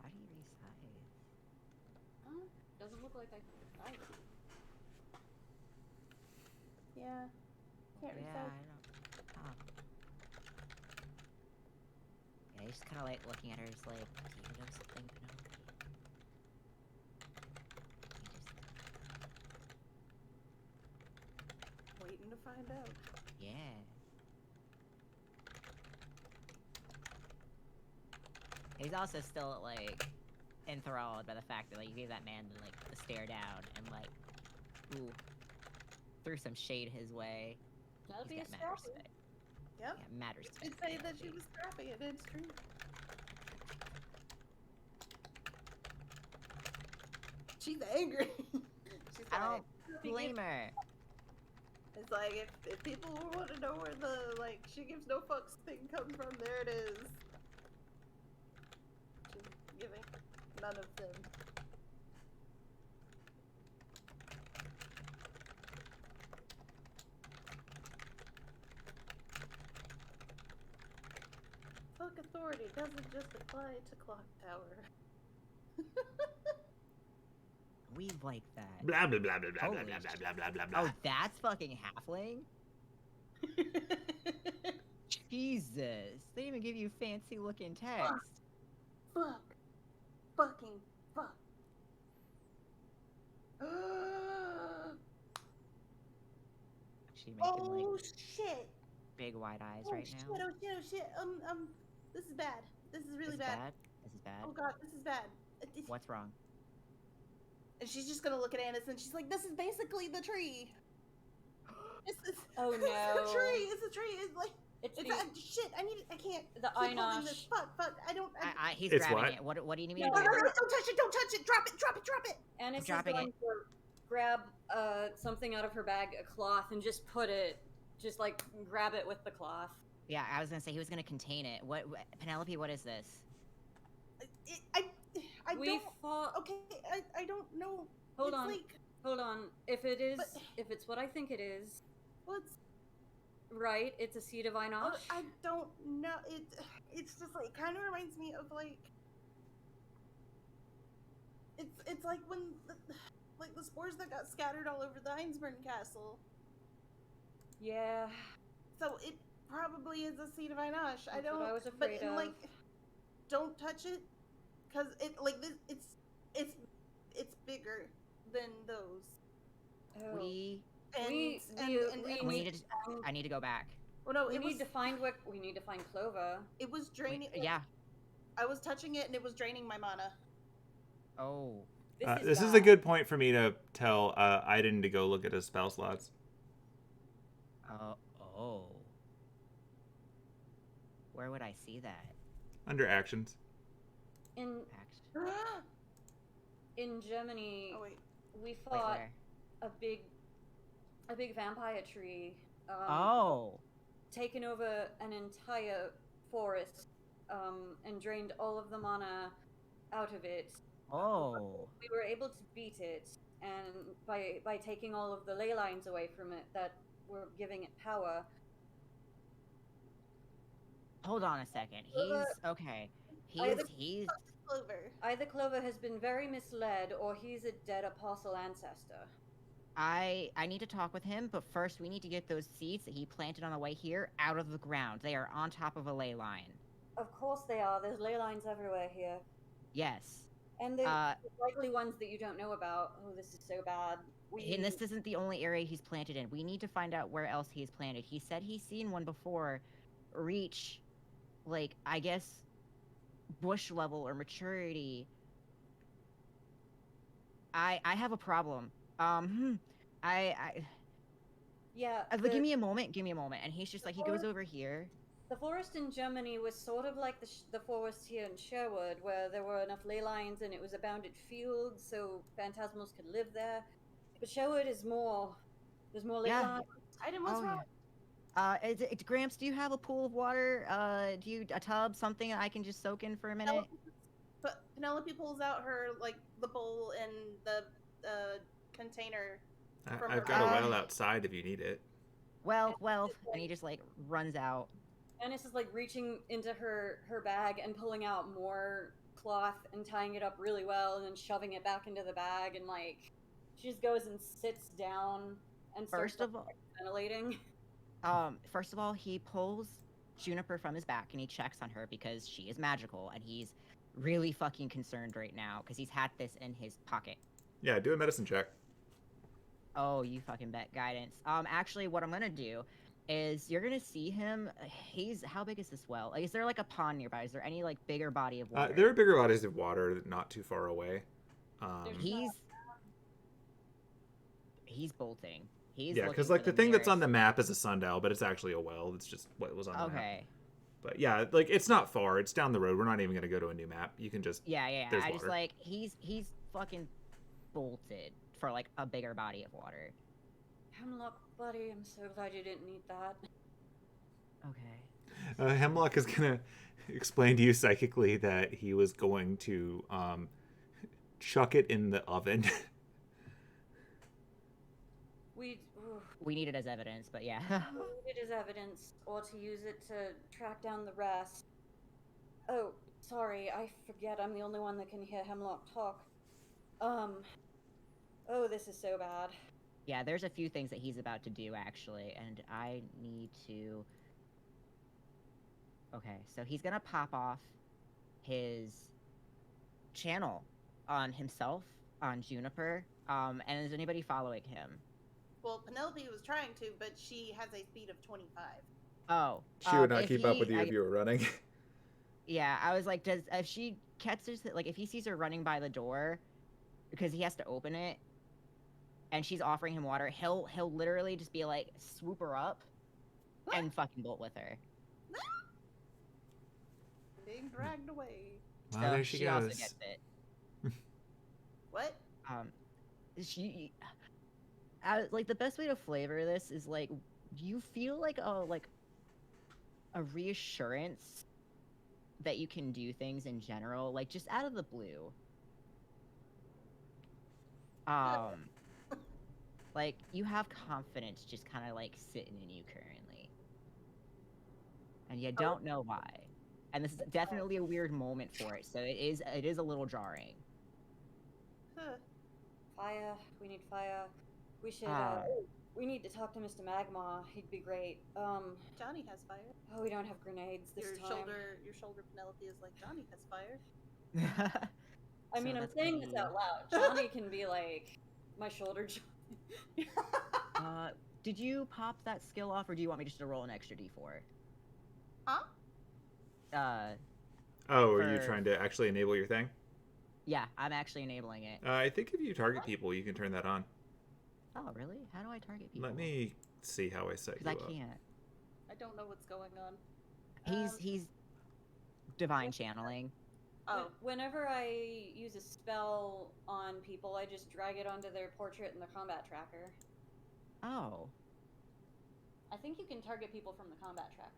How do you resize? Doesn't look like I can resize it. Yeah. Can't Yeah, resize. I don't. Oh. Yeah, he's just kind of like looking at her, just like, do you know something, Penelope? Waiting to find out. Yeah. He's also still like enthralled by the fact that like you gave that man like the stare down and like, ooh, threw some shade his way. That'll He's be a got mad scrappy. respect. Yep. Yeah, mad respect. She'd for say that she Penelope. was scrappy. It is true. She's angry. She's I like, don't blame her. it's like if people want to know where the like she gives no fucks thing comes from, there it is. She's giving none of them. Fuck authority doesn't just apply to Clock Tower. We like that. Blah blah blah blah blah blah Holy blah shit. blah blah blah blah. Oh, that's fucking halfling? Jesus. They didn't even give you fancy looking text. Fucking fuck. She making Oh like shit. big wide eyes Oh right shit, now. oh shit, oh shit. This is bad. This is really This is bad. This is bad. Oh god, this is bad. What's wrong? And she's just gonna look at Anise and she's like, this is basically the tree. This is Oh It's the no. tree. It's the tree. It's like It's shit. I can't. the keep holding this. Einosh. Fuck. I don't. He's It's grabbing what? it. What do you need me No, to do? don't touch it. Don't touch it. Drop it. Anise is dropping going it. to grab something out of her bag, a cloth, and just like grab it with the cloth. Yeah, I was gonna say he was gonna contain it. What Penelope? What is this? I We don't. fought. Okay, I don't know. Hold It's on. Like, Hold on. If it is, But- if it's what I think it is, well, right? It's a seed of Einosh. I don't know. It's just like kind of reminds me of like. It's like when the spores that got scattered all over the Heinsburn castle. Yeah. So it probably is a seed of Einosh. I That's what don't. I was but afraid and, of. like, don't touch it, cause it like this. It's bigger than those. Oh. We And We need to. I need to go back. Well, no, We need to find Clover. It was draining. Yeah. I was touching it and it was draining my mana. Oh. This is a bad. good point for me to tell Aidin to go look at his spell slots. Oh. Where would I see that? Under actions. In Actually, in Germany, Oh wait. we wait, fought where? a big vampire tree. Oh. Taken over an entire forest, and drained all of the mana out of it. Oh. We were able to beat it, and by taking all of the ley lines away from it that were giving it power. Hold on a second. Clover- He's okay. Either- He's Clover. Either Clover has been very misled, or he's a dead apostle ancestor. I need to talk with him, but first we need to get those seeds that he planted on the way here out of the ground. They are on top of a ley line. Of course they are. There's ley lines everywhere here. Yes. And there's likely ones that you don't know about. Oh, this is so bad. And this isn't the only area he's planted in. We need to find out where else he's planted. He said he's seen one before reach, like, I guess, bush level or maturity. I have a problem. Yeah. Give me a moment. And he's just like, he goes over here. The forest in Germany was sort of like the forest here in Sherwood, where there were enough ley lines and it was a bounded field, so phantasmals could live there. But Sherwood is more. There's more ley Yeah. lines. Aiden, what's wrong? Gramps, do you have a pool of water? A tub, something I can just soak in for a minute? But Penelope pulls out her like the bowl and the container. From I've her got a bag. well outside if you need it. Well, and he just like runs out. Anise is like reaching into her bag and pulling out more cloth and tying it up really well and then shoving it back into the bag, and like she just goes and sits down and starts First of all, ventilating. First of all, he pulls Juniper from his back and he checks on her because she is magical, and he's really fucking concerned right now because he's had this in his pocket. Yeah, do a medicine check. Oh, you fucking bet guidance. Actually, what I'm gonna do is you're gonna see him. How big is this well? Like, is there like a pond nearby? Is there any like bigger body of water? There are bigger bodies of water not too far away. He's bolting. Yeah, because like the thing that's on the map is a sundial, but it's actually a well. It's just what was on the map. Okay. But yeah, like it's not far. It's down the road. We're not even gonna go to a new map. You can just Yeah. there's I just water. like he's fucking bolted for like a bigger body of water. Hemlock, buddy, I'm so glad you didn't need that. Okay. Hemlock is gonna explain to you psychically that he was going to chuck it in the oven. We We need it as evidence, but yeah. need it as evidence, or to use it to track down the rest. Oh, sorry, I forget I'm the only one that can hear Hemlock talk. Oh, this is so bad. Yeah, there's a few things that he's about to do actually, and I need to. Okay, so he's gonna pop off his channel on himself, on Juniper. And is anybody following him? Well, Penelope was trying to, but she has a speed of 25. Oh, She would not if keep up with you I- if you were running. Yeah, I was like, if she catches like if he sees her running by the door, because he has to open it, and she's offering him water, he'll literally just be like, swoop her up, and fucking bolt with her. Being dragged away. Well, So there she also goes. gets it. What? She, like the best way to flavor this is like you feel like a reassurance that you can do things in general, like just out of the blue. Like you have confidence just kind of like sitting in you currently, and you don't know why. And this is definitely a weird moment for it, so it is a little jarring. Huh. Fire. We need fire. We should. We need to talk to Mr. Magma. He'd be great. Johnny has fire. Oh, we don't have grenades this Your time. your shoulder Penelope is like, Johnny has fire. I mean, So I'm that's saying gonna this out loud. Johnny can be like my shoulder. Did you pop that skill off, or do you want me just to roll an extra d4? Huh? Oh, are you for- trying to actually enable your thing? Yeah, I'm actually enabling it. I think if you target people, you can turn that on. Oh, really? How do I target people? Let me see how I set you Because I up. can't. I don't know what's going on. He's divine channeling. Oh, Whenever I use a spell on people, I just drag it onto their portrait in the combat tracker. Oh. I think you can target people from the combat tracker.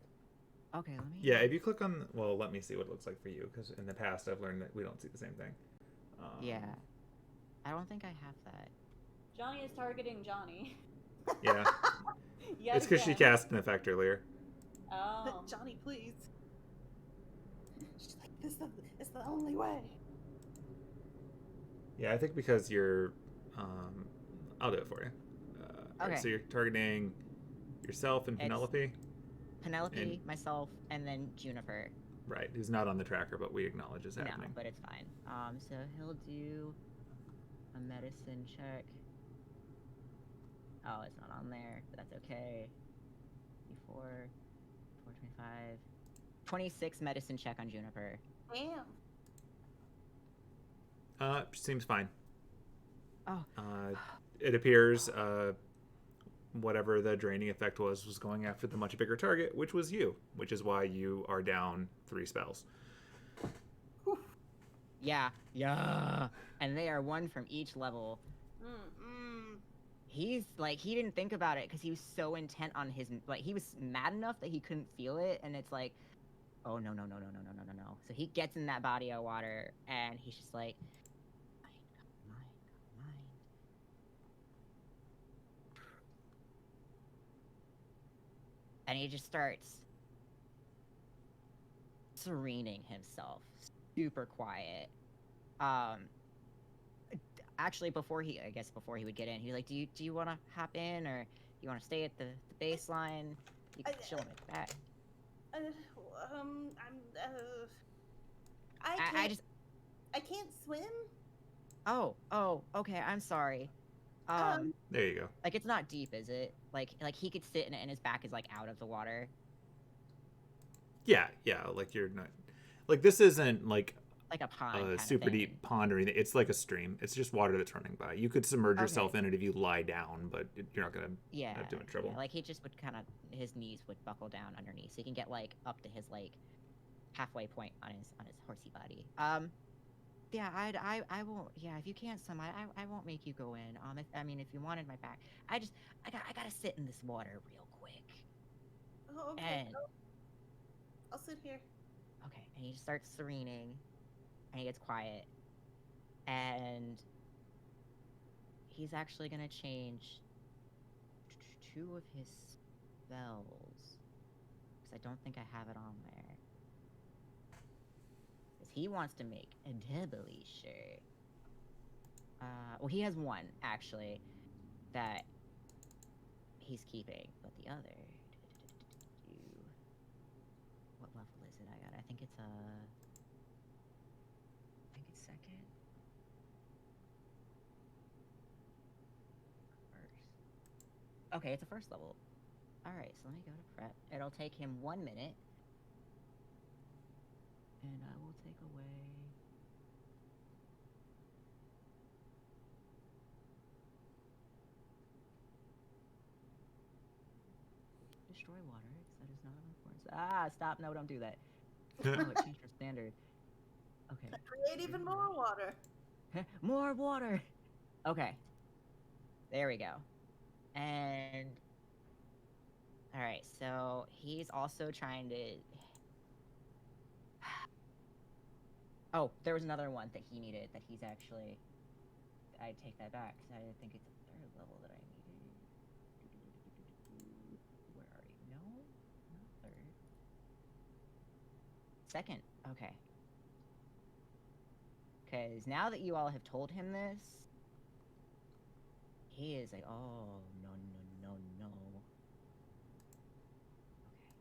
Okay, let me. Yeah, if you click on, well, let me see what it looks like for you, because in the past I've learned that we don't see the same thing. Yeah. I don't think I have that. Johnny is targeting Johnny. Yeah. Yet It's because she again. cast an effect earlier. Oh. Johnny, please. She's like, this is the only way. Yeah, I think because you're, I'll do it for you. Alright, Okay. so you're targeting yourself and It's- Penelope, Penelope, And- myself, and then Juniper. right? Who's not on the tracker, but we acknowledge is happening. No, but it's fine. So he'll do a medicine check. Oh, it's not on there, but that's okay. 425. 26 medicine check on Juniper. Damn. Seems fine. Oh. It appears whatever the draining effect was going after the much bigger target, which was you, which is why you are down 3 spells. Yeah. And they are one from each level. He's like, he didn't think about it because he was so intent on his, like, he was mad enough that he couldn't feel it, and it's like, oh no. So he gets in that body of water, and he's just like, mind. And he just starts serening himself, super quiet. Actually, before he would get in, he was like, "Do you want to hop in, or do you want to stay at the baseline? You can chill in the back." I can't swim. Oh, okay. I'm sorry. There you go. Like it's not deep, is it? Like he could sit in it, and his back is like out of the water. Yeah, like you're not, like this isn't like Like a pond. a kinda super thing. deep pond or anything. It's like a stream. It's just water that's running by. You could submerge yourself Okay. in it if you lie down, but you're not gonna Yeah. have too much trouble. Yeah, like he just would kind of, his knees would buckle down underneath, so he can get like up to his like halfway point on his horsey body. Yeah, I won't. Yeah, if you can't swim, I won't make you go in. If you wanted my back, I gotta sit in this water real quick. Oh, okay. And I'll sit here. okay, and he just starts serening, and he gets quiet, and he's actually gonna change 2 of his spells, because I don't think I have it on there. Because he wants to make a doubly sure. Well, he has 1 actually that he's keeping, but the other. What level I think it's second. First. Okay, it's a first level. Alright, so let me go to prep. It'll take him 1 minute. And I will take away... Destroy water, because that is not of importance. Ah, stop. No, don't do that. Oh, it changed your standard. Okay. Create even more water. More water! Okay. There we go. And... Alright, so he's also trying to... Oh, there was another one that he needed that he's actually... I take that back, because I think it's a third level that I needed. Where are you? No? Not third. Second. Okay. Because now that you all have told him this, he is like, oh, no, no, no, no. Okay, second level,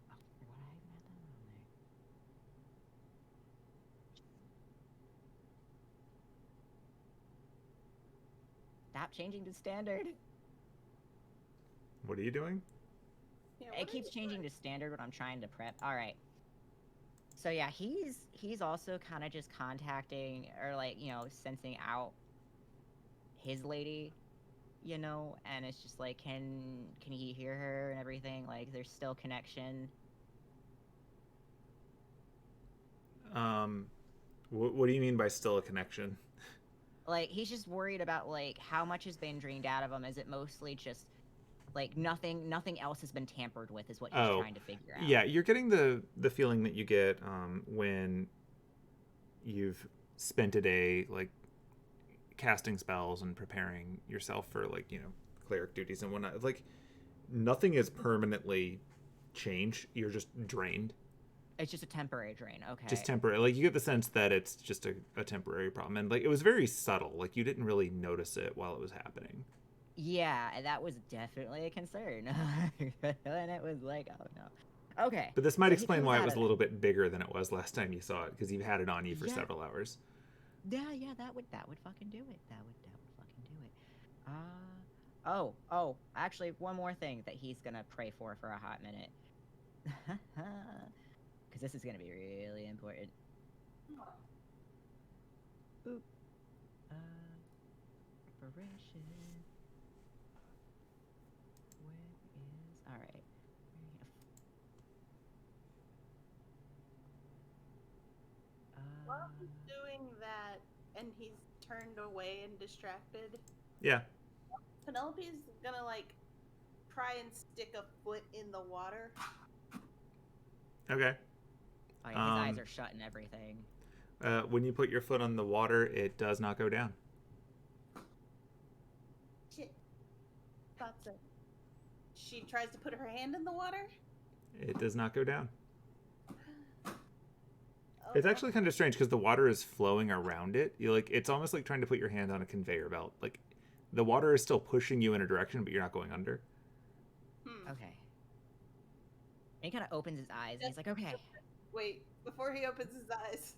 second level. Oh, what I even had that on there. Stop changing to standard. What are you doing? Yeah, It keeps changing to standard when I'm trying to prep. All right. So yeah, he's also kind of just contacting or like, you know, sensing out his lady, you know, and it's just like, can he hear her and everything? Like, there's still connection. What do you mean by still a connection? Like, he's just worried about like how much has been drained out of him. Is it mostly just like nothing else has been tampered with is what he's trying to figure out. Yeah, you're getting the feeling that you get when you've spent a day like casting spells and preparing yourself for like, you know, cleric duties and whatnot. Like nothing is permanently changed. You're just drained. It's just a temporary drain. Okay. Just temporary. Like you get the sense that it's just a temporary problem, and like it was very subtle. Like you didn't really notice it while it was happening. Yeah, that was definitely a concern. And it was like, oh no. Okay. But this might so explain why it was a little bit bigger than it was last time you saw it, because you've had it on you for several hours. Yeah, that would fucking do it. That would fucking do it. Oh, actually one more thing that he's gonna pray for a hot minute. Because this is gonna be really important. Boop. Preparation. Where is... Alright. While he's doing that and he's turned away and distracted, Yeah. Penelope's gonna like try and stick a foot in the water. Okay. Oh, yeah, his eyes are shut and everything. When you put your foot on the water, it does not go down. Shit. Thought so. She tries to put her hand in the water. It does not go down. Oh, It's actually kind of strange because the water is flowing around it. You like it's almost like trying to put your hand on a conveyor belt. Like the water is still pushing you in a direction, but you're not going under. Okay. And he kind of opens his eyes and he's like, okay. Wait, before he opens his eyes,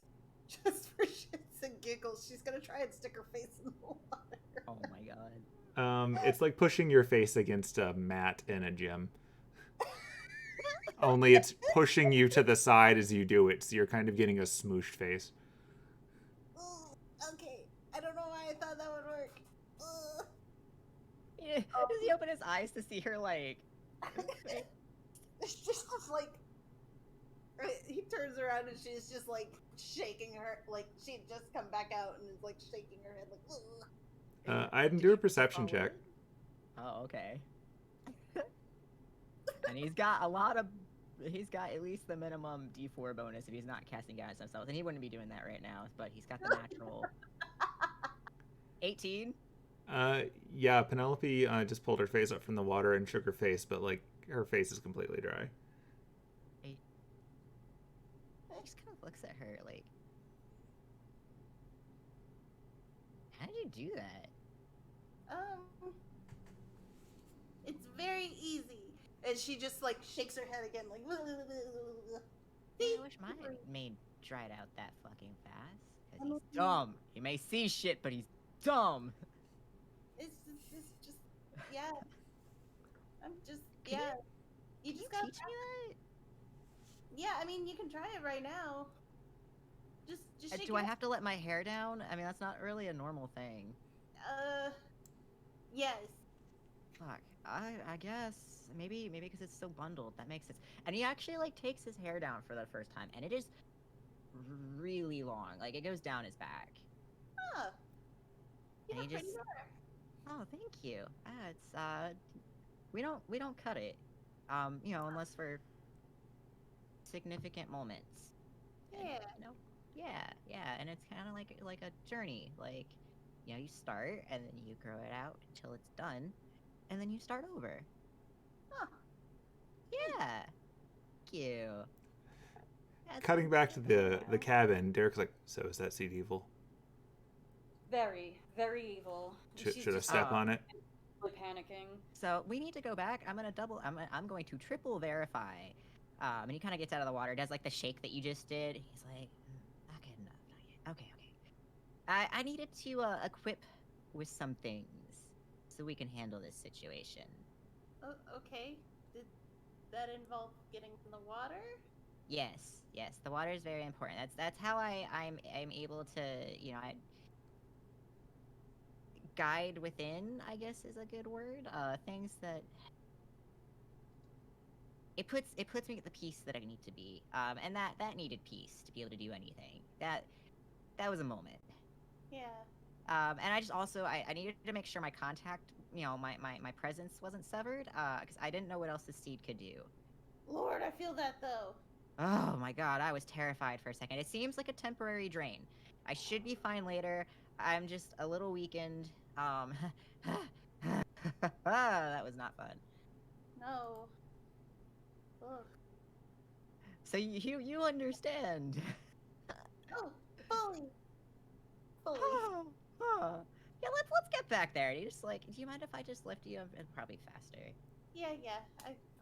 just for shits and giggles, she's gonna try and stick her face in the water. Oh my god. It's like pushing your face against a mat in a gym. Only it's pushing you to the side as you do it, so you're kind of getting a smooshed face. Ooh, okay. I don't know why I thought that would work. Yeah. Does he open his eyes to see her, like... It's just like... He turns around and she's just, like, shaking her... Like, she'd just come back out and is, like, shaking her head, like... Ugh. I didn't do a perception check. Oh, okay. And he's got at least the minimum D4 bonus if he's not casting guidance himself. And he wouldn't be doing that right now, but he's got the natural 18. Yeah, Penelope just pulled her face up from the water and shook her face, but like her face is completely dry. He just kind of looks at her like, how did you do that? It's very easy. And she just like shakes her head again, like. I wish mine made dried out that fucking fast. Cause he's dumb. He may see shit, but he's dumb. It's just, yeah. I'm just, Can yeah. You Can just you gotta teach me that? Yeah, I mean, you can try it right now. Just shake Do it I up. have to let my hair down? I mean, that's not really a normal thing. Yes. Fuck. I guess maybe because it's so bundled. That makes sense. And he actually like takes his hair down for the first time, and it is really long. Like it goes down his back. Huh. You And have he pretty just. hair. Oh, thank you. It's we don't cut it. Unless for significant moments. And, Yeah. yeah, and it's kind of like a journey. Like, you start and then you grow it out until it's done, and then you start over. Huh. Yeah. Thank you. That's Cutting back to the yeah. cabin, Derek's like, so is that seed evil? Very, very evil. Should I step on it? Really panicking. So we need to go back. I'm going to triple verify. And he kind of gets out of the water, does like the shake that you just did. He's like, not good enough, not yet. Okay. I needed to equip with some things so we can handle this situation. Oh, okay. Did that involve getting in the water? Yes. The water is very important. That's how I'm able to, guide within, I guess is a good word. Things that it puts me at the peace that I need to be. And that needed peace to be able to do anything. That was a moment. Yeah. And I just also I needed to make sure my contact, my presence wasn't severed, because I didn't know what else the seed could do. Lord, I feel that though. Oh my god, I was terrified for a second. It seems like a temporary drain. I should be fine later. I'm just a little weakened. That was not fun. No. Ugh. So you understand. Oh, fully. Yeah, let's get back there. And he just like, do you mind if I just lift you? It's probably faster. Yeah.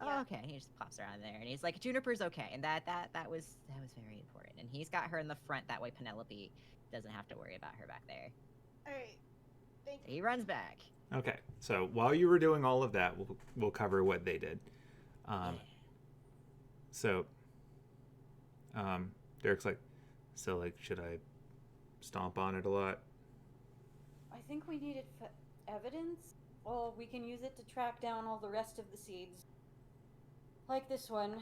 Oh, okay. He just pops around there, and he's like, Juniper's okay, and that was very important. And he's got her in the front. That way, Penelope doesn't have to worry about her back there. All right. Thank So he runs back. Okay, so while you were doing all of that, we'll cover what they did. So, Derek's like, so like, should I stomp on it a lot? I think we need it for evidence, or we can use it to track down all the rest of the seeds. Like this one,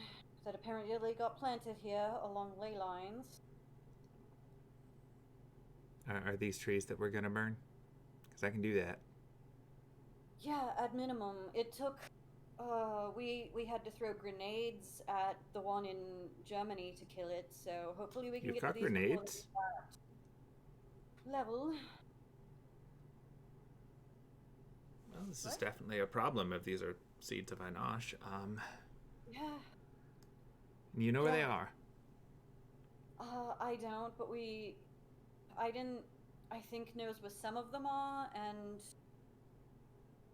that apparently got planted here along ley lines. Are these trees that we're gonna burn? Because I can do that. Yeah, at minimum. It took, we had to throw grenades at the one in Germany to kill it, so hopefully we can You've get got to these before grenades? they start. Level. Well, this is What? definitely a problem if these are seeds of Inosh. Yeah. You know where they Yeah. are. I don't, but Aidin, I think, knows where some of them are, and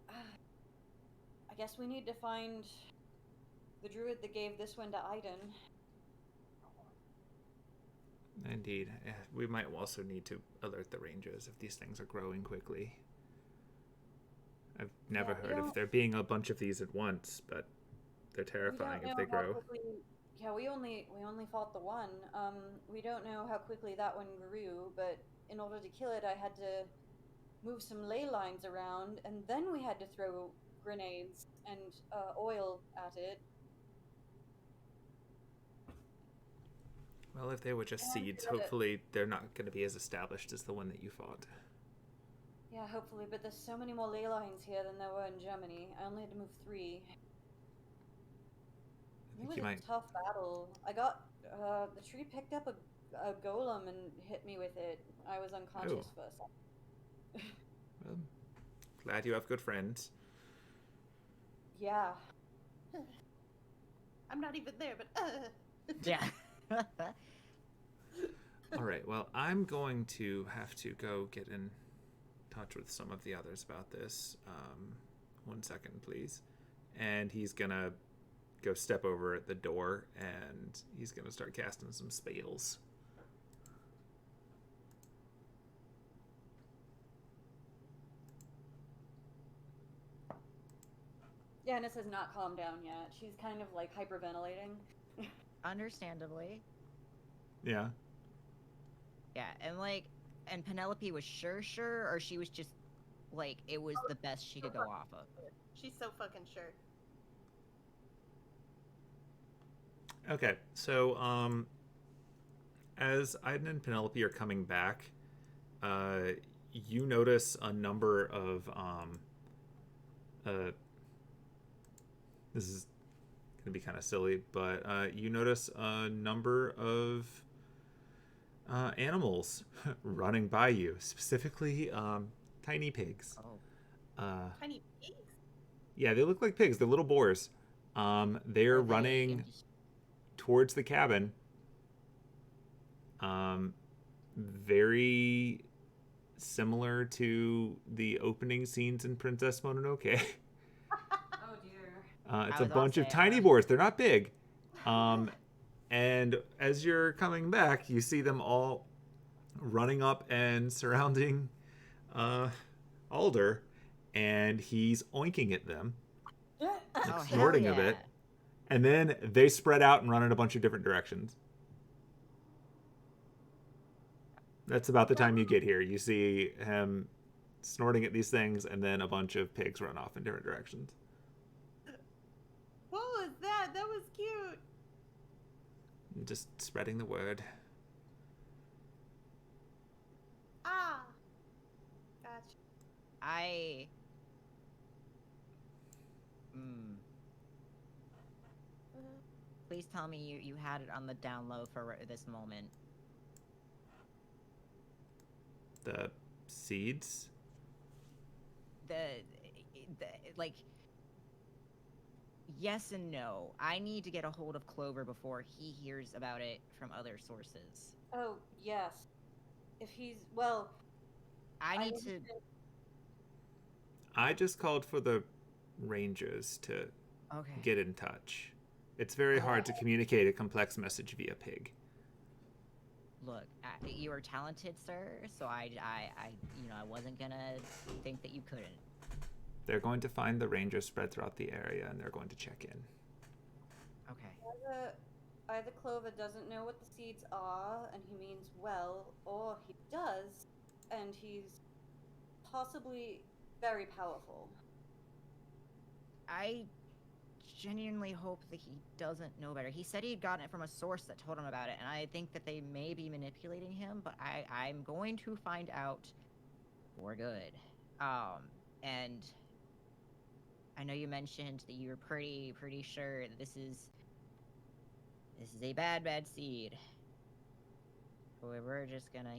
I guess we need to find the druid that gave this one to Aidin. Indeed. We might also need to alert the rangers if these things are growing quickly. I've never Yeah, we heard of don't- there being a bunch of these at once, but they're terrifying if they how grow. quickly. Yeah, we only fought the one. We don't know how quickly that one grew, but in order to kill it, I had to move some ley lines around, and then we had to throw grenades and oil at it. Well, if they were just Yeah, seeds, got it. hopefully they're not going to be as established as the one that you fought. Yeah, hopefully, but there's so many more ley lines here than there were in Germany. I only had to move 3. I It think was you a might. tough battle. I got the tree picked up a golem and hit me with it. I was unconscious for a second. Well, glad you have good friends. Yeah. I'm not even there, but Yeah. All right. Well, I'm going to have to go get in touch with some of the others about this. 1 second, please. and he's gonna go step over at the door, and he's gonna start casting some spells. Yeah, Anise has not calmed down yet. She's kind of like hyperventilating. Understandably. Yeah. Yeah, and Penelope was sure, or she was just like, it was the best she could go off of. She's so fucking sure. Okay, so as Aidin and Penelope are coming back, you notice a number of this is gonna be kind of silly, but you notice a number of animals running by you, specifically tiny pigs. Tiny pigs? Yeah, they look like pigs. They're little boars. They're running towards the cabin. Very similar to the opening scenes in Princess Mononoke. Oh dear. It's a bunch of tiny boars. They're not big. And as you're coming back, you see them all running up and surrounding Alder, and he's oinking at them, like snorting a bit. And then they spread out and run in a bunch of different directions. That's about the time you get here. You see him snorting at these things, and then a bunch of pigs run off in different directions. What was that? That was cute. Just spreading the word. Ah. Gotcha. Please tell me you had it on the down low for this moment. The seeds? The like, yes and no. I need to get a hold of Clover before he hears about it from other sources. Oh, yes. If he's, well... I just called for the Rangers to get in touch. It's very hard to communicate a complex message via pig. Look, you are talented, sir, so I wasn't gonna think that you couldn't. They're going to find the Rangers spread throughout the area, and they're going to check in. Okay. Either Clover doesn't know what the seeds are, and he means well, or he does, and he's possibly very powerful. I genuinely hope that he doesn't know better. He said he had gotten it from a source that told him about it, and I think that they may be manipulating him, but I'm going to find out for good. And I know you mentioned that you were pretty sure that this is a bad seed. But we're just gonna,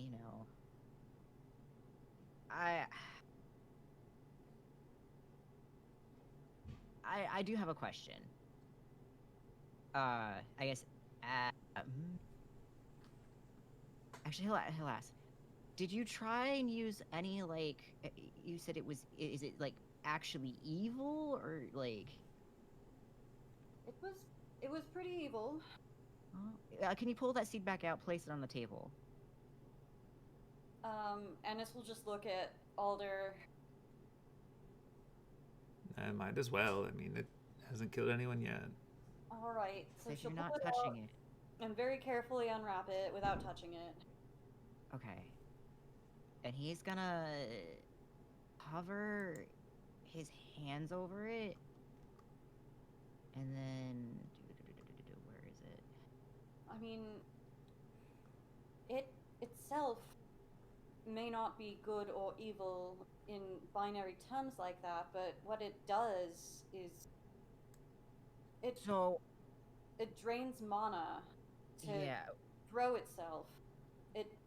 I do have a question. I guess, actually, he'll ask. Did you try and use any, like, you said is it, like, actually evil, or, like... It was pretty evil. Can you pull that seed back out, place it on the table? Anise will just look at Alder. I might as well. I mean, it hasn't killed anyone yet. Alright, so if she'll you're not pull it touching out it. and very carefully unwrap it without touching it. Okay. And he's gonna hover his hands over it, and then where is it? I mean, it itself may not be good or evil in binary terms like that, but what it does is it drains mana to grow itself.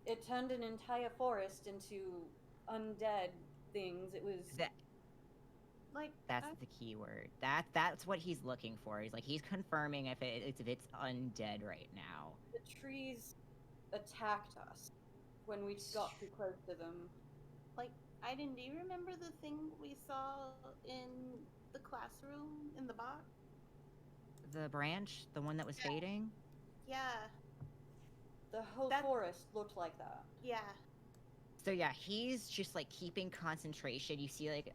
It turned an entire forest into undead things. It was that's the key word. That's what he's looking for. He's confirming if it's undead right now. The trees attacked us when we got too close to them. Aidin, do you remember the thing we saw in the classroom in the box? The branch, the one that was fading. Yeah. The whole forest looked like that. Yeah. So yeah, he's just like keeping concentration. You see like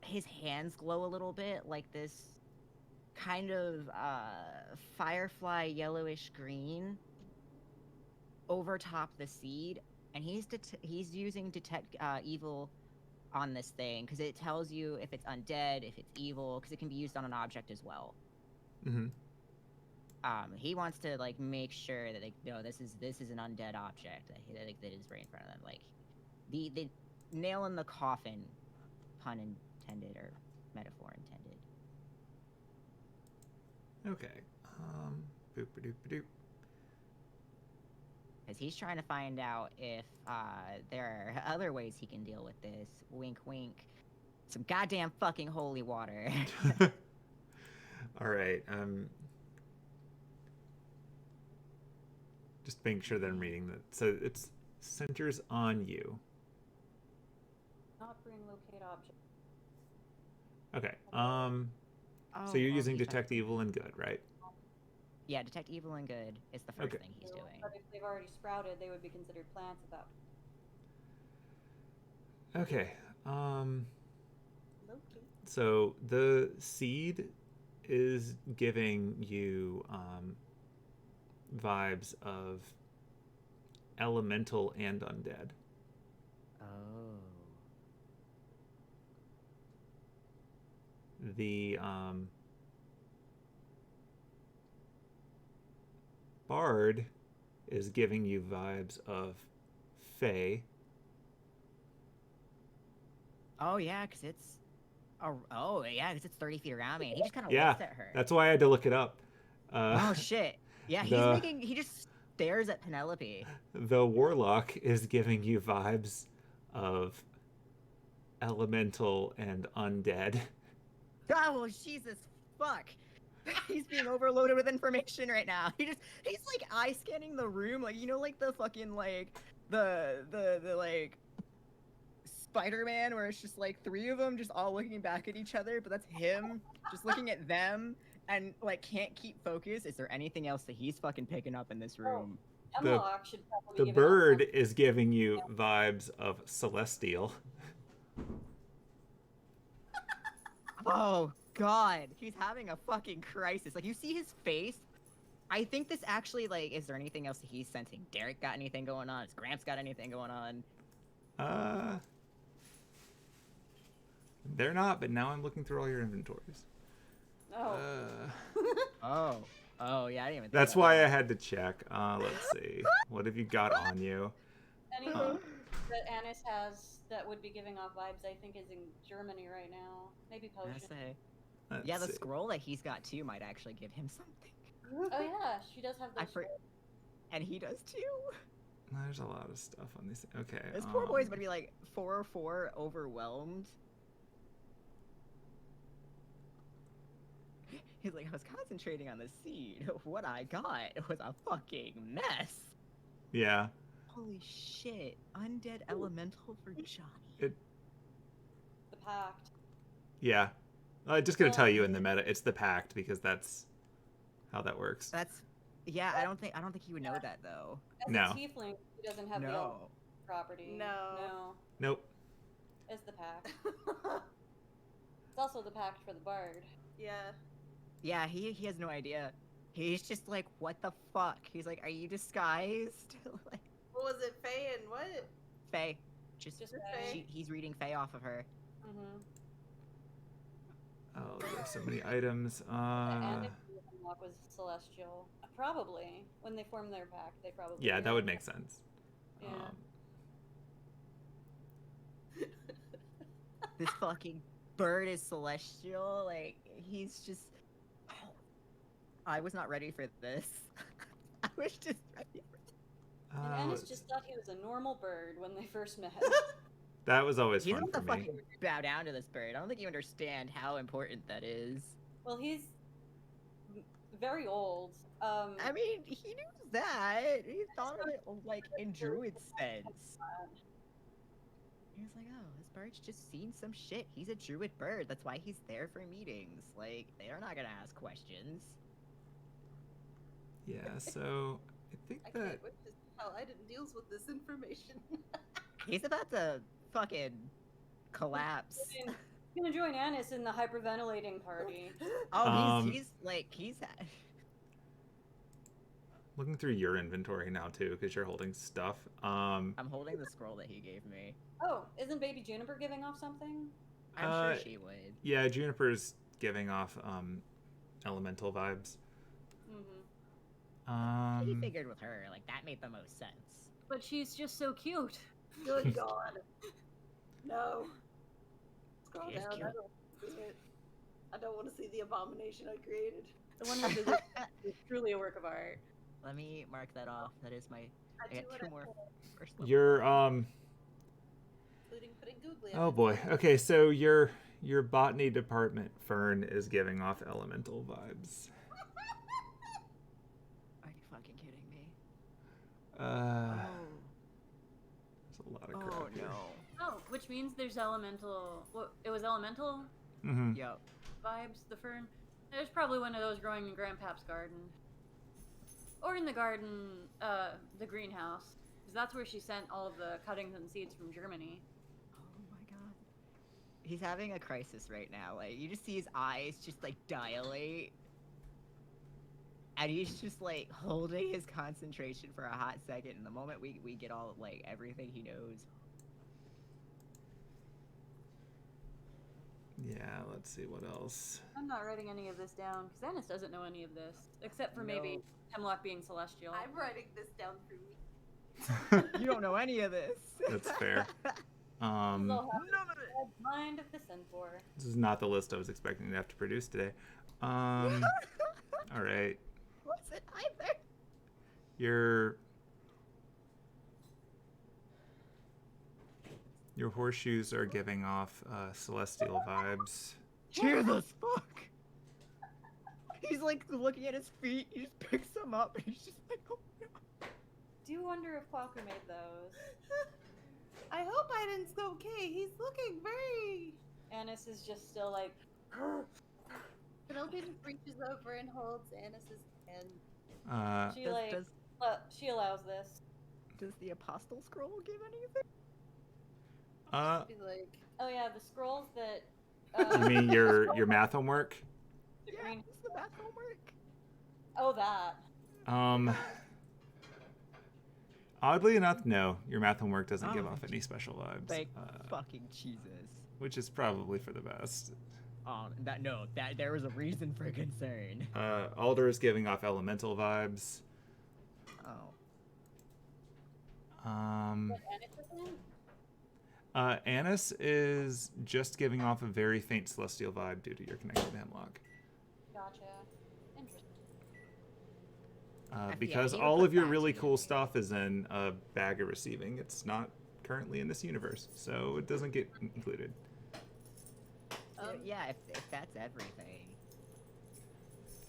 his hands glow a little bit, like this kind of firefly yellowish green over top the seed, and he's using detect evil on this thing because it tells you if it's undead, if it's evil, because it can be used on an object as well. Mm-hmm. He wants to like make sure that like, no, this is an undead object that is right in front of them. Like the nail in the coffin, pun intended or metaphor intended. Okay. Boop doop doop. Because he's trying to find out if there are other ways he can deal with this. Wink, wink. Some goddamn fucking holy water. All right. Just making sure that I'm reading that. So it's centers on you. Not bring locate object. Okay. Oh, So you're well, using he's detect evil and good, right? Yeah, detect evil and good is the first Okay. thing he's doing. But if they've already sprouted, they would be considered plants at that. Okay. Loki. So the seed is giving you vibes of elemental and undead. Oh. The bard is giving you vibes of fae. Oh yeah, because it's. Oh yeah, because it's 30 feet around me. And he just kind of Yeah, looks at her. that's why I had to look it up. Oh shit. Yeah, he just stares at Penelope. The warlock is giving you vibes of elemental and undead. Oh Jesus fuck. He's being overloaded with information right now. He's like eye scanning the room, like like the fucking like the like Spider-Man where it's just like three of them just all looking back at each other, but that's him just looking at them and like can't keep focus. Is there anything else that he's fucking picking up in this room? Hemlock should probably The give bird is giving you vibes of celestial. Oh god, he's having a fucking crisis. Like you see his face. I think this actually like, is there anything else that he's sensing? Derek got anything going on? Has Gramps got anything going on? They're not, but now I'm looking through all your inventories. Oh. Oh yeah, I didn't even think That's about why that. I had to check. Let's see. What have you got on you? Anything that Anise has that would be giving off vibes, I think, is in Germany right now. Maybe potion. Let's say. The scroll that he's got too might actually give him something. Oh yeah, she does have those. And he does too. There's a lot of stuff on these. Okay. This poor boy's gonna be like 4 overwhelmed. He's like, I was concentrating on the seed. What I got was a fucking mess. Yeah. Holy shit. Undead elemental for Johnny. The pact. Yeah. I'm just gonna tell you in the meta, it's the pact because that's how that works. Yeah, I don't think he would know that though. As No. a tiefling, he doesn't have the elf property. No. Nope. It's the pact. It's also the pact for the bard. Yeah. Yeah, he has no idea. He's just like, what the fuck? He's like, are you disguised? Like, What was it, Faye and what? Faye. Just Faye. He's reading Faye off of her. Mm-hmm. Oh, there's so many items. And if the hemlock was celestial, probably when they formed their pact, they probably. Yeah, that would make sense. Yeah. This fucking bird is celestial. Like, he's just. Oh, I was not ready for this. I was just ready for this. And Anise just thought he was a normal bird when they first met. That was always You fun don't for have to me. fucking bow down to this bird. I don't think you understand how important that is. Well, he's very old. I mean, he knew that. He thought of it like in druid sense. He was like, oh, this bird's just seen some shit. He's a druid bird. That's why he's there for meetings. Like, they're not gonna ask questions. Yeah, so I think I that can't wait to see how Aidin deals with this information. He's about to fucking collapse. He's gonna join Anise in the hyperventilating party. Oh, he's looking through your inventory now too, because you're holding stuff. I'm holding the scroll that he gave me. Oh, isn't Baby Juniper giving off something? I'm sure she would. Yeah, Juniper's giving off elemental vibes. Mm-hmm. He figured with her, like, that made the most sense. But she's just so cute. Good God. No. Scroll She is down. cute. I don't see it. I don't want to see the abomination I created. The one with the is truly a work of art. Let me mark that off. That is my. I do got what 2 I more can, first level. Your including putting googly oh eyes boy. on it. Okay, so your botany department, Fern, is giving off elemental vibes. Are you fucking kidding me? There's a lot of crap Oh here. no. Oh, which means there's elemental. What? It was elemental Mm-hmm. Yep. vibes. The fern. There's probably one of those growing in Grandpaps' garden, or in the garden, the greenhouse, because that's where she sent all of the cuttings and seeds from Germany. Oh my god. He's having a crisis right now. Like, you just see his eyes just like dilate. And he's just like holding his concentration for a hot second. And the moment we get all like everything he knows. Yeah, let's see what else. I'm not writing any of this down because Anise doesn't know any of this, except for maybe Hemlock being celestial. I'm writing this down for me. You don't know any of this. That's fair. None None of it. Mind of the Centaur. This is not the list I was expecting to have to produce today. All right. Wasn't either. Your horseshoes are giving off celestial vibes. Jesus fuck. He's like looking at his feet. He just picks them up and he's just like, oh no. Do you wonder if Quacker made those? I hope Aidin's okay. He's looking very... Anise is just still like. Penelope just reaches over and holds Anis's hand. She Does she allows this. does the apostle scroll give anything? Be like, Oh yeah, the scrolls that. You mean your math homework? The Yeah, green. it's the math homework. Oh, that. Oddly enough, no. Your math homework doesn't give off any special vibes. Thank fucking Jesus. Which is probably for the best. That there was a reason for concern. Alder is giving off elemental vibes. Oh. What Anise is in? Anise is just giving off a very faint celestial vibe due to your connection to Hemlock. Gotcha. Interesting. Because he would all put of your that really together. cool stuff is in a bag of receiving. It's not currently in this universe, so it doesn't get included. Yeah, if that's everything.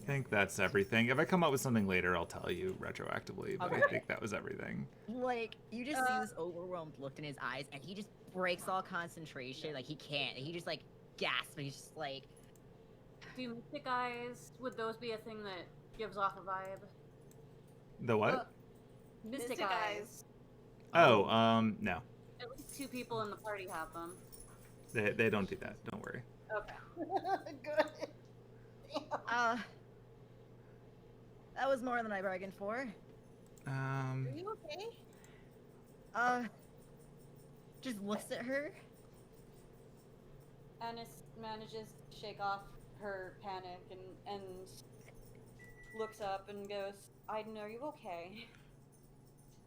I think that's everything. If I come up with something later, I'll tell you retroactively, but I Okay. think that was everything. Like, you just see this overwhelmed look in his eyes, and he just breaks all concentration. Like, he can't. He just, like, gasps, and he's just like... Do mystic eyes, would those be a thing that gives off a vibe? The what? Mystic Mystic eyes. No. At least 2 people in the party have them. They don't do that. Don't worry. Okay. good. That was more than I bargained for. Are you okay? Just looks at her. Anise manages to shake off her panic and looks up and goes, Aidin, are you okay?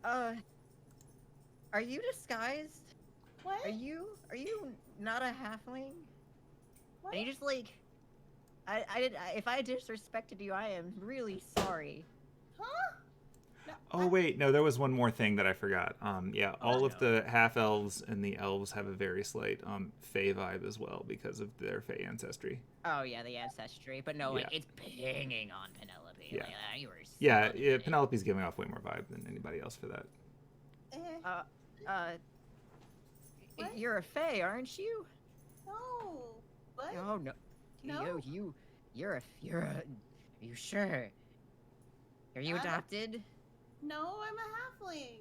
Are you disguised? What? Are you not a halfling? What? And you just like, if I disrespected you, I am really sorry. Huh? No, Oh wait, no, there was one more thing that I forgot. Yeah, all of the half elves and the elves have a very slight Fey vibe as well because of their Fey ancestry. Oh yeah, the ancestry, but no, like Yeah. it's pinging on Penelope. Yeah. Like, you were Yeah, so yeah, good. Penelope's giving off way more vibe than anybody else for that. Eh. What? You're a fae, aren't you? No. What? Oh no. No. You're a. Are you sure? Are you I'm a- adopted? No, I'm a halfling.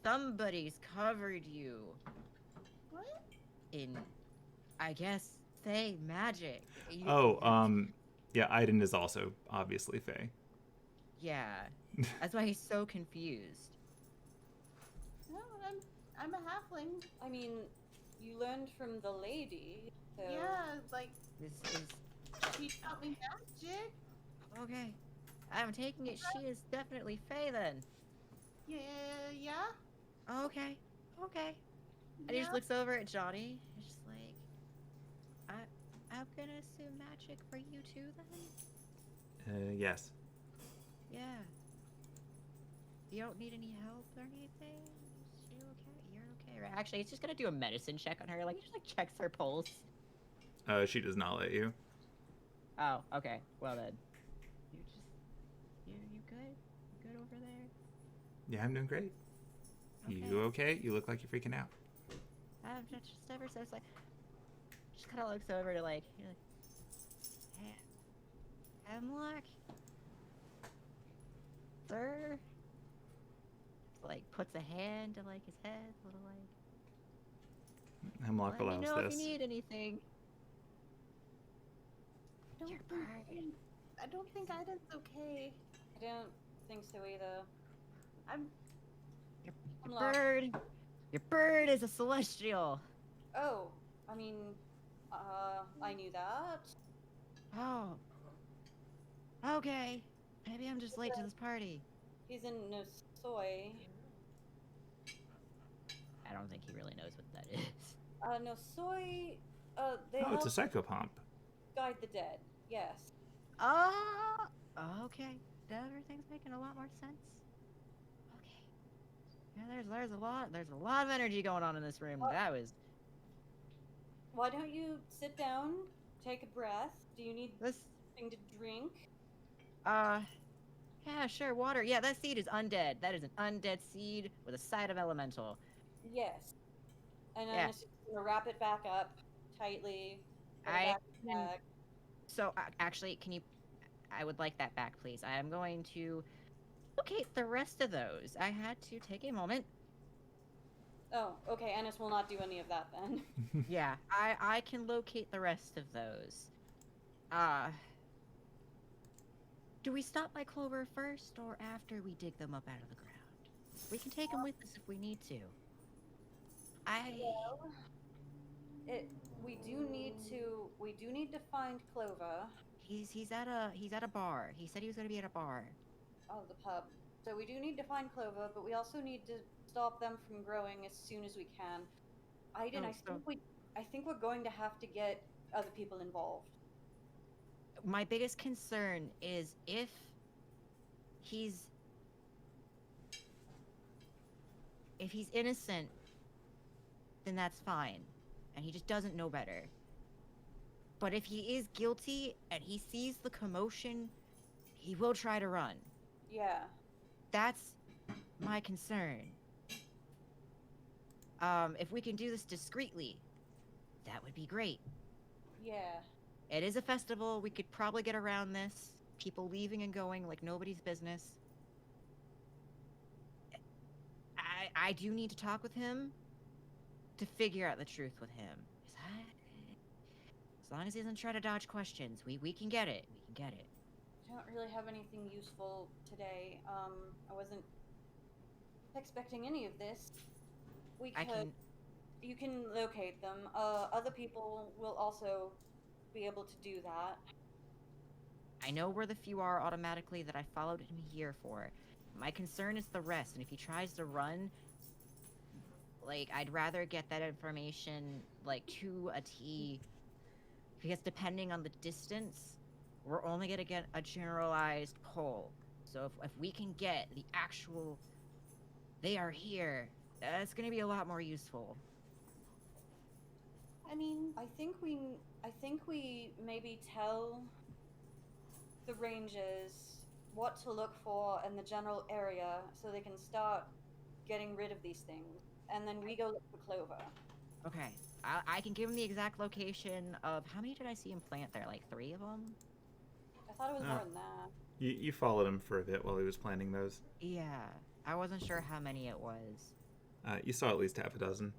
Somebody's covered you What? in, I guess, fae magic. Yeah, Aidin is also obviously fae. Yeah. That's why he's so confused. No, I'm a halfling. I mean, you learned from the lady, so... Yeah, like This is she taught me magic. okay. I'm taking it she is definitely fae then. Yeah. Okay. And he Yeah. just looks over at Johnny. He's just like, I'm gonna assume magic for you too then? Yes. Yeah. You don't need any help or anything? You okay? You're okay, right? Actually, he's just gonna do a medicine check on her. Like, he just like checks her pulse. She does not let you. Oh, okay. Well then. You good? You good over there? Yeah, I'm doing great. Okay. You okay? You look like you're freaking out. I'm just ever so like. Just kind of looks over to like, hey, Hemlock, sir. Just, like puts a hand to like his head, little like. Hemlock Let me allows know if this. you need anything. I don't think Aidin's okay. I don't think so either. Your bird. Your bird is a celestial. Oh, I mean, I knew that. Oh. Okay. Maybe I'm just late to this party. He's in no soy. I don't think he really knows what that is. No soy. They Oh, help it's a psychopomp. guide the dead. Yes. Oh. Okay. Everything's making a lot more sense. Okay. Yeah, there's a lot of energy going on in this room. That was Why don't you sit down, take a breath? Do you need this. something to drink? Yeah, sure. Water. Yeah, that seed is undead. That is an undead seed with a side of elemental. Yes. And then Yeah. it's just gonna wrap it back up tightly. Put it I back in the can- bag. So actually, can you? I would like that back, please. I am going to locate the rest of those. I had to take a moment. Oh, okay. Anise will not do any of that then. Yeah, I can locate the rest of those. Do we stop by Clover first or after we dig them up out of the ground? We can take them with us if we need to. Well, we do need to find Clover. He's at a bar. He said he was gonna be at a bar. Oh, the pub. So we do need to find Clover, but we also need to stop them from growing as soon as we can. Aidin, I think we're going to have to get other people involved. My biggest concern is if he's innocent, then that's fine, and he just doesn't know better. But if he is guilty and he sees the commotion, he will try to run. Yeah. That's my concern. If we can do this discreetly, that would be great. Yeah. It is a festival. We could probably get around this. People leaving and going like nobody's business. I do need to talk with him to figure out the truth with him. As long as he doesn't try to dodge questions, we can get it. We can get it. I don't really have anything useful today. I wasn't expecting any of this. You can locate them. Other people will also be able to do that. I know where the few are automatically that I followed him here for. My concern is the rest, and if he tries to run, like, I'd rather get that information, like, to a T, because depending on the distance, we're only gonna get a generalized poll. So if we can get the actual, they are here, that's gonna be a lot more useful. I mean, I think we maybe tell the rangers what to look for in the general area so they can start getting rid of these things. and then we go look for Clover. Okay. I can give him the exact location of how many did I see him plant there? Like 3 of them? I thought it was Oh. more than that. You followed him for a bit while he was planting those. Yeah. I wasn't sure how many it was. You saw at least half a dozen.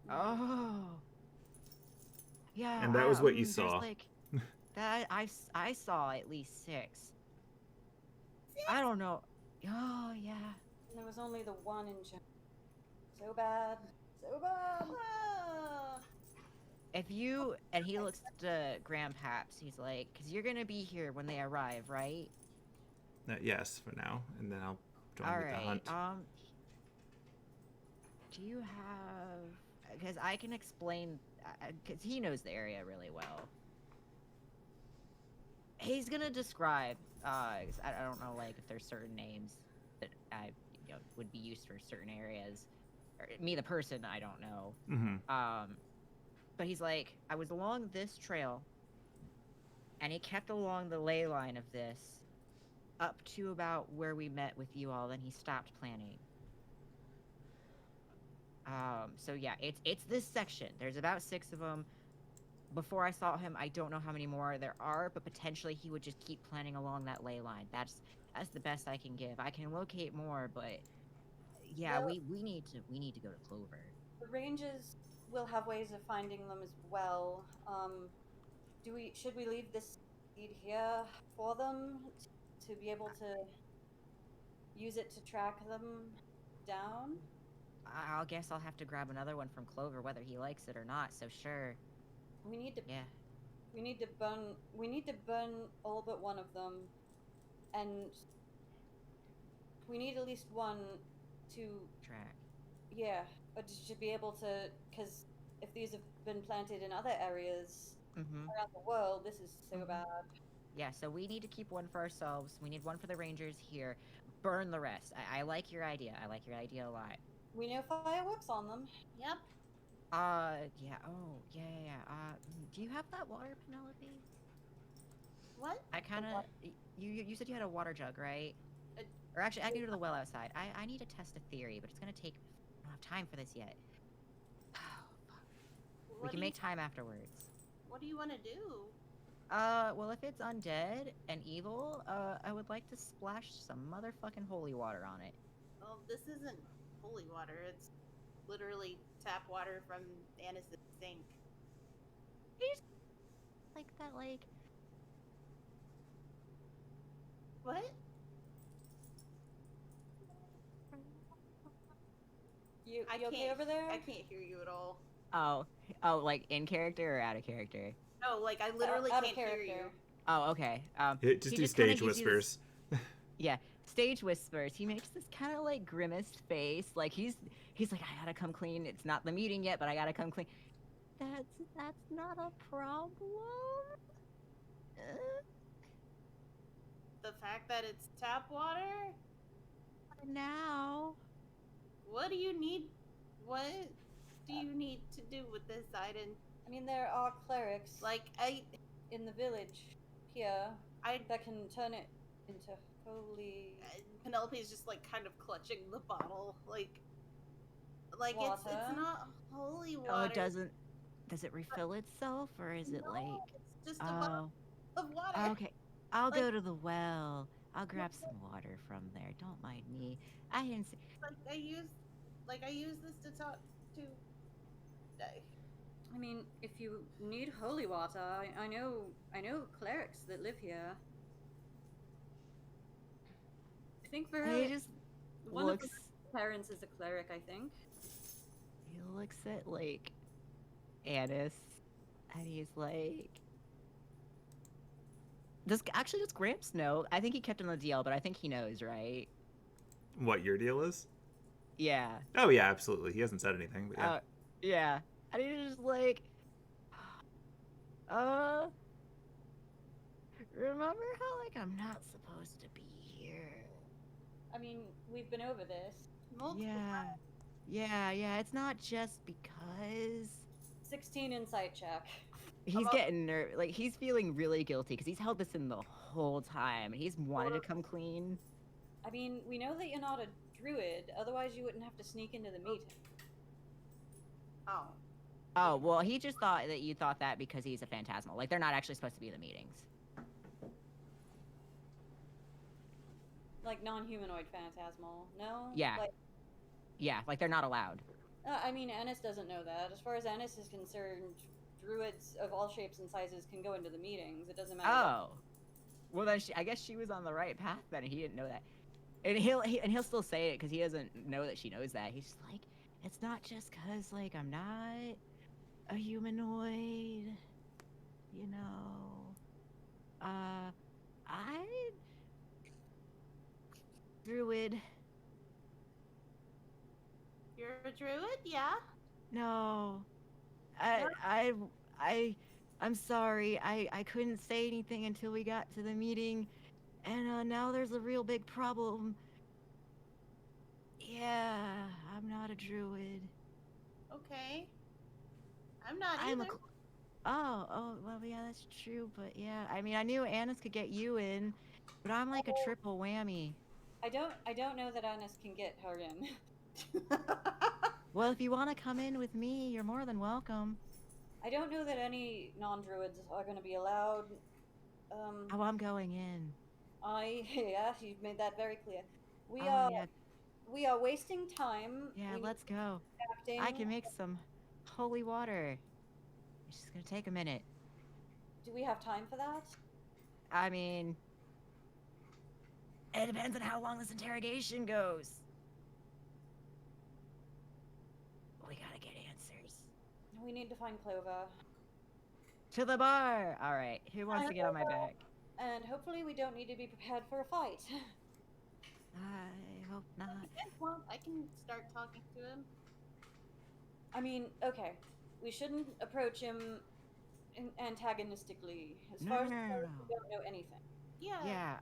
Oh. Yeah. And that was what you there's, saw. Like, that I saw at least 6. I don't know. Oh yeah. And there was only the one in June. So bad. So bad. If you and he looks to Grandpaps, he's like, "Cause you're gonna be here when they arrive, right?" Yes, for now, and then I'll join All with the right. hunt. Do you have? Because I can explain. Because he knows the area really well. He's gonna describe. 'Cause I don't know, like if there's certain names that would be used for certain areas. Or, me, the person, I don't know. Mm-hmm. But he's like, I was along this trail, and he kept along the ley line of this, up to about where we met with you all. Then he stopped planning. So yeah, it's this section. There's about 6 of them. Before I saw him, I don't know how many more there are, but potentially he would just keep planning along that ley line. That's the best I can give. I can locate more, but yeah, Well, we need to go to Clover. the ranges will have ways of finding them as well. Should we leave this seed here for them to be able to use it to track them down? I'll guess I'll have to grab another one from Clover, whether he likes it or not. So sure. We need to. Yeah. We need to burn all but one of them, and we need at least one to Track. Yeah, but to be able to, because if these have been planted in other areas around the world, this is so bad. Yeah, so we need to keep one for ourselves. We need one for the Rangers here. Burn the rest. I like your idea. I like your idea a lot. We know fireworks on them. Yep. Yeah. Oh, yeah. Do you have that water, Penelope? What? I kind of. You said you had a water jug, right? Or actually, I can go to the well outside. I need to test a theory, but it's gonna take. I don't have time for this yet. We can make time afterwards. What do you want to do? Well, if it's undead and evil, I would like to splash some motherfucking holy water on it. Well, this isn't holy water. It's literally tap water from Anise's sink. Like that, like. What? You okay over there? I can't hear you at all. Oh, like in character or out of character? No, like I literally out can't of hear you. character. Oh, okay. Just do stage whispers. Yeah, stage whispers. He makes this kind of like grimaced face, like he's like, I gotta come clean. It's not the meeting yet, but I gotta come clean. That's not a problem. The fact that it's tap water? Now. What do you need? What do you need to do with this, Aidin? I mean, there are clerics Like in the village here that can turn it into holy. Penelope's just like kind of clutching the bottle, like Water. it's not holy water. Oh, it doesn't. Does it refill itself, or is it like? It's just a bottle of water. Okay. I'll go to the well. I'll grab some water from there. Don't mind me. I didn't see. I use this to talk to. I mean, if you need holy water, I know clerics that live here. I think He just one looks. of the parents is a cleric, I think. He looks at like Anise, and he's like, does Gramps know? I think he kept him on the DL, but I think he knows, right? What your deal is? Yeah. Oh yeah, absolutely. He hasn't said anything, but yeah. Yeah. And he's just like, remember how like I'm not supposed to be here? I mean, we've been over this. Yeah. It's not just because 16 insight check. he's getting like he's feeling really guilty because he's held this in the whole time and he's wanted to come clean. I mean, we know that you're not a druid, otherwise you wouldn't have to sneak into the meeting. Oh. Oh, well, he just thought that you thought that because he's a phantasmal. Like, they're not actually supposed to be in the meetings. Like non-humanoid phantasmal? No. Yeah. Like, Yeah, like, they're not allowed. I mean, Anise doesn't know that. As far as Anise is concerned, druids of all shapes and sizes can go into the meetings. It doesn't matter. Oh. Well, then I guess she was on the right path then, and he didn't know that. And he'll still say it because he doesn't know that she knows that. He's just like, it's not just because, like, I'm not a humanoid, you know. I... Druid. You're a druid? Yeah? No. I'm sorry. I couldn't say anything until we got to the meeting. And now there's a real big problem. Yeah, I'm not a druid. Okay. I'm not I'm either. Oh, well, yeah, that's true. But yeah, I mean, I knew Anise could get you in, but I'm like a triple whammy. I don't know that Anise can get her in. Well, if you want to come in with me, you're more than welcome. I don't know that any non-druids are going to be allowed. Oh, I'm going in. Yeah, you've made that very clear. Yeah. We are wasting time. Yeah, let's go. I can make some holy water. It's just gonna take a minute. Do we have time for that? I mean, it depends on how long this interrogation goes. We gotta get answers. We need to find Clover. To the bar! Alright, who wants to get on my back? And hopefully we don't need to be prepared for a fight. I hope not. Well, I can start talking to him. I mean, okay. We shouldn't approach him antagonistically. As far as we don't know anything. Yeah. Yeah.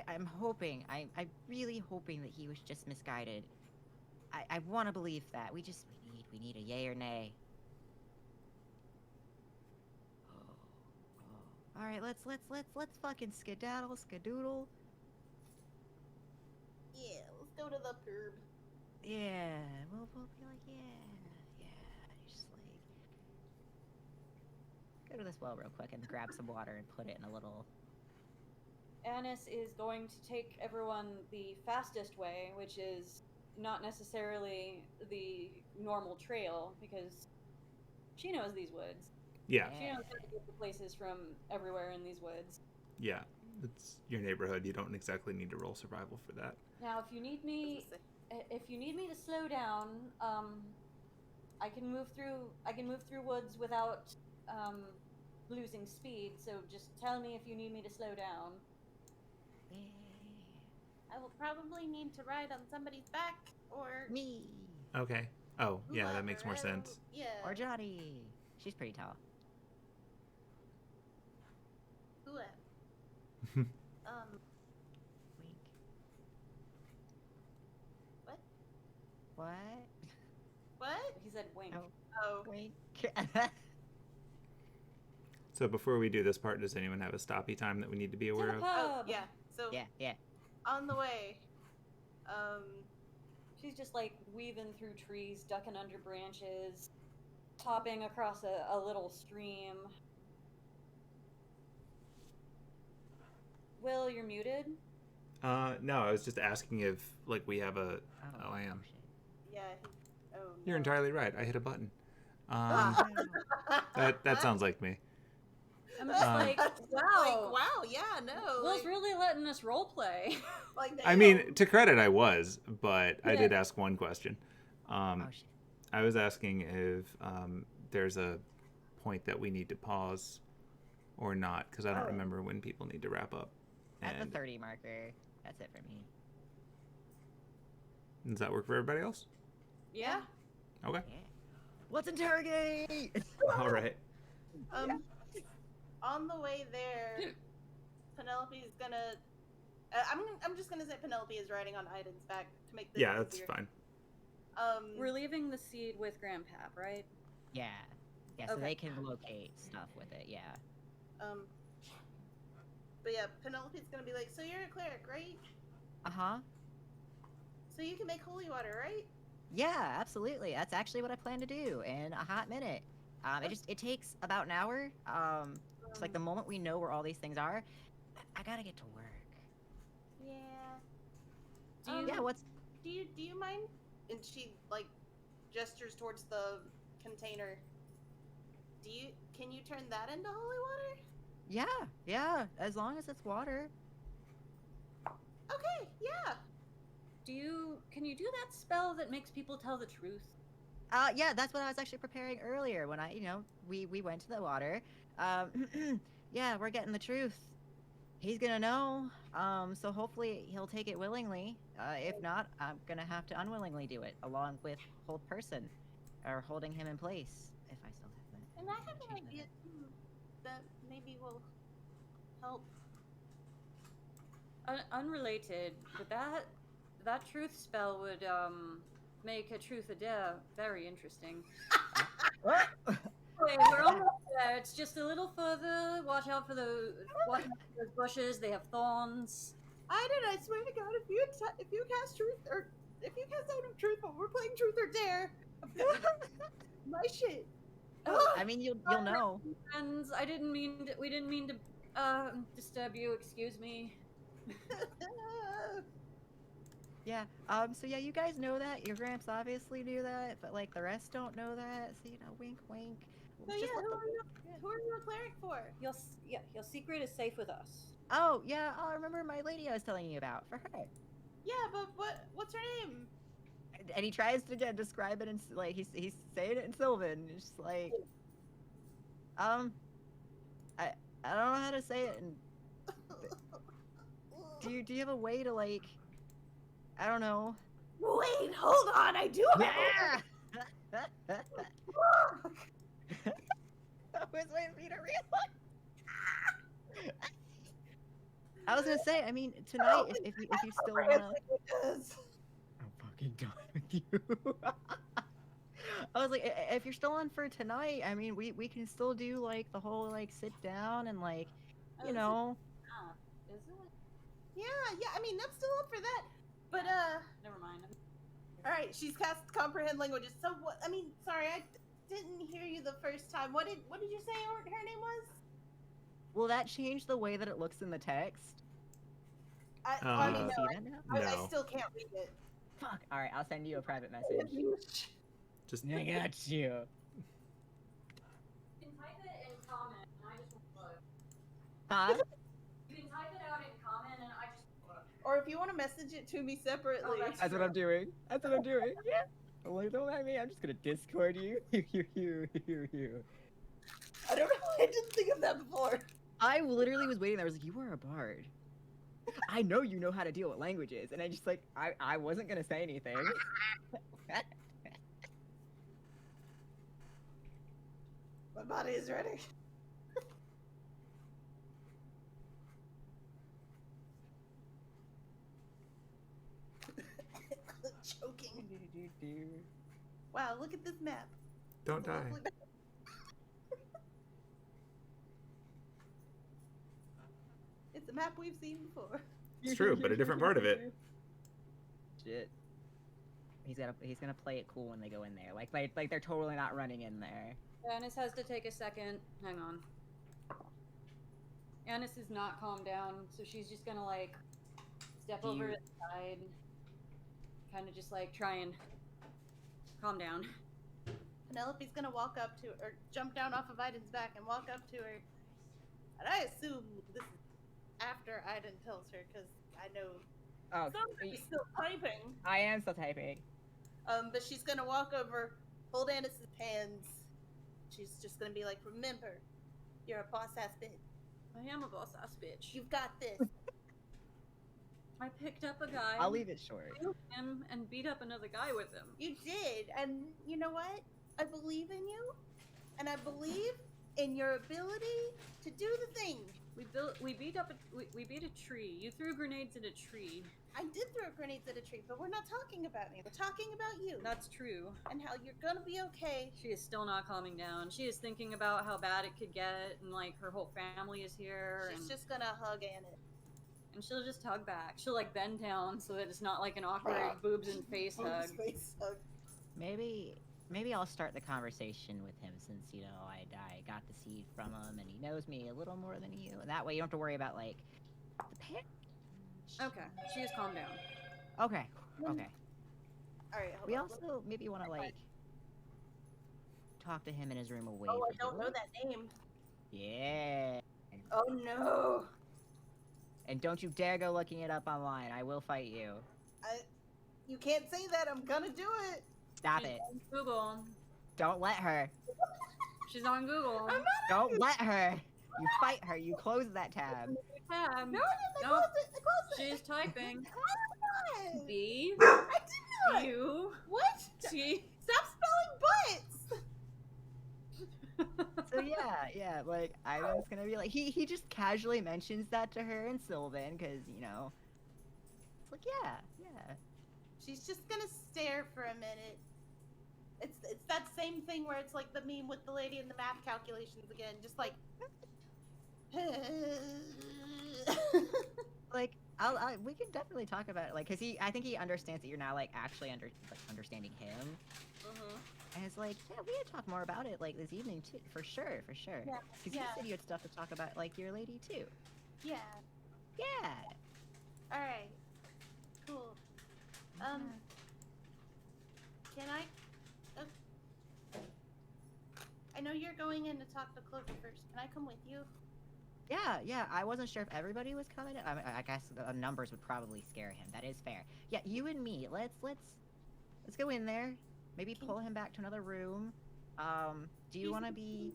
I'm hoping, I'm really hoping that he was just misguided. I want to believe that. We need a yay or nay. Oh. All right, let's fucking skadoodle. Yeah, let's go to the pub. Yeah, we'll be like, yeah. Just like go to this well real quick and grab some water and put it in a little. Anise is going to take everyone the fastest way, which is not necessarily the normal trail, because she knows these woods. Yeah. She knows how to get to places from everywhere in these woods. Yeah. It's your neighborhood. You don't exactly need to roll survival for that. Now, if you need me to slow down, I can move through woods without losing speed. So just tell me if you need me to slow down. I will probably need to ride on somebody's back, or Me. Okay. Oh, yeah, that makes more sense. Yeah. Or Johnny. She's pretty tall. Whoever. Wink. What? What? What? He said wink. Oh. Wink. So before we do this part, does anyone have a stoppy time that we need to be aware of? Oh, yeah. So Yeah. on the way, She's just like weaving through trees, ducking under branches, hopping across a little stream. Will, you're muted? No, I was just asking if, like, we have a... Oh, I am. Shit. yeah. Oh, no. You're entirely right. I hit a button. Oh, That sounds like me. I'm just like, wow. Like, wow, yeah, no. Will's like, really letting us role play. like I mean, to credit, I was, but I Yeah. did ask one question. oh shit. I was asking if there's a point that we need to pause or not, because I don't remember when people need to wrap up. At the And 30 marker. That's it for me. does that work for everybody else? yeah. Okay. Yeah. Let's interrogate! All right. On the way there, Penelope's gonna. I'm just gonna say Penelope is riding on Aidin's back to make this Yeah, that's easier. fine. We're leaving the seed with Grandpap, right? Yeah. Yeah, so Okay. they can locate stuff with it, yeah. But yeah, Penelope's gonna be like, so you're a cleric, right? Uh-huh. So you can make holy water, right? Yeah, absolutely. That's actually what I plan to do in a hot minute. It takes about an hour. It's like the moment we know where all these things are, I gotta get to work. Yeah. Yeah, what's Do you mind? And she like gestures towards the container. Can you turn that into holy water? yeah, as long as it's water. Okay, yeah. Can you do that spell that makes people tell the truth? Yeah, that's what I was actually preparing earlier when we went to the water. Yeah, we're getting the truth. He's gonna know. So hopefully he'll take it willingly. If not, I'm gonna have to unwillingly do it, along with hold person, or holding him in place. If I still have that. And I have an idea too that maybe will help. Unrelated, but that truth spell would make a truth a dare very interesting. Wait, we're almost there. It's just a little further. Watch out for those bushes. They have thorns. I swear to God, if you cast truth or if you cast out of truth, but we're playing truth or dare, my shit. I mean, you'll know. Friends, we didn't mean to disturb you. Excuse me. Yeah. So yeah, you guys know that. Your gramps obviously knew that, but like the rest don't know that. So wink, wink. So yeah, who are you a cleric for? Your secret is safe with us. Oh yeah, I remember my lady I was telling you about. For her. Yeah, but what's her name? And he tries to describe it in like he's saying it in Sylvan. It's just like, I don't know how to say it. And do you have a way to like, I don't know. Wait, hold on, I do have. Yeah. I was waiting for you to realize. I was gonna say, I mean, tonight, if you still wanna. I'm fucking done with you. I was like, if you're still on for tonight, I mean, we can still do like the whole like sit down and like, you know. Is it? Yeah. I mean, I'm still up for that. But Never mind. all right, she's cast comprehend languages. So what? I mean, sorry, I didn't hear you the first time. What did you say her name was? Will that change the way that it looks in the text? I mean, see that now? I No. still can't read it. Fuck. All right, I'll send you a private message. Just I got you. You can type it in comment, and I just won't look. Huh? You can type it out in comment, and I just won't look. Or if you want to message it to me separately. Oh, That's what I'm doing. That's what I'm doing. Yeah. Well, don't mind me. I'm just gonna Discord you. I don't know. I didn't think of that before. I literally was waiting there. I was like, you are a bard. I know you know how to deal with languages. And I just like, I wasn't gonna say anything. My body is ready. Choking. Wow, look at this map. don't It's a die. lovely map. It's a map we've seen before. It's true, but a different part of it. Shit. He's gonna play it cool when they go in there. Like they're totally not running in there. Anise has to take a second. Hang on. Anise is not calmed down, so she's just gonna like step over to the side, kind of just like try and calm down. Penelope's gonna walk up to or jump down off of Aidin's back and walk up to her. And I assume this is after Aidin tells her, because I know Oh, somebody's still typing. I am still typing. But she's gonna walk over, hold Anis's hands. She's just gonna be like, remember, you're a boss ass bitch. I am a boss ass bitch. You've got this. I picked up a guy. I'll leave it short. killed him and beat up another guy with him. You did, and you know what? I believe in you, and I believe in your ability to do the thing. We beat a tree. You threw grenades at a tree. I did throw grenades at a tree, but we're not talking about me. We're talking about you. That's true. And how you're gonna be okay. She is still not calming down. She is thinking about how bad it could get, and like her whole family is here. She's just gonna hug Anis. And she'll just hug back. She'll like bend down so that it's not like an awkward boobs and face hug. Face hug. maybe I'll start the conversation with him since, you know, I got the seed from him and he knows me a little more than you. And that way you don't have to worry about, like, the pit. Okay, she has calmed down. Okay, okay. All right, hold We on. also maybe want to, like, talk to him in his room away Oh, I from don't know door. that name. Yeah. Oh no. And don't you dare go looking it up online. I will fight you. You can't say that. I'm gonna do it. Stop She's it. on Google. Don't let her. She's on Google. I'm not. Don't let her. You fight her. You close that tab. Tab. No, I didn't. I Nope. closed it. I closed it. She's typing. I did not. B I did not. U What? T. Stop spelling butts. So yeah, like Ivan's gonna be like he just casually mentions that to her and Sylvan because you know it's like yeah. She's just gonna stare for a minute. It's that same thing where it's like the meme with the lady in the math calculations again, just like. Like we can definitely talk about it, like because I think he understands that you're now like actually understanding him, and it's like yeah we gotta talk more about it like this evening too for sure Yeah, because you said you had stuff to talk about like your lady too. Yeah. All right. Cool. Can I? I know you're going in to talk to Clover first. Can I come with you? Yeah, I wasn't sure if everybody was coming. I guess the numbers would probably scare him. That is fair. Yeah, you and me. Let's go in there. Maybe pull him back to another room. Do you want to be?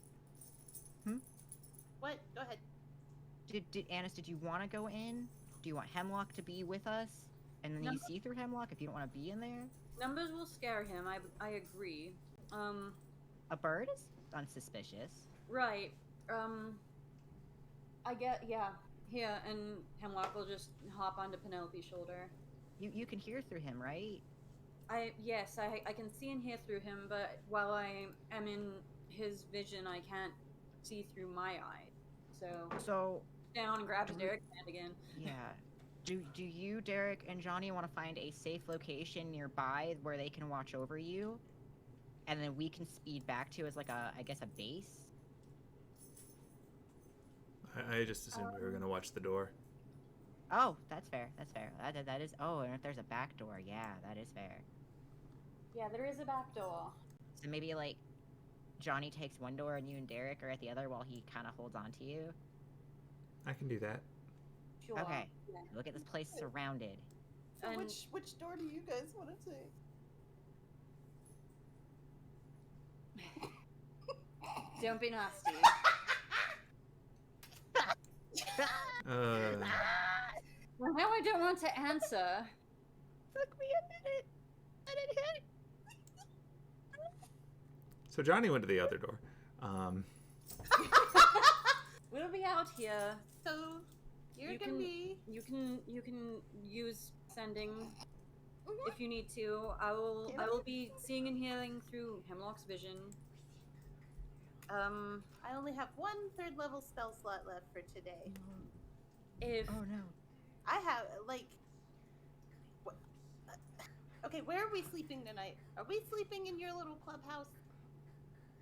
What? Go ahead. Did Anise? Did you want to go in? Do you want Hemlock to be with us? And then you see through Hemlock if you don't want to be in there. Numbers will scare him. I agree. A bird is unsuspicious. Right. I get yeah. Here and Hemlock will just hop onto Penelope's shoulder. You can hear through him, right? Yes, I can see and hear through him, but while I am in his vision, I can't see through my eyes. So down and grab Derek's hand again. Yeah. Do you, Derek, and Johnny want to find a safe location nearby where they can watch over you, and then we can speed back to as like I guess a base? I just assumed we were gonna watch the door. Oh, that's fair. That is. Oh, and if there's a back door, yeah, that is fair. Yeah, there is a back door. So maybe like Johnny takes one door and you and Derek are at the other while he kind of holds on to you. I can do that. Sure. Okay. Yeah. Look at this place surrounded. So And- which door do you guys want to take? Don't be nasty. Well, now I don't want to answer. Took me a minute. I didn't hit. So Johnny went to the other door. We'll be out here. So you're You gonna can- be. You can use sending if you need to. I will be seeing and hearing through Hemlock's vision. I only have one third level spell slot left for today. If Oh no. I have like. Okay, where are we sleeping tonight? Are we sleeping in your little clubhouse?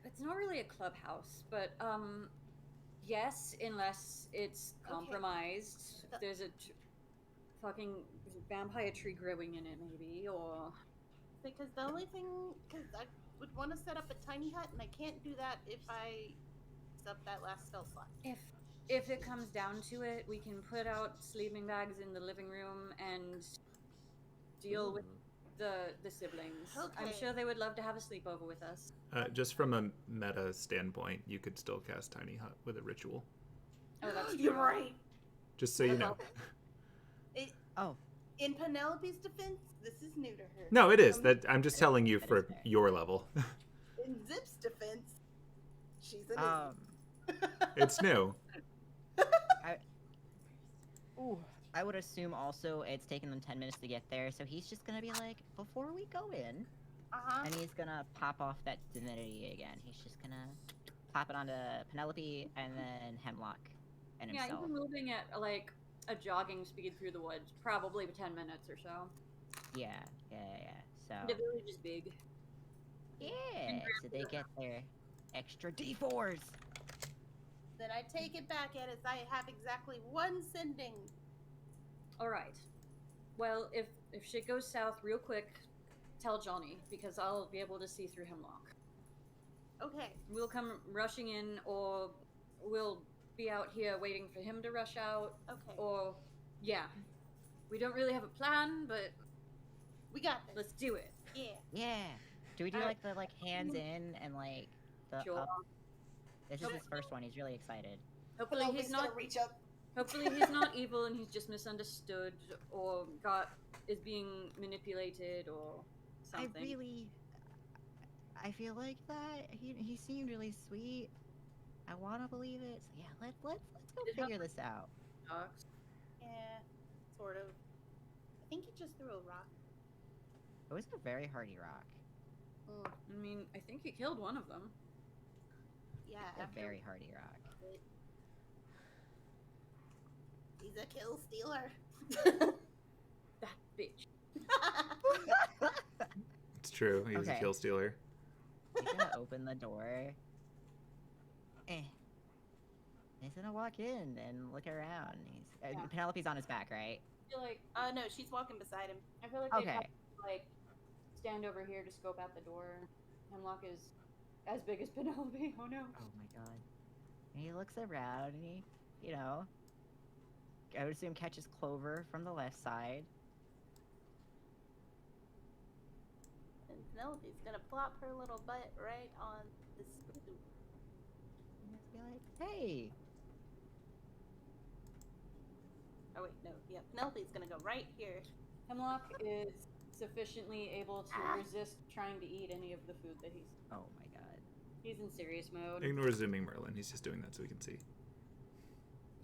it's not really a clubhouse, but yes, unless it's Okay. compromised. If there's a fucking vampire tree growing in it, maybe, or Because the only thing, because I would want to set up a tiny hut, and I can't do that if I use up that last spell slot. if it comes down to it, we can put out sleeping bags in the living room and deal with the siblings. I'm Okay. sure they would love to have a sleepover with us. Just from a meta standpoint, you could still cast Tiny Hut with a ritual. Oh, that's You're true. right. Just so you know. Oh. In Penelope's defense, this is new to her. No, it is. That I'm just telling you That for is fair. your level. In Zip's defense, she's an It's new. I would assume also it's taken them 10 minutes to get there, so he's just gonna be like, before we go in, and he's gonna pop off that divinity again. He's just gonna pop it onto Penelope and then Hemlock and Yeah, himself. you're moving at like a jogging speed through the woods, probably 10 minutes or so. Yeah. So The village is big. Yeah, so they get their extra D4s. Then I take it back, Anise. I have exactly one sending. All right. Well, if shit goes south real quick, tell Johnny because I'll be able to see through Hemlock. Okay. We'll come rushing in, or we'll be out here waiting for him to rush out. Okay. Or yeah, we don't really have a plan, but We got this. let's do it. Yeah. Yeah. Do we do Alright. like the hands in and like the Sure. up? This is his first one. He's really excited. Hopefully he's not. Gonna reach up. Hopefully he's not evil and he's just misunderstood or is being manipulated or something. I feel like that. He seemed really sweet. I want to believe it. So yeah, let's go figure this out. Dogs. Yeah, sort of. I think he just threw a rock. It was a very hardy rock. I mean, I think he killed one of them. Yeah, A very hardy rock. He's a kill stealer. That bitch. It's true. He's a Okay. kill stealer. He's gonna open the door. He's gonna walk in and look around. Penelope's on his back, right? I feel like No, she's walking beside him. they'd Okay. have to, like, stand over here to scope out the door. Hemlock is as big as Penelope. Oh no. Oh my god. And he looks around and he, I would assume catches Clover from the left side. And Penelope's gonna plop her little butt right on the spoon. And just be like, hey. Oh wait, no. Yeah, Penelope's gonna go right here. Hemlock is sufficiently able to Ah. resist trying to eat any of the food that Oh my god. he's in serious mode. Ignore zooming Merlin. He's just doing that so we can see.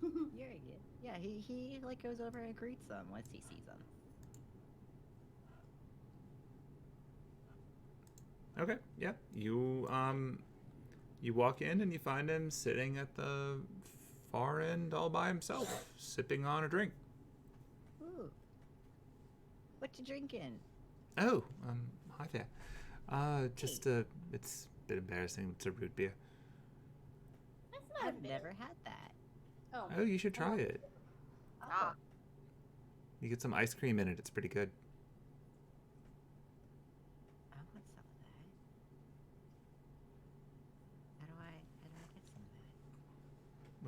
You're good. Yeah, he like goes over and greets them once he sees them. Okay. Yeah. You walk in and you find him sitting at the far end all by himself, sipping on a drink. Ooh. What you drinking? Oh, hi there. It's a bit embarrassing. It's a root beer. That's not I've never had that. Oh, Oh, you should try it. Ah. You get some ice cream in it. It's pretty good. I want some of that. How do I get some of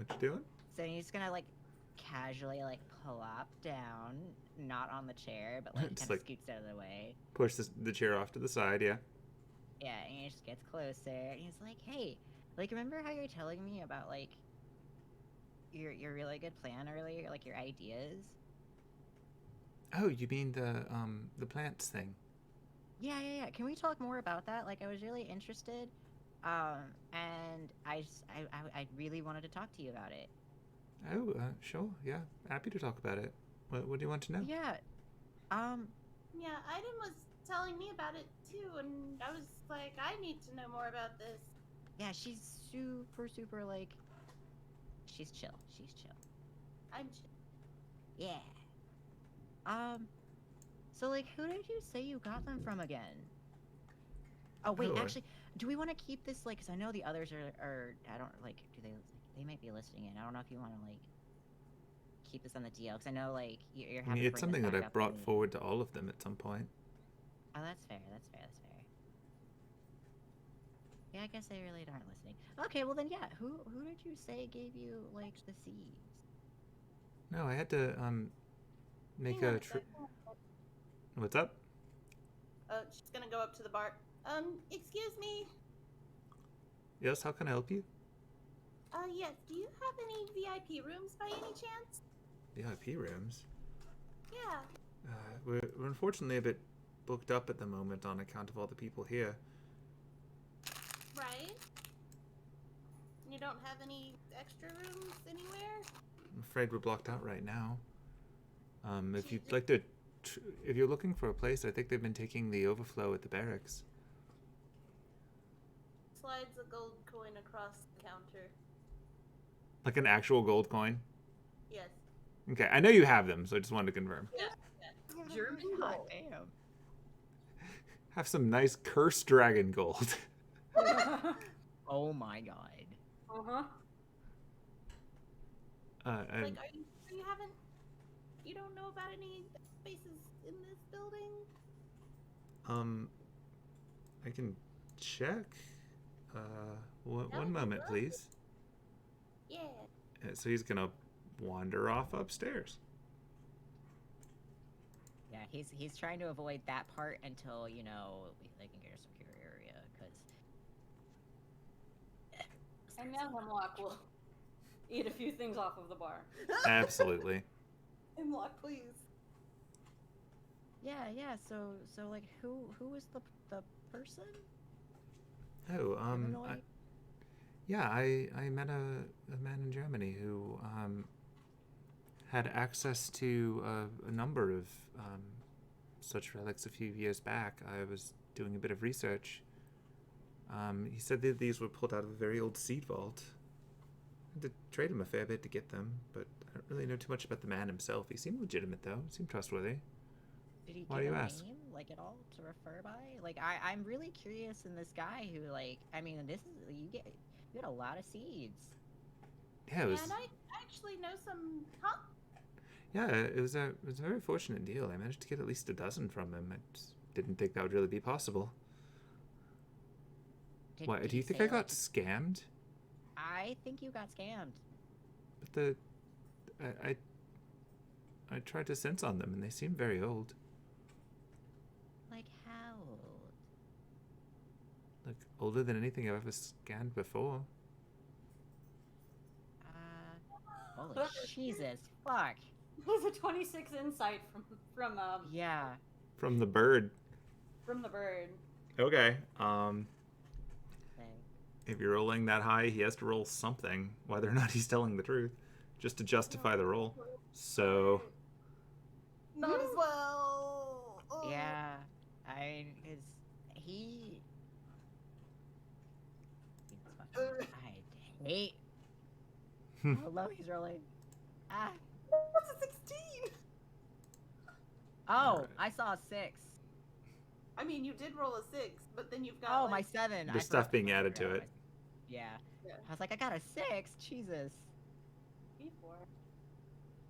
that? What you doing? So he's gonna like casually like plop down, not on the chair, but like Just, kind of like- scoots out of the way. Push the chair off to the side. Yeah. Yeah, and he just gets closer, and he's like, "Hey, like, remember how you're telling me about like your really good plan earlier, like your ideas? Oh, you mean the plants thing? Yeah. Can we talk more about that? Like, I was really interested, and I really wanted to talk to you about it. Oh, sure. Yeah, happy to talk about it. What do you want to know? Yeah, Yeah, Aidin was telling me about it too, and I was like, I need to know more about this. yeah, she's super like, she's chill. I'm Yeah. So like, who did you say you got them from again? Oh wait, Oh, actually, do we want to keep this like? Cause I know the others are I don't like. Do they might be listening in. I don't know if you want to like keep this on the DL. Cause I know like you're I happy mean, to it's bring something this that back I up brought when- forward to all of them at some point. Oh, that's fair. Yeah, I guess they really aren't listening. Okay, well then, yeah. Who did you say gave you like the seeds? No, I had to make Hang on a a sec. What's up? She's gonna go up to the bar. Excuse me. Yes, how can I help you? Yes. Do you have any VIP rooms by any chance? VIP rooms. Yeah. We're unfortunately a bit booked up at the moment on account of all the people here. Right. You don't have any extra rooms anywhere? I'm afraid we're blocked out right now. If you'd like to, if you're looking for a place, I think they've been taking the overflow at the barracks. Slides a gold coin across the counter. Like an actual gold coin? Yes. Okay, I know you have them, so I just wanted to confirm. Yeah. German God gold. damn. have some nice cursed dragon gold. Oh my god. Uh-huh. Like, you don't know about any spaces in this building? I can check. One would be moment, lovely. please. Yeah. So he's gonna wander off upstairs. Yeah, he's trying to avoid that part until, they can get a secure area, because... And now Hemlock will eat a few things off of the bar. Absolutely. Hemlock, please. Yeah, so like, who was the person? Oh, Illinois? I met a man in Germany who had access to a number of such relics a few years back. I was doing a bit of research. He said that these were pulled out of a very old seed vault. I had to trade him a fair bit to get them, but I don't really know too much about the man himself. He seemed legitimate, though. He seemed trustworthy. Did he Why give do you a ask? name, like, at all to refer by? Like, I'm really curious in this guy who, like, I mean, you get a lot of seeds. Yeah, it was. And I actually know some. Huh? Yeah, it was a very fortunate deal. I managed to get at least a dozen from him. I just didn't think that would really be possible. Why? Did Do you he think say, I got like, scammed? I think you got scammed. But I tried to sense on them, and they seem very old. Like, how old? Like older than anything I've ever scanned before. Holy Jesus, fuck. It was a 26 insight from Yeah. From the bird. from the bird. Okay. Thing. If you're rolling that high, he has to roll something, whether or not he's telling the truth, just to justify the roll. So. Not as well. Oh. Yeah. I mean, because he... I hate how low he's rolling. Ah. That's a 16. Oh, Alright. I saw a 6. I mean, you did roll a 6, but then you've got. Oh, like, my 7. There's stuff being added to it. Yeah. Yeah. I was like, I got a 6. Jesus. Before.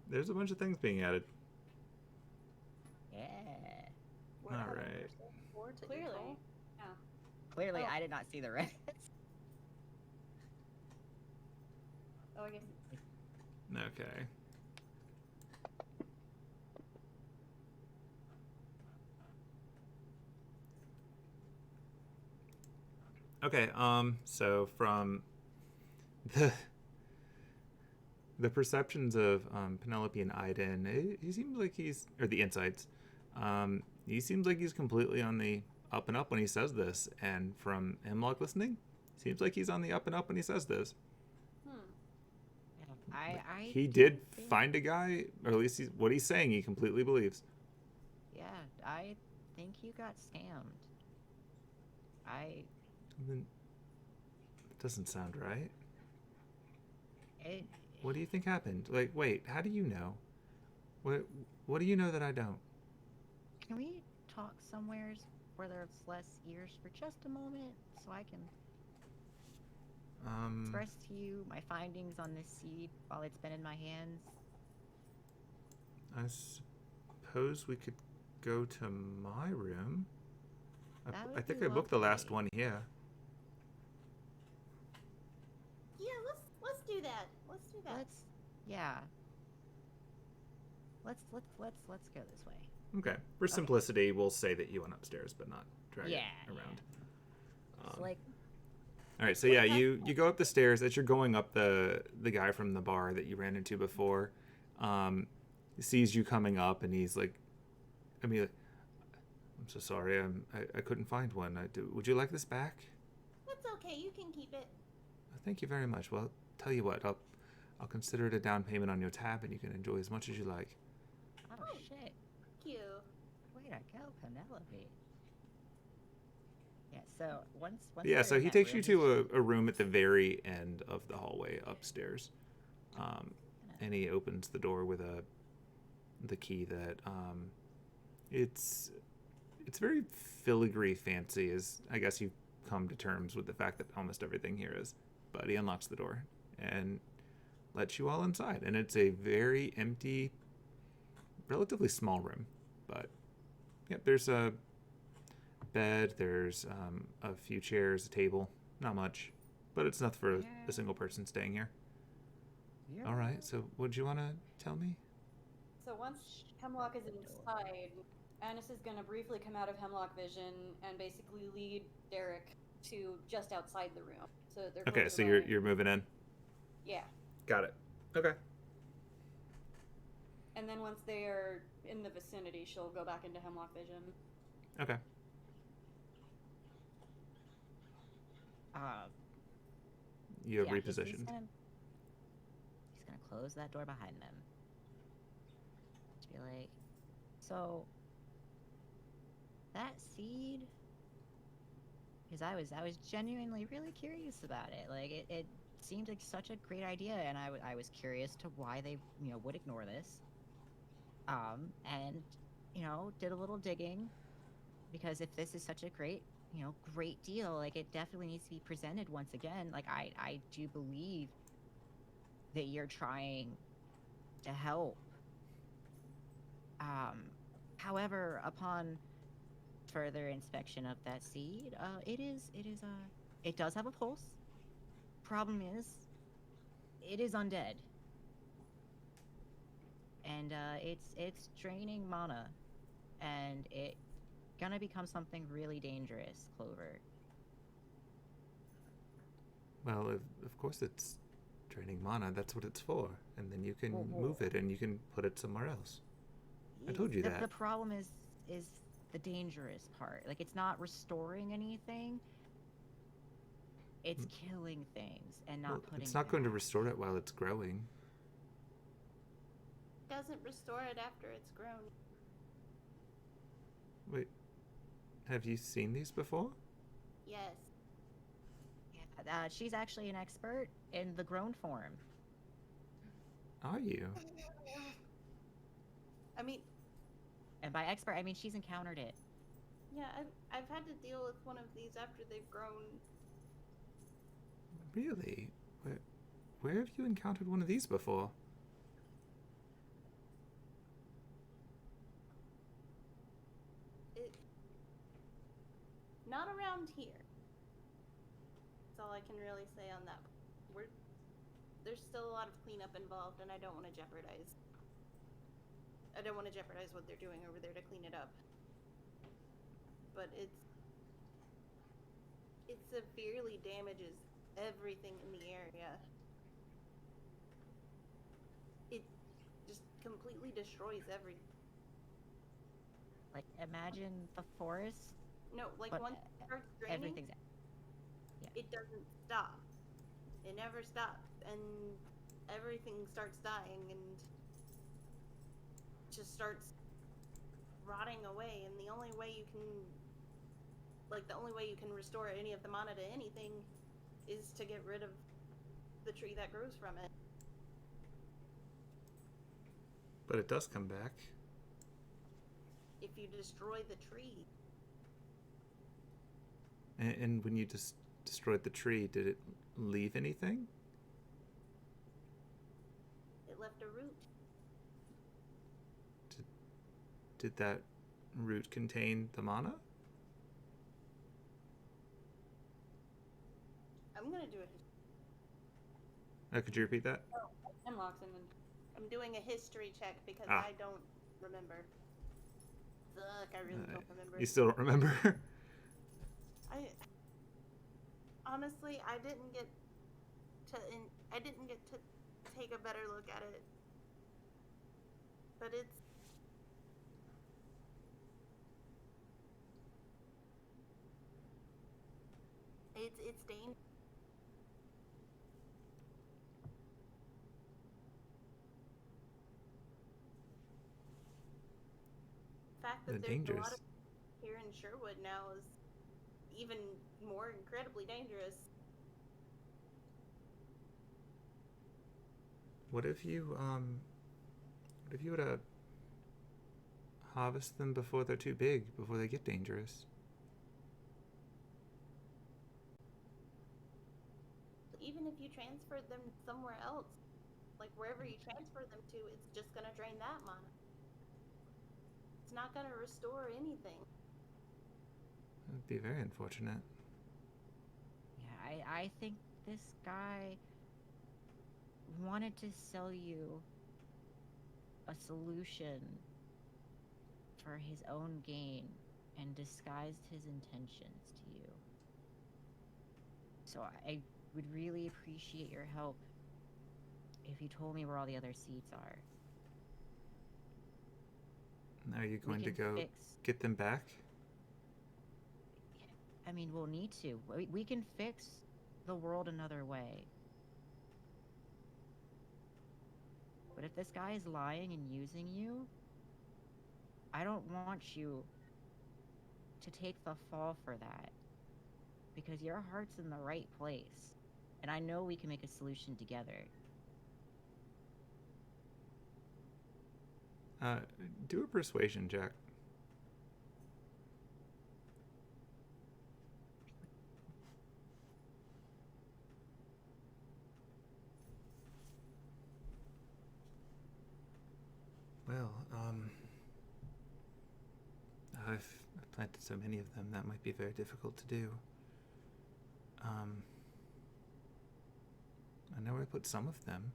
There's a bunch of things being added. Yeah. We're All having right. four to Clearly. equal. Yeah. Clearly, Oh. I did not see the rest. Oh, I guess. Okay. Okay, so from the perceptions of Penelope and Aidin, he seems like or the insights, he seems like he's completely on the up and up when he says this, and from Hemlock listening, seems like he's on the up and up when he says this. I He do did think- find a guy, or at least what he's saying he completely believes. Yeah, I think you got scammed. Then it doesn't sound right. It, What do you think happened? Like, wait, how do you know? What do you know that I don't? Can we talk somewheres where there's less ears for just a moment so I can express to you my findings on this seed while it's been in my hands? I suppose we could go to my room. That I would think be I booked the last lovely. one here. Yeah, let's do that. Let's do that. Let's go this way. Okay. For simplicity, we'll say that you went upstairs, but not drag it around. So, like, All right, so yeah, you go up the stairs. As you're going up, the guy from the bar that you ran into before sees you coming up, and he's like, I'm so sorry, I couldn't find one. Would you like this back? That's okay. You can keep it. Thank you very much. Well, tell you what, I'll consider it a down payment on your tab, and you can enjoy as much as you like. oh shit. Thank you. Way to go, Penelope. Yeah, so once Yeah, we're so in he that takes you room, to a room at the very end of the hallway upstairs, and he opens the door with the key that it's it's very filigree fancy, as I guess you've come to terms with the fact that almost everything here is. But he unlocks the door and lets you all inside. And it's a very empty, relatively small room. But, yep, there's a bed, there's a few chairs, a table. Not much. But it's enough for a single person staying here. Yeah. All right, so what do you want to tell me? So once Hemlock is inside, Anise is going to briefly come out of Hemlock vision and basically lead Derek to just outside the room. So they're Okay, closer so by. you're moving in? Yeah. Got it. Okay. And then once they are in the vicinity, she'll go back into Hemlock vision. Okay. You have Yeah, repositioned. He's gonna close that door behind them. Just be like, so that seed, because I was genuinely really curious about it. Like it seemed like such a great idea, and I was curious to why they would ignore this. And did a little digging, because if this is such a great great deal, like it definitely needs to be presented once again. Like I do believe that you're trying to help. However, upon further inspection of that seed, it does have a pulse. Problem is, it is undead, and it's draining mana, and it gonna become something really dangerous, Clover. Well, of course it's draining mana. That's what it's for. And then you can move it and you can put it somewhere else. I told you that. The problem is the dangerous part. Like, it's not restoring anything. It's killing things and not putting. It's not going to restore it while it's growing. Doesn't restore it after it's grown. Wait, have you seen these before? Yes. Yeah, she's actually an expert in the grown form. Are you? I mean, and by expert, I mean she's encountered it. Yeah, I've had to deal with one of these after they've grown. Really? Where have you encountered one of these before? Not around here. That's all I can really say on that. There's still a lot of cleanup involved, and I don't want to jeopardize what they're doing over there to clean it up. But it severely damages everything in the area. It just completely destroys everything. Like, imagine the forest. No, like once it starts draining, everything's. Yeah. It doesn't stop. It never stops, and everything starts dying and just starts rotting away. And the only way you can restore any of the mana to anything is to get rid of the tree that grows from it. But it does come back. If you destroy the tree. And when you just destroyed the tree, did it leave anything? It left a root. Did that root contain the mana? I'm gonna do it. Could you repeat that? Oh, Hemlock's in the... I'm doing a history check because I don't remember. Fuck, I really don't remember. You still don't remember? Honestly, I didn't get to take a better look at it. But it's dangerous. The fact that there's a lot of here in Sherwood now is even more incredibly dangerous. What if you would have harvest them before they're too big, before they get dangerous. Even if you transfer them somewhere else, like wherever you transfer them to, it's just gonna drain that mana. It's not gonna restore anything. That would be very unfortunate. Yeah, I think this guy wanted to sell you a solution for his own gain and disguised his intentions to you. So I would really appreciate your help if you told me where all the other seeds are. Are you going to go fix... get them back? I mean, we'll need to. We can fix the world another way. But if this guy is lying and using you, I don't want you to take the fall for that. Because your heart's in the right place. And I know we can make a solution together. Do a persuasion check. Well, I've planted so many of them, that might be very difficult to do. I know where I put some of them,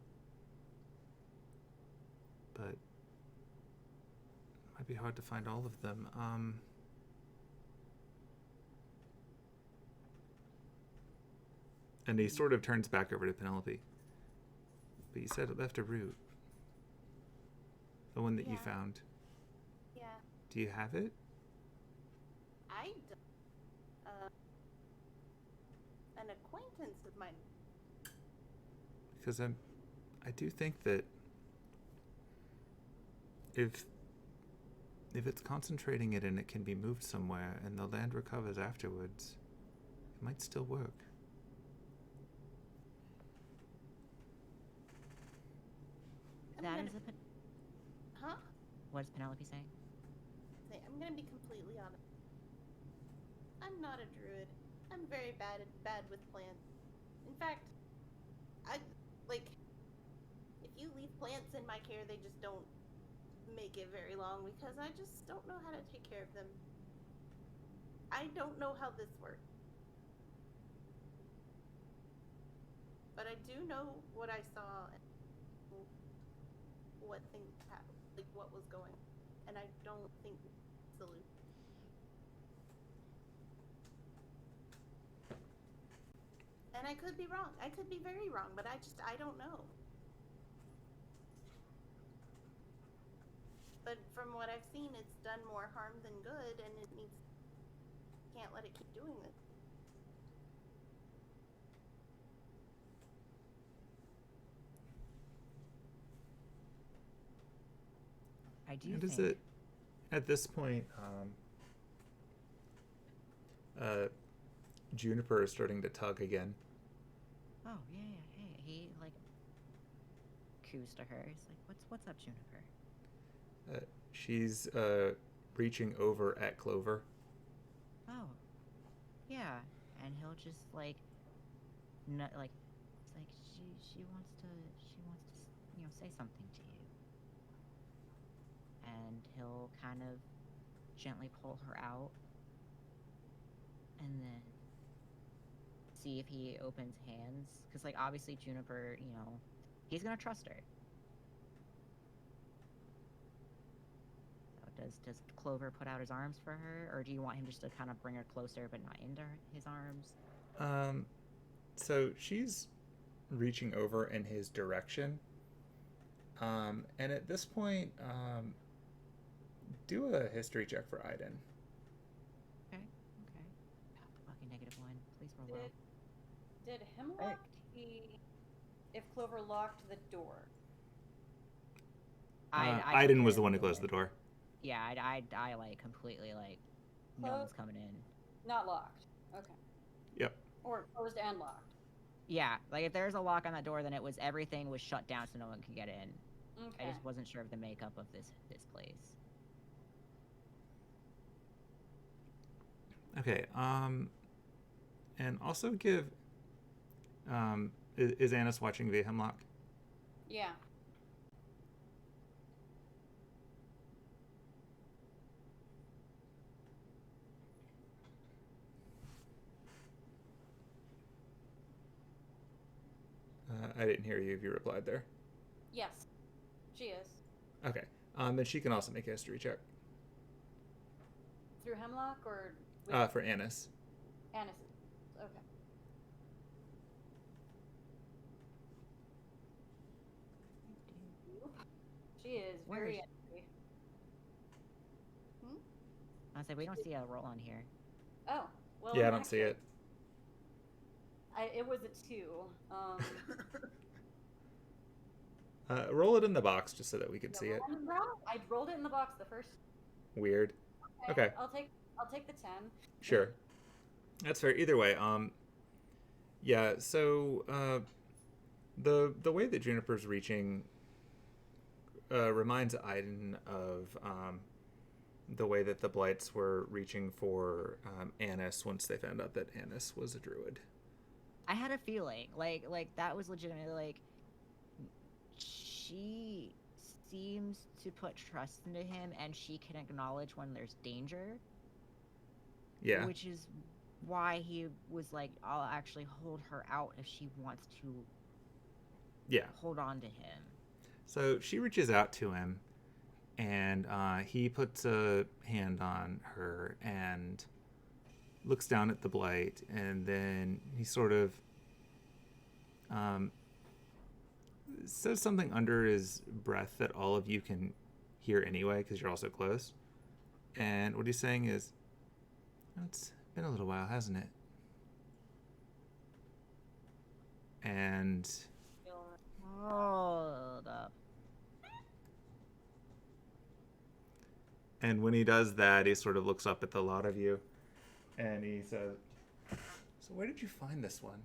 but it might be hard to find all of them. And he sort of turns back over to Penelope. But you said it left a root. The one that you found. Yeah. Do you have it? I don't. An acquaintance of mine. Because I do think that if it's concentrating it and it can be moved somewhere and the land recovers afterwards, it might still work. Huh? What is Penelope saying? I'm gonna be completely honest. I'm not a druid. I'm very bad with plants. In fact, if you leave plants in my care, they just don't make it very long because I just don't know how to take care of them. I don't know how this works. But I do know what I saw and what things happened, like what was going on. And I don't think solution. And I could be wrong. I could be very wrong, but I don't know. But from what I've seen, it's done more harm than good, and can't let it keep doing this. I do And is think... it, at this point, Juniper is starting to tug again. Oh, yeah. Hey, he, coos to her. He's like, what's up, Juniper? She's reaching over at Clover. Oh, yeah. And he'll just, it's like, she wants to, say something to you. And he'll kind of gently pull her out. And then see if he opens hands. Because, obviously Juniper, he's going to trust her. So does Clover put out his arms for her? Or do you want him just to kind of bring her closer but not into his arms? So she's reaching over in his direction. And at this point, do a history check for Aidin. Okay. Fucking -1. Please roll well. Did him lock if Clover locked the door? Aidin was the one who closed the door. Yeah, I completely, no one's coming in. Not locked. Okay. Yep. Or closed and locked. Yeah, if there's a lock on that door, then everything was shut down so no one could get in. Okay. I just wasn't sure of the makeup of this place. Okay. And also give. Is Anise watching via Hemlock? Yeah. I didn't hear you if you replied there. Yes, she is. Okay. Then she can also make a history check. Through Hemlock or with For Anise. Anise? Okay. She is Where very is- angry. I was like, we don't see a roll on here. Oh, well. Yeah, I in don't that see case, it. It was a 2. Roll it in the box just so that we can see it. I rolled it in the box the first. Weird. Okay. I'll take the 10. Sure. That's fair. Either way, yeah, so the way that Juniper's reaching reminds Aidin of the way that the Blights were reaching for Anise once they found out that Anise was a druid. I had a feeling, like that was legitimately, like, she seems to put trust into him, and she can acknowledge when there's danger. Yeah. Which is why he was like, I'll actually hold her out if she wants to hold on to him. So she reaches out to him, and he puts a hand on her and looks down at the blight, and then he sort of says something under his breath that all of you can hear anyway because you're all so close. And what he's saying is, it's been a little while, hasn't it? And Hold up. And when he does that, he sort of looks up at the lot of you, and he says, "So where did you find this one?"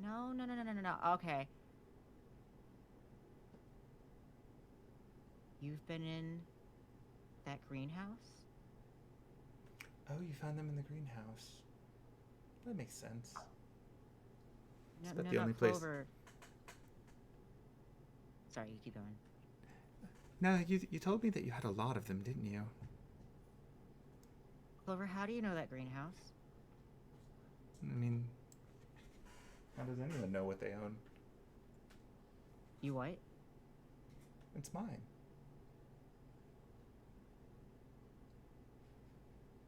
No. Okay. You've been in that greenhouse? Oh, you found them in the greenhouse. That makes sense. No, Is that no, the only place? Clover. Sorry, you keep going. No, you told me that you had a lot of them, didn't you? Clover, how do you know that greenhouse? I mean, how does anyone know what they own? You what? It's mine.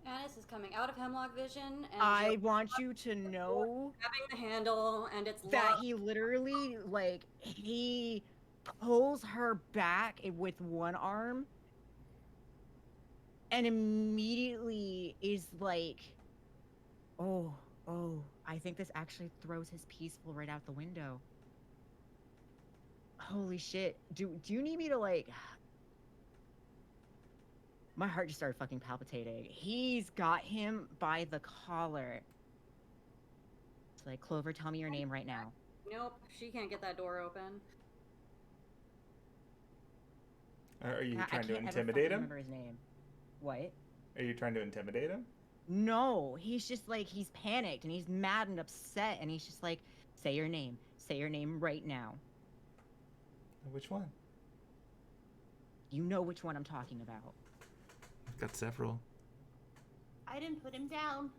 Anise is coming out of Hemlock Vision, and I want you to know grabbing the handle, and it's that locked. he literally, like, he pulls her back with one arm and immediately is like, oh, I think this actually throws his peaceful right out the window. Holy shit. Do you need me to, like... My heart just started fucking palpitating. He's got him by the collar. It's like, Clover, tell me your name right now. Nope, she can't get that door open. Are you I trying to can't ever intimidate fucking him? remember his name. What? Are you trying to intimidate him? No, he's just like, he's panicked and he's mad and upset and he's just like, say your name. Say your name right now. Which one? You know which one I'm talking about. I've got several. I didn't put him down.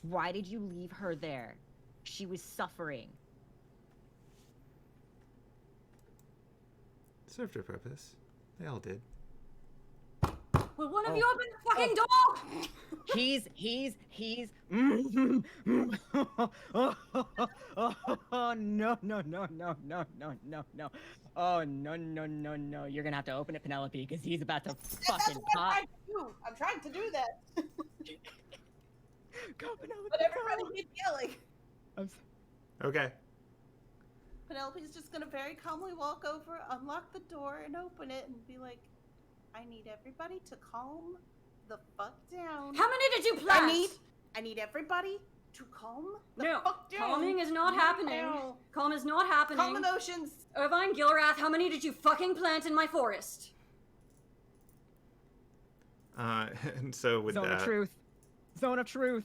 Why did you leave her there? She was suffering. Served her purpose. They all did. Will one of Oh. you open the fucking door? He's oh no. Oh no. You're gonna have to open it, Penelope, because he's about to fucking pop. I'm trying to do that. Go, Penelope. But everybody keeps yelling. Okay. Penelope's just gonna very calmly walk over, unlock the door, and open it, and be like, I need everybody to calm the fuck down. How many did you plant? I need everybody to calm the No, fuck down. calming is not happening. No. Calm is not happening. Calm emotions. Irvine Gilrath, how many did you fucking plant in my forest? And so with Zone that, of truth. Zone of Truth.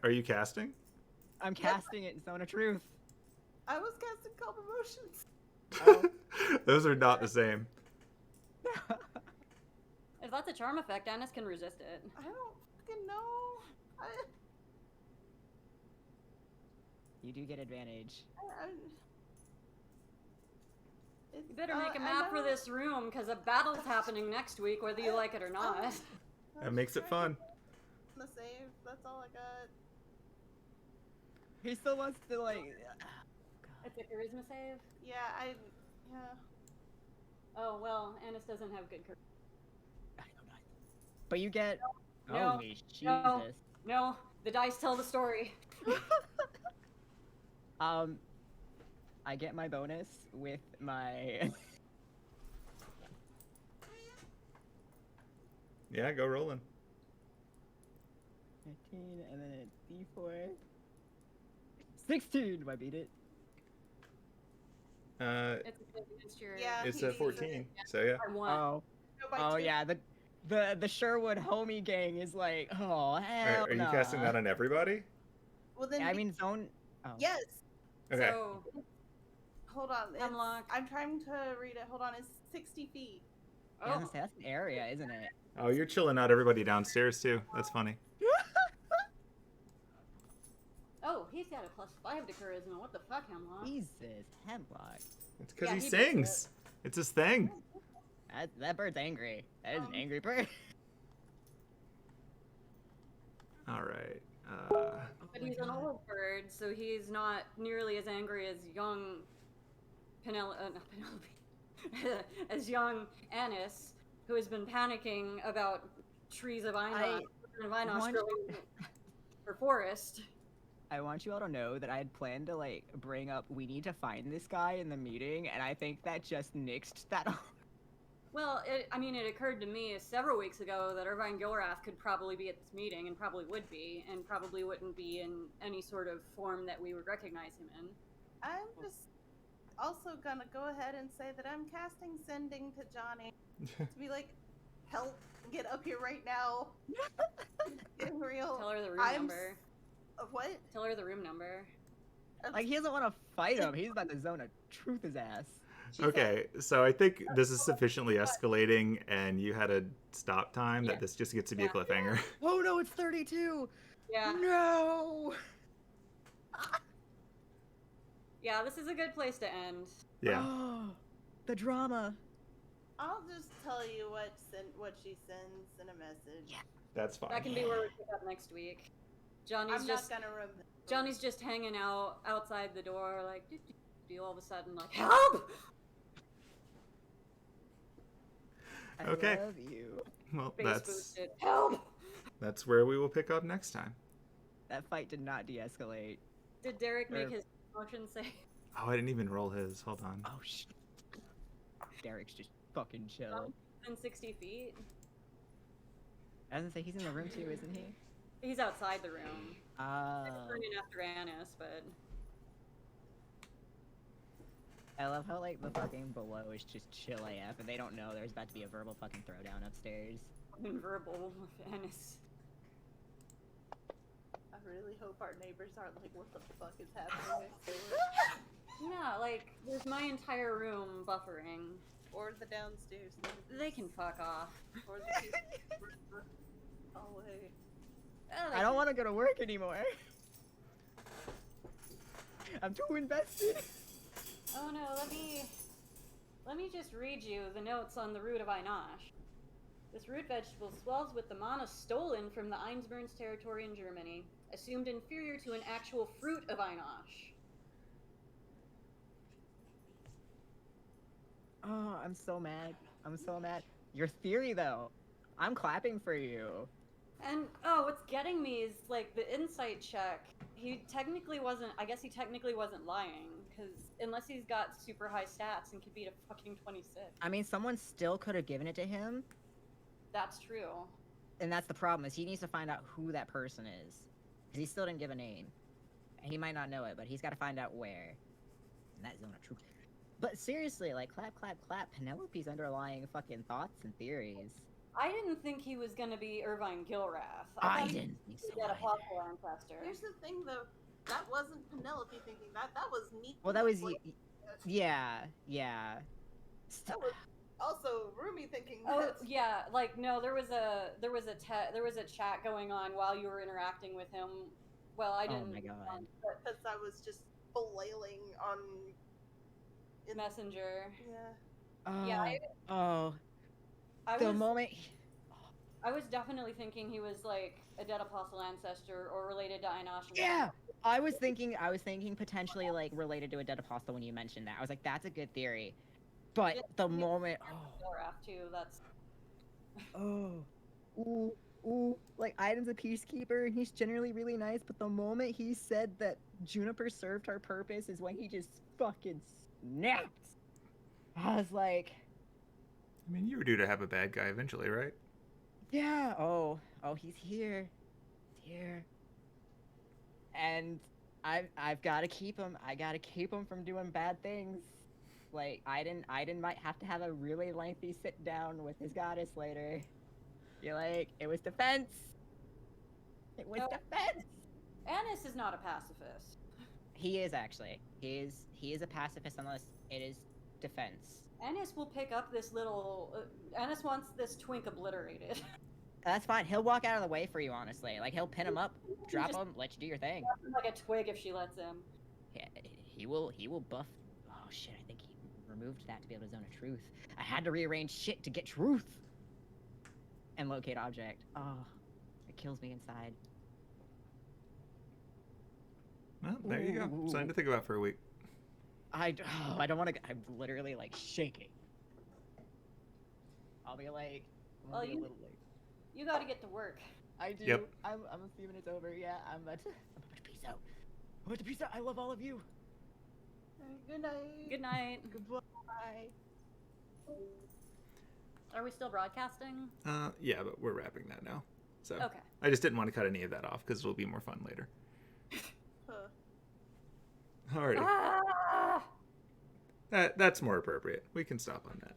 Are you casting? I'm casting it. Zone of Truth. I was casting Calm Emotions. Oh. Those are not the same. If that's a charm effect, Anise can resist it. I don't fucking know. You do get advantage. You better make a map for this room, because a battle's happening next week, whether you like it or not. That makes it fun. The save. That's all I got. He still wants to like. It's a charisma save? Yeah, yeah. Oh, well, Anise doesn't have good charisma. I don't know. But you get. No, Holy Jesus. No, the dice tell the story. I get my bonus with my. Yeah, go rolling. 15 and then a D4. 16. Do I beat it? It's against your... Yeah. It's a 14. So yeah. I won. Oh. Oh yeah. The Sherwood homie gang is like, oh hell. Are you casting that on everybody? Well then. I mean zone. Oh. Yes. So, Okay. Hold on. Hemlock. I'm trying to read it. Hold on. It's 60 feet. Yeah, I was gonna say, that's an area, isn't it? Oh, you're chilling out everybody downstairs too. That's funny. Oh, he's got a +5 to charisma. What the fuck, Hemlock? Jesus, Hemlock. It's because Yeah, he he sings. It's his thing. That bird's angry. That is an angry bird. All right. But he's an old bird, so he's not nearly as angry as young not Penelope, as young Anise, who has been panicking about trees of Einosh growing for forest. I want you all to know that I had planned to like bring up we need to find this guy in the meeting, and I think that just nixed that. Well, it occurred to me several weeks ago that Irvine Gilrath could probably be at this meeting, and probably would be, and probably wouldn't be in any sort of form that we would recognize him in. I'm just also gonna go ahead and say that I'm casting Sending to Johnny to be like, help, get up here right now. Getting real. Tell her the room number. What? Tell her the room number. Like, he doesn't want to fight him. He's about to zone a truth his ass. Okay, so I think this is sufficiently escalating, and you had a stop time that this just gets to be a cliffhanger. Oh no, it's 32. Yeah. No. Yeah, this is a good place to end. Yeah. Oh, the drama. I'll just tell you what she sends in a message. Yeah. That's fine. That can be where we pick up next week. I'm not gonna remember. Johnny's just hanging out outside the door, like, all of a sudden, like, help! Okay. I love you. Well, Face boosted. Help! that's where we will pick up next time. That fight did not de-escalate. Did Derek make his motion save? Oh, I didn't even roll his. Hold on. Oh shit. Derek's just fucking chill. Within 60 feet? I was gonna say he's in the room too, isn't he? He's outside the room. He's Running after Anise, but... I love how, like, the fucking below is just chill AF, and they don't know there's about to be a verbal fucking throwdown upstairs. Verbal with Anise. I really hope our neighbors aren't like, what the fuck is happening next door? Yeah, like, there's my entire room buffering. Or the downstairs neighbors. They can fuck off. Or the people hallway. I don't want to go to work anymore. I'm too invested. Oh no, let me just read you the notes on the root of Einosh. This root vegetable swells with the mana stolen from the Einsburns territory in Germany, assumed inferior to an actual fruit of Einosh. Oh, I'm so mad. I'm so mad. Your theory, though. I'm clapping for you. And, what's getting me is, like, the insight check. He technically wasn't lying, because unless he's got super high stats and could beat a fucking 26. I mean, someone still could have given it to him. That's true. And that's the problem, is he needs to find out who that person is. Because he still didn't give a name. And he might not know it, but he's got to find out where. And that zone of truth. But seriously, like, clap, clap, clap. Penelope's underlying fucking thoughts and theories. I didn't think he was gonna be Irvine Gilrath. I thought he didn't think so was a either. possible ancestor. Here's the thing, though. That wasn't Penelope thinking that. That was me. Well, that was yeah. That was also Rumi thinking that. Oh yeah, like no, there was a chat going on while you were interacting with him. Well, I didn't. Oh my god. Because I was just flailing on Messenger. Yeah. Yeah, The moment. I was definitely thinking he was like a dead apostle ancestor or related to Einosh. Yeah, I was thinking potentially like related to a dead apostle when you mentioned that. I was like, that's a good theory. But the moment, Gilrath too. That's. Like Aidin's a peacekeeper and he's generally really nice, but the moment he said that Juniper served her purpose is when he just fucking snapped. I was like, I mean, you were due to have a bad guy eventually, right? yeah. Oh, he's here. He's here. And I've got to keep him. I got to keep him from doing bad things. Like Aidin might have to have a really lengthy sit down with his goddess later. You're like, it was defense. It was defense. Anise is not a pacifist. He is actually. He is a pacifist unless it is defense. Anise will pick up this little. Anise wants this twink obliterated. That's fine. He'll walk out of the way for you, honestly. Like he'll pin him up, drop him, let you do your thing. Like a twig if she lets him. Yeah, he will buff. Oh shit! I think he removed that to be able to zone a truth. I had to rearrange shit to get truth. And locate object. Oh, it kills me inside. Well, there you go. Something to think about for a week. I don't want to. I'm literally like shaking. I'll be like, Well, a little late. You got to get to work. I do. Yep. I'm assuming it's over. Yeah, I'm about to peace out. I'm about to peace out. I love all of you. Good night. Good night. Goodbye. Are we still broadcasting? Yeah, but we're wrapping that now. So Okay. I just didn't want to cut any of that off because it'll be more fun later. Alrighty. Ah! That's more appropriate. We can stop on that.